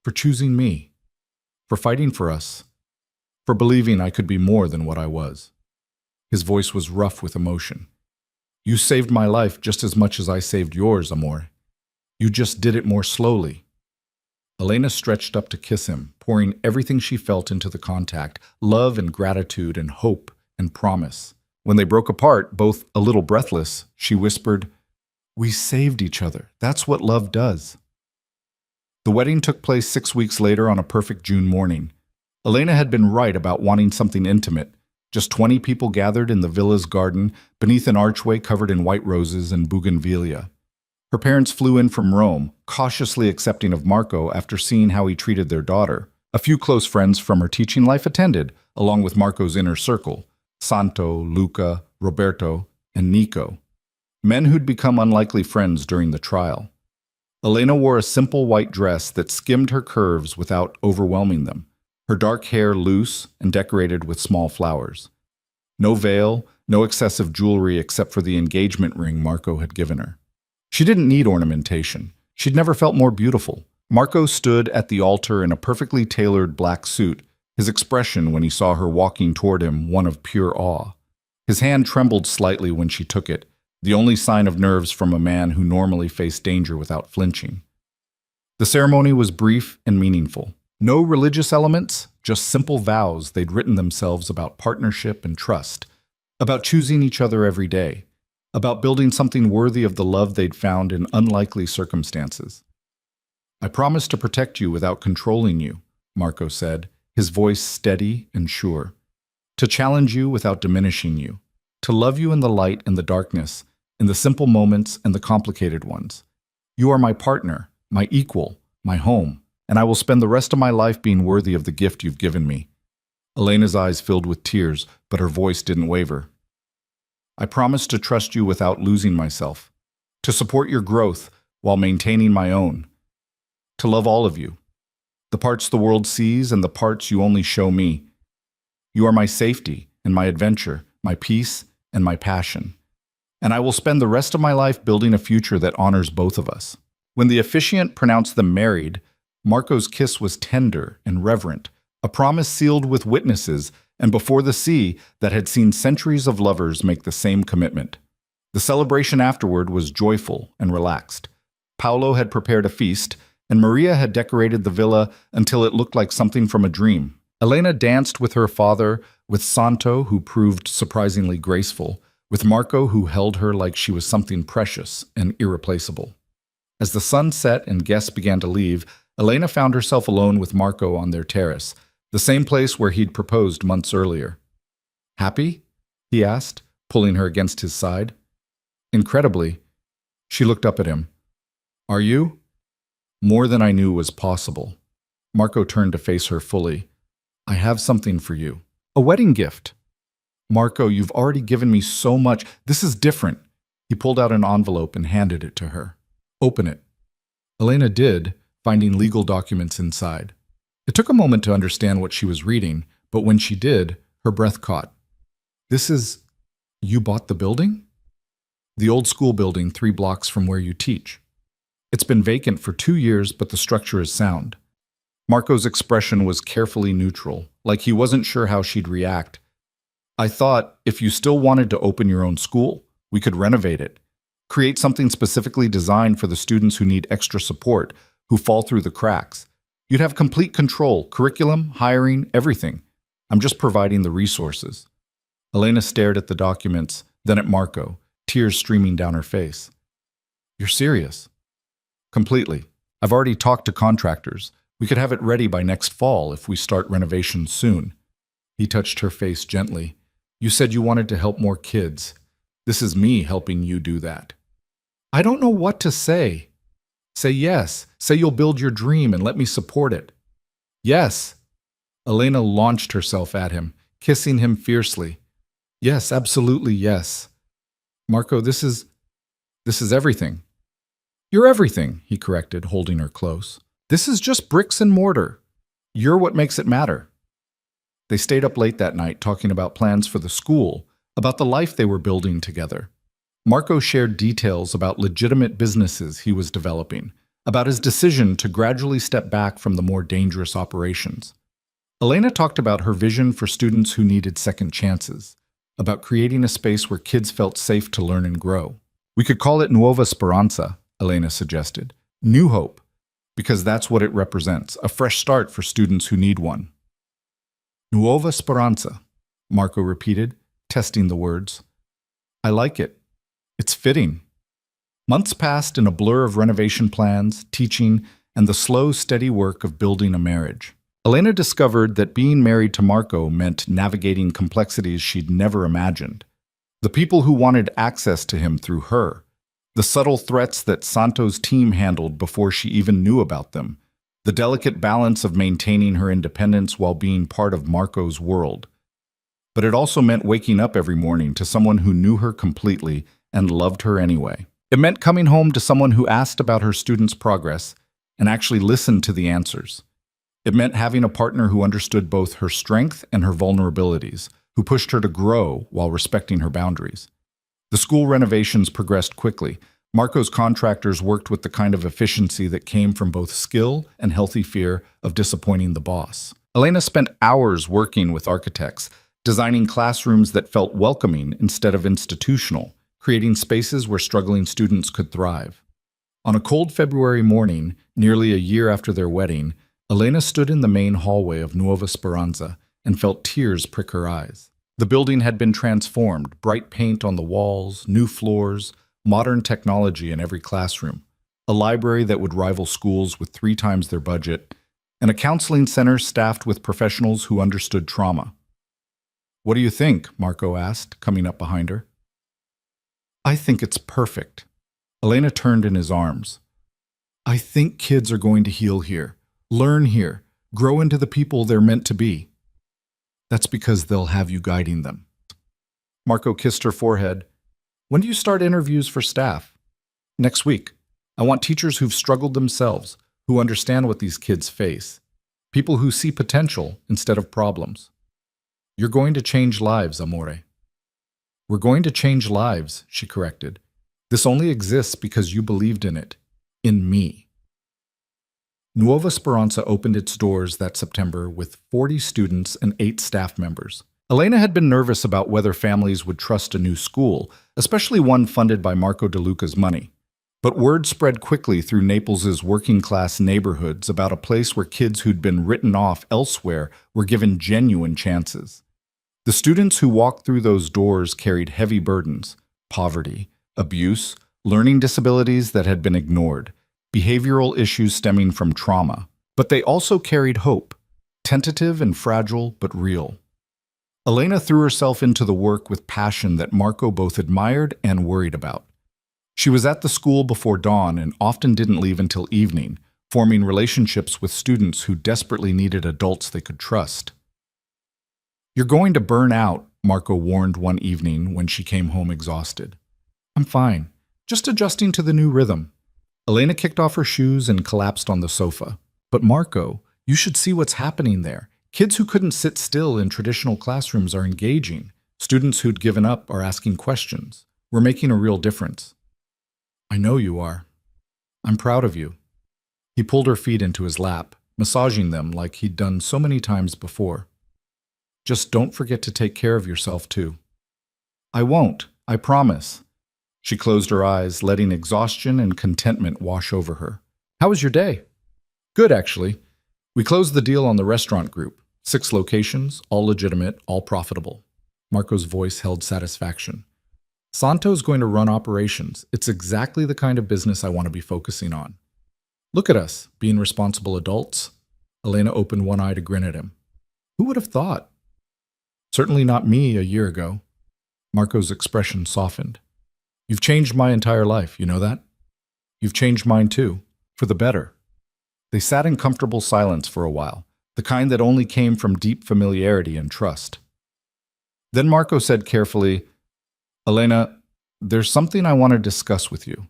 For choosing me. For fighting for us. For believing I could be more than what I was. His voice was rough with emotion. You saved my life just as much as I saved yours, amor. You just did it more slowly. Elena stretched up to kiss him, pouring everything she felt into the contact, love and gratitude and hope and promise. When they broke apart, both a little breathless, she whispered, We saved each other. That's what love does. The wedding took place 6 weeks later on a perfect June morning. Elena had been right about wanting something intimate. Just 20 people gathered in the villa's garden beneath an archway covered in white roses and bougainvillea. Her parents flew in from Rome, cautiously accepting of Marco after seeing how he treated their daughter. A few close friends from her teaching life attended, along with Marco's inner circle, Santo, Luca, Roberto, and Nico. Men who'd become unlikely friends during the trial. Elena wore a simple white dress that skimmed her curves without overwhelming them, her dark hair loose and decorated with small flowers. No veil, no excessive jewelry except for the engagement ring Marco had given her. She didn't need ornamentation. She'd never felt more beautiful. Marco stood at the altar in a perfectly tailored black suit, his expression when he saw her walking toward him one of pure awe. His hand trembled slightly when she took it, the only sign of nerves from a man who normally faced danger without flinching. The ceremony was brief and meaningful. No religious elements, just simple vows they'd written themselves about partnership and trust, about choosing each other every day, about building something worthy of the love they'd found in unlikely circumstances. I promise to protect you without controlling you, Marco said, his voice steady and sure. To challenge you without diminishing you. To love you in the light and the darkness, in the simple moments and the complicated ones. You are my partner, my equal, my home, and I will spend the rest of my life being worthy of the gift you've given me. Elena's eyes filled with tears, but her voice didn't waver. I promise to trust you without losing myself, to support your growth while maintaining my own, to love all of you, the parts the world sees and the parts you only show me. You are my safety and my adventure, my peace and my passion. And I will spend the rest of my life building a future that honors both of us. When the officiant pronounced them married, Marco's kiss was tender and reverent, a promise sealed with witnesses and before the sea that had seen centuries of lovers make the same commitment. The celebration afterward was joyful and relaxed. Paolo had prepared a feast, and Maria had decorated the villa until it looked like something from a dream. Elena danced with her father, with Santo, who proved surprisingly graceful, with Marco, who held her like she was something precious and irreplaceable. As the sun set and guests began to leave, Elena found herself alone with Marco on their terrace, the same place where he'd proposed months earlier. "Happy?" he asked, pulling her against his side. Incredibly, she looked up at him. "Are you?" "More than I knew was possible." Marco turned to face her fully. "I have something for you. A wedding gift." "Marco, you've already given me so much. This is different." He pulled out an envelope and handed it to her. "Open it." Elena did, finding legal documents inside. It took a moment to understand what she was reading, but when she did, her breath caught. "This is... You bought the building?" "The old school building 3 blocks from where you teach. It's been vacant for 2 years, but the structure is sound." Marco's expression was carefully neutral, like he wasn't sure how she'd react. "I thought, if you still wanted to open your own school, we could renovate it. Create something specifically designed for the students who need extra support, who fall through the cracks. You'd have complete control, curriculum, hiring, everything. I'm just providing the resources." Elena stared at the documents, then at Marco, tears streaming down her face. "You're serious?" "Completely. I've already talked to contractors. We could have it ready by next fall if we start renovations soon." He touched her face gently. "You said you wanted to help more kids. This is me helping you do that." "I don't know what to say." "Say yes. Say you'll build your dream and let me support it." "Yes." Elena launched herself at him, kissing him fiercely. "Yes, absolutely yes." "Marco, this is everything." "You're everything," he corrected, holding her close. "This is just bricks and mortar. You're what makes it matter." They stayed up late that night talking about plans for the school, about the life they were building together. Marco shared details about legitimate businesses he was developing, about his decision to gradually step back from the more dangerous operations. Elena talked about her vision for students who needed second chances, about creating a space where kids felt safe to learn and grow. "We could call it Nuova Speranza," Elena suggested. "New hope," because that's what it represents, a fresh start for students who need one. "Nuova Speranza," Marco repeated, testing the words. "I like it. It's fitting." Months passed in a blur of renovation plans, teaching, and the slow, steady work of building a marriage. Elena discovered that being married to Marco meant navigating complexities she'd never imagined. The people who wanted access to him through her, the subtle threats that Santo's team handled before she even knew about them, the delicate balance of maintaining her independence while being part of Marco's world. But it also meant waking up every morning to someone who knew her completely and loved her anyway. It meant coming home to someone who asked about her students' progress and actually listened to the answers. It meant having a partner who understood both her strength and her vulnerabilities, who pushed her to grow while respecting her boundaries. The school renovations progressed quickly. Marco's contractors worked with the kind of efficiency that came from both skill and healthy fear of disappointing the boss. Elena spent hours working with architects, designing classrooms that felt welcoming instead of institutional, creating spaces where struggling students could thrive. On a cold February morning, nearly a year after their wedding, Elena stood in the main hallway of Nuova Speranza and felt tears prick her eyes. The building had been transformed, bright paint on the walls, new floors, modern technology in every classroom, a library that would rival schools with 3 times their budget, and a counseling center staffed with professionals who understood trauma. "What do you think?" Marco asked, coming up behind her. "I think it's perfect." Elena turned in his arms. "I think kids are going to heal here, learn here, grow into the people they're meant to be." "That's because they'll have you guiding them." Marco kissed her forehead. "When do you start interviews for staff?" Next week. I want teachers who've struggled themselves, who understand what these kids face. People who see potential instead of problems. You're going to change lives, amore. We're going to change lives, she corrected. This only exists because you believed in it. In me. Nuova Speranza opened its doors that September with 40 students and 8 staff members. Elena had been nervous about whether families would trust a new school, especially one funded by Marco De Luca's money. But word spread quickly through Naples's working-class neighborhoods about a place where kids who'd been written off elsewhere were given genuine chances. The students who walked through those doors carried heavy burdens: poverty, abuse, learning disabilities that had been ignored, behavioral issues stemming from trauma. But they also carried hope, tentative and fragile but real. Elena threw herself into the work with passion that Marco both admired and worried about. She was at the school before dawn and often didn't leave until evening, forming relationships with students who desperately needed adults they could trust. "You're going to burn out," Marco warned one evening when she came home exhausted. "I'm fine, just adjusting to the new rhythm." Elena kicked off her shoes and collapsed on the sofa. "But Marco, you should see what's happening there. Kids who couldn't sit still in traditional classrooms are engaging. Students who'd given up are asking questions. We're making a real difference." "I know you are. I'm proud of you." He pulled her feet into his lap, massaging them like he'd done so many times before. "Just don't forget to take care of yourself, too." "I won't, I promise." She closed her eyes, letting exhaustion and contentment wash over her. "How was your day?" "Good, actually. We closed the deal on the restaurant group. 6 locations, all legitimate, all profitable." Marco's voice held satisfaction. "Santo's going to run operations. It's exactly the kind of business I want to be focusing on." "Look at us, being responsible adults." Elena opened one eye to grin at him. "Who would have thought?" "Certainly not me a year ago." Marco's expression softened. "You've changed my entire life, you know that? You've changed mine too, for the better." They sat in comfortable silence for a while, the kind that only came from deep familiarity and trust. Then Marco said carefully, "Elena, there's something I want to discuss with you."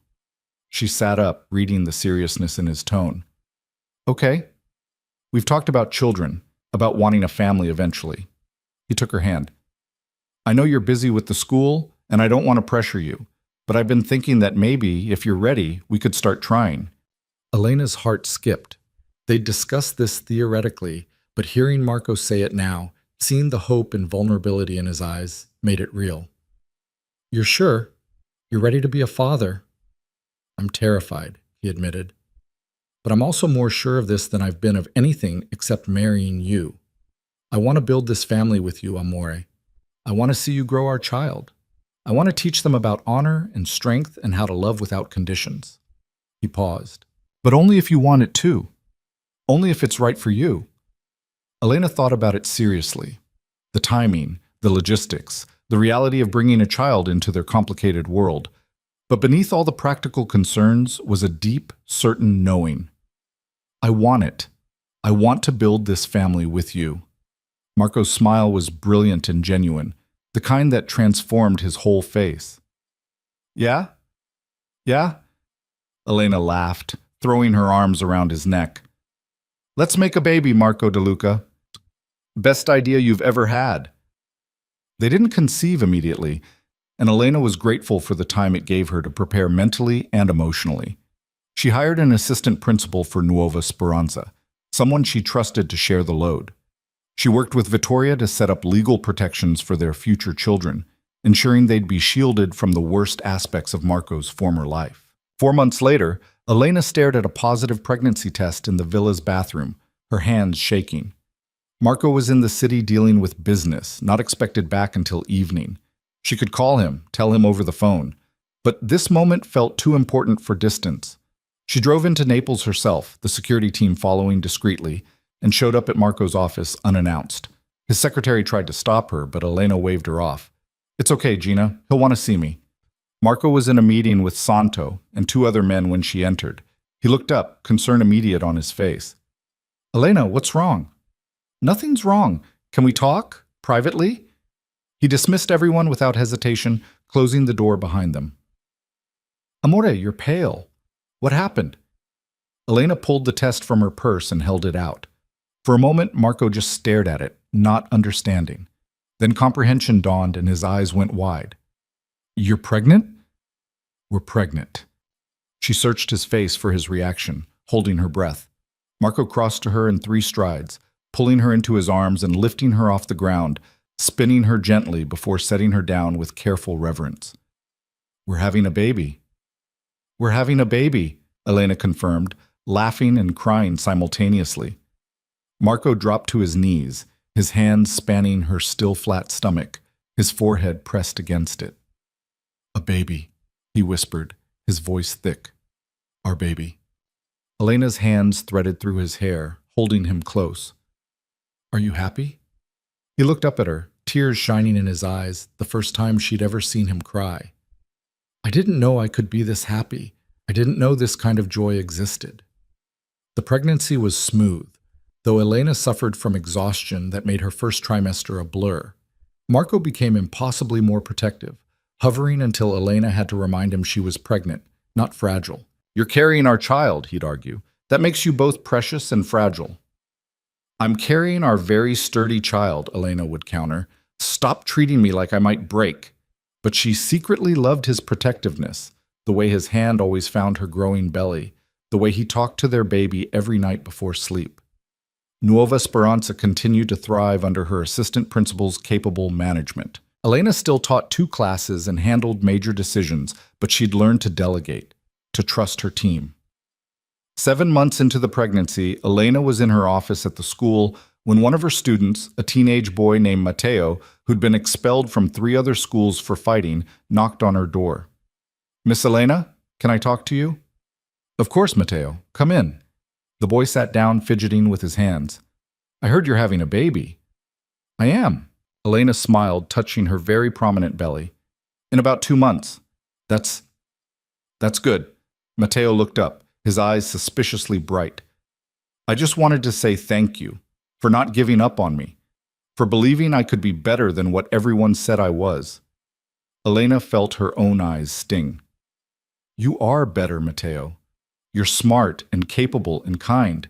She sat up, reading the seriousness in his tone. "Okay. We've talked about children, about wanting a family eventually." He took her hand. "I know you're busy with the school, and I don't want to pressure you, but I've been thinking that maybe, if you're ready, we could start trying." Elena's heart skipped. They'd discussed this theoretically, but hearing Marco say it now, seeing the hope and vulnerability in his eyes, made it real. "You're sure? You're ready to be a father?" "I'm terrified," he admitted. "But I'm also more sure of this than I've been of anything except marrying you. I want to build this family with you, amore. I want to see you grow our child. I want to teach them about honor and strength and how to love without conditions." He paused. "But only if you want it too. Only if it's right for you." Elena thought about it seriously. The timing, the logistics, the reality of bringing a child into their complicated world. But beneath all the practical concerns was a deep, certain knowing. "I want it. I want to build this family with you." Marco's smile was brilliant and genuine, the kind that transformed his whole face. "Yeah? Yeah?" Elena laughed, throwing her arms around his neck. "Let's make a baby, Marco De Luca. Best idea you've ever had." They didn't conceive immediately, and Elena was grateful for the time it gave her to prepare mentally and emotionally. She hired an assistant principal for Nuova Speranza, someone she trusted to share the load. She worked with Vittoria to set up legal protections for their future children, ensuring they'd be shielded from the worst aspects of Marco's former life. 4 months later, Elena stared at a positive pregnancy test in the villa's bathroom, her hands shaking. Marco was in the city dealing with business, not expected back until evening. She could call him, tell him over the phone. But this moment felt too important for distance. She drove into Naples herself, the security team following discreetly, and showed up at Marco's office unannounced. His secretary tried to stop her, but Elena waved her off. "It's okay, Gina. He'll want to see me." Marco was in a meeting with Santo and 2 other men when she entered. He looked up, concern immediate on his face. "Elena, what's wrong?" "Nothing's wrong. Can we talk? Privately?" He dismissed everyone without hesitation, closing the door behind them. Amore, you're pale. What happened? Elena pulled the test from her purse and held it out. For a moment, Marco just stared at it, not understanding. Then comprehension dawned and his eyes went wide. You're pregnant? We're pregnant. She searched his face for his reaction, holding her breath. Marco crossed to her in 3 strides, pulling her into his arms and lifting her off the ground, spinning her gently before setting her down with careful reverence. We're having a baby. We're having a baby, Elena confirmed, laughing and crying simultaneously. Marco dropped to his knees, his hands spanning her still flat stomach, his forehead pressed against it. A baby, he whispered, his voice thick. Our baby. Elena's hands threaded through his hair, holding him close. Are you happy? He looked up at her, tears shining in his eyes, the first time she'd ever seen him cry. I didn't know I could be this happy. I didn't know this kind of joy existed. The pregnancy was smooth, though Elena suffered from exhaustion that made her first trimester a blur. Marco became impossibly more protective, hovering until Elena had to remind him she was pregnant, not fragile. You're carrying our child, he'd argue. That makes you both precious and fragile. I'm carrying our very sturdy child, Elena would counter. Stop treating me like I might break. But she secretly loved his protectiveness, the way his hand always found her growing belly, the way he talked to their baby every night before sleep. Nuova Speranza continued to thrive under her assistant principal's capable management. Elena still taught 2 classes and handled major decisions, but she'd learned to delegate, to trust her team. 7 months into the pregnancy, Elena was in her office at the school when one of her students, a teenage boy named Matteo, who'd been expelled from 3 other schools for fighting, knocked on her door. Miss Elena, can I talk to you? Of course, Matteo. Come in. The boy sat down, fidgeting with his hands. I heard you're having a baby. I am. Elena smiled, touching her very prominent belly. In about 2 months. That's good. Matteo looked up, his eyes suspiciously bright. I just wanted to say thank you for not giving up on me, for believing I could be better than what everyone said I was. Elena felt her own eyes sting. You are better, Matteo. You're smart and capable and kind.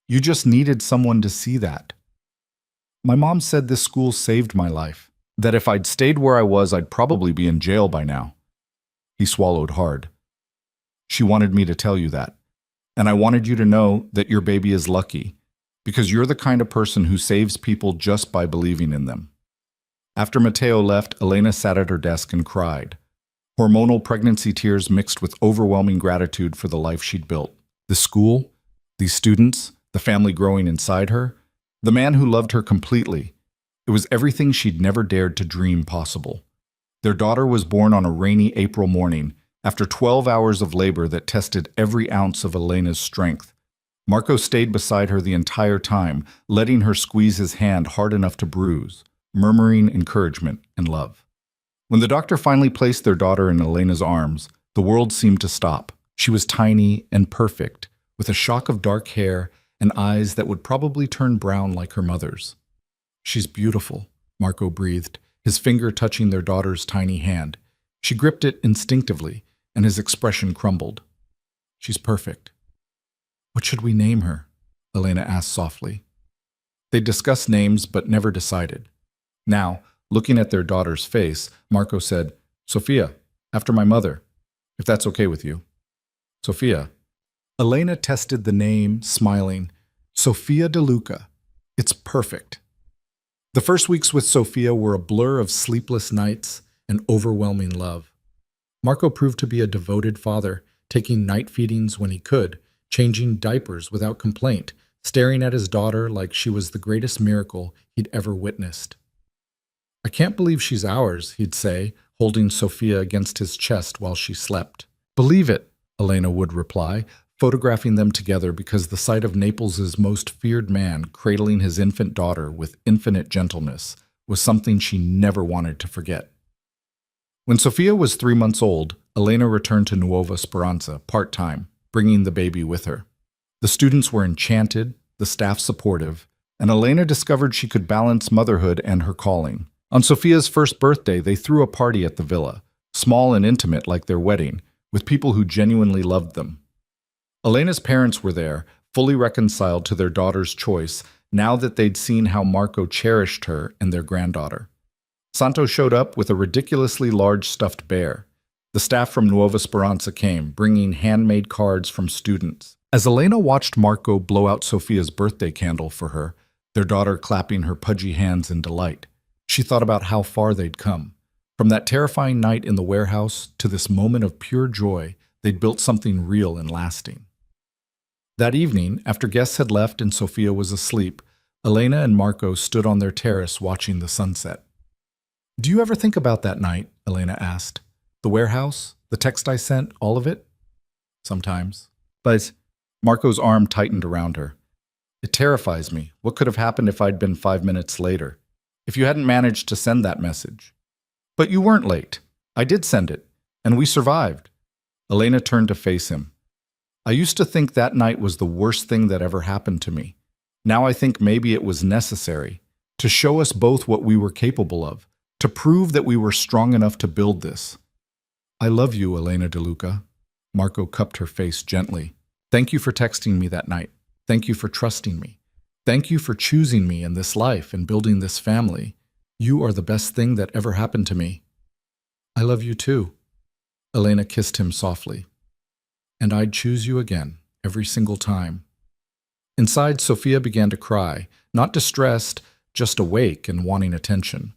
You just needed someone to see that. My mom said this school saved my life, that if I'd stayed where I was, I'd probably be in jail by now. He swallowed hard. She wanted me to tell you that, and I wanted you to know that your baby is lucky, because you're the kind of person who saves people just by believing in them. After Matteo left, Elena sat at her desk and cried. Hormonal pregnancy tears mixed with overwhelming gratitude for the life she'd built. The school, these students, the family growing inside her, the man who loved her completely. It was everything she'd never dared to dream possible. Their daughter was born on a rainy April morning, after 12 hours of labor that tested every ounce of Elena's strength. Marco stayed beside her the entire time, letting her squeeze his hand hard enough to bruise, murmuring encouragement and love. When the doctor finally placed their daughter in Elena's arms, the world seemed to stop. She was tiny and perfect, with a shock of dark hair and eyes that would probably turn brown like her mother's. She's beautiful, Marco breathed, his finger touching their daughter's tiny hand. She gripped it instinctively, and his expression crumbled. She's perfect. What should we name her? Elena asked softly. They discussed names but never decided. Now, looking at their daughter's face, Marco said, Sophia, after my mother, if that's okay with you. Sophia. Elena tested the name, smiling. Sofia De Luca. It's perfect. The first weeks with Sophia were a blur of sleepless nights and overwhelming love. Marco proved to be a devoted father, taking night feedings when he could, changing diapers without complaint, staring at his daughter like she was the greatest miracle he'd ever witnessed. I can't believe she's ours, he'd say, holding Sophia against his chest while she slept. Believe it, Elena would reply, photographing them together because the sight of Naples's most feared man cradling his infant daughter with infinite gentleness was something she never wanted to forget. When Sophia was 3 months old, Elena returned to Nuova Speranza part-time, bringing the baby with her. The students were enchanted, the staff supportive, and Elena discovered she could balance motherhood and her calling. On Sophia's first birthday, they threw a party at the villa, small and intimate like their wedding, with people who genuinely loved them. Elena's parents were there, fully reconciled to their daughter's choice, now that they'd seen how Marco cherished her and their granddaughter. Santo showed up with a ridiculously large stuffed bear. The staff from Nueva Esperanza came, bringing handmade cards from students. As Elena watched Marco blow out Sofia's birthday candle for her, their daughter clapping her pudgy hands in delight, she thought about how far they'd come. From that terrifying night in the warehouse to this moment of pure joy, they'd built something real and lasting. That evening, after guests had left and Sofia was asleep, Elena and Marco stood on their terrace watching the sunset. "Do you ever think about that night?" Elena asked. "The warehouse? The text I sent? All of it?" "Sometimes." But Marco's arm tightened around her. "It terrifies me. What could have happened if I'd been 5 minutes later? If you hadn't managed to send that message?" "But you weren't late. I did send it. And we survived." Elena turned to face him. "I used to think that night was the worst thing that ever happened to me. Now I think maybe it was necessary, to show us both what we were capable of, to prove that we were strong enough to build this." "I love you, Elena De Luca." Marco cupped her face gently. "Thank you for texting me that night. Thank you for trusting me. Thank you for choosing me in this life and building this family. You are the best thing that ever happened to me." "I love you too." Elena kissed him softly. "And I'd choose you again, every single time." Inside, Sofia began to cry, not distressed, just awake and wanting attention.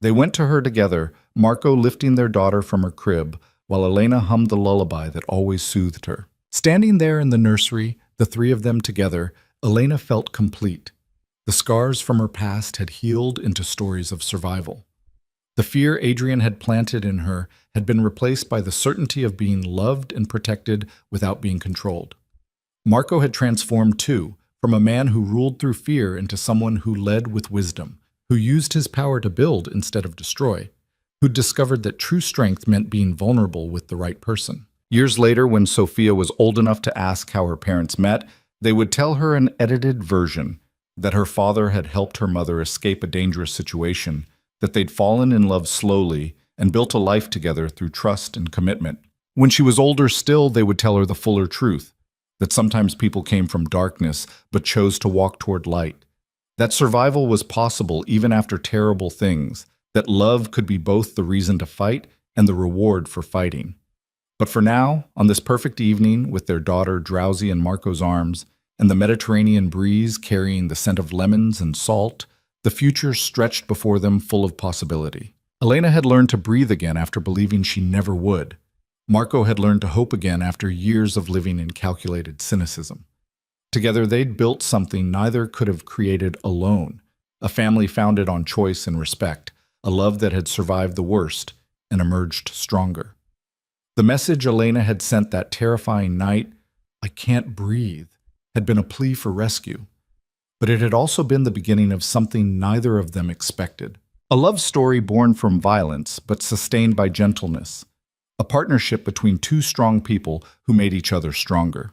They went to her together, Marco lifting their daughter from her crib, while Elena hummed the lullaby that always soothed her. Standing there in the nursery, the three of them together, Elena felt complete. The scars from her past had healed into stories of survival. The fear Adrian had planted in her had been replaced by the certainty of being loved and protected without being controlled. Marco had transformed too, from a man who ruled through fear into someone who led with wisdom, who used his power to build instead of destroy, who discovered that true strength meant being vulnerable with the right person. Years later, when Sofia was old enough to ask how her parents met, they would tell her an edited version, that her father had helped her mother escape a dangerous situation, that they'd fallen in love slowly and built a life together through trust and commitment. When she was older still, they would tell her the fuller truth, that sometimes people came from darkness but chose to walk toward light, that survival was possible even after terrible things, that love could be both the reason to fight and the reward for fighting. But for now, on this perfect evening, with their daughter drowsy in Marco's arms, and the Mediterranean breeze carrying the scent of lemons and salt, the future stretched before them full of possibility. Elena had learned to breathe again after believing she never would. Marco had learned to hope again after years of living in calculated cynicism. Together they'd built something neither could have created alone, a family founded on choice and respect, a love that had survived the worst and emerged stronger. The message Elena had sent that terrifying night, "I can't breathe," had been a plea for rescue. But it had also been the beginning of something neither of them expected. A love story born from violence but sustained by gentleness. A partnership between two strong people who made each other stronger.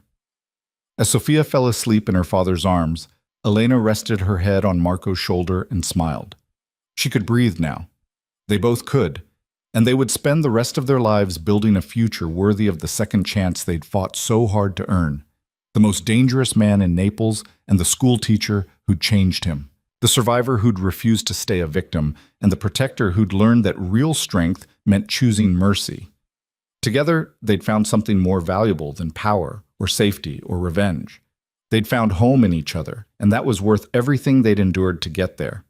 As Sofia fell asleep in her father's arms, Elena rested her head on Marco's shoulder and smiled. She could breathe now. They both could, and they would spend the rest of their lives building a future worthy of the second chance they'd fought so hard to earn. The most dangerous man in Naples and the school teacher who'd changed him. The survivor who'd refused to stay a victim, and the protector who'd learned that real strength meant choosing mercy. Together, they'd found something more valuable than power or safety or revenge. They'd found home in each other, and that was worth everything they'd endured to get there.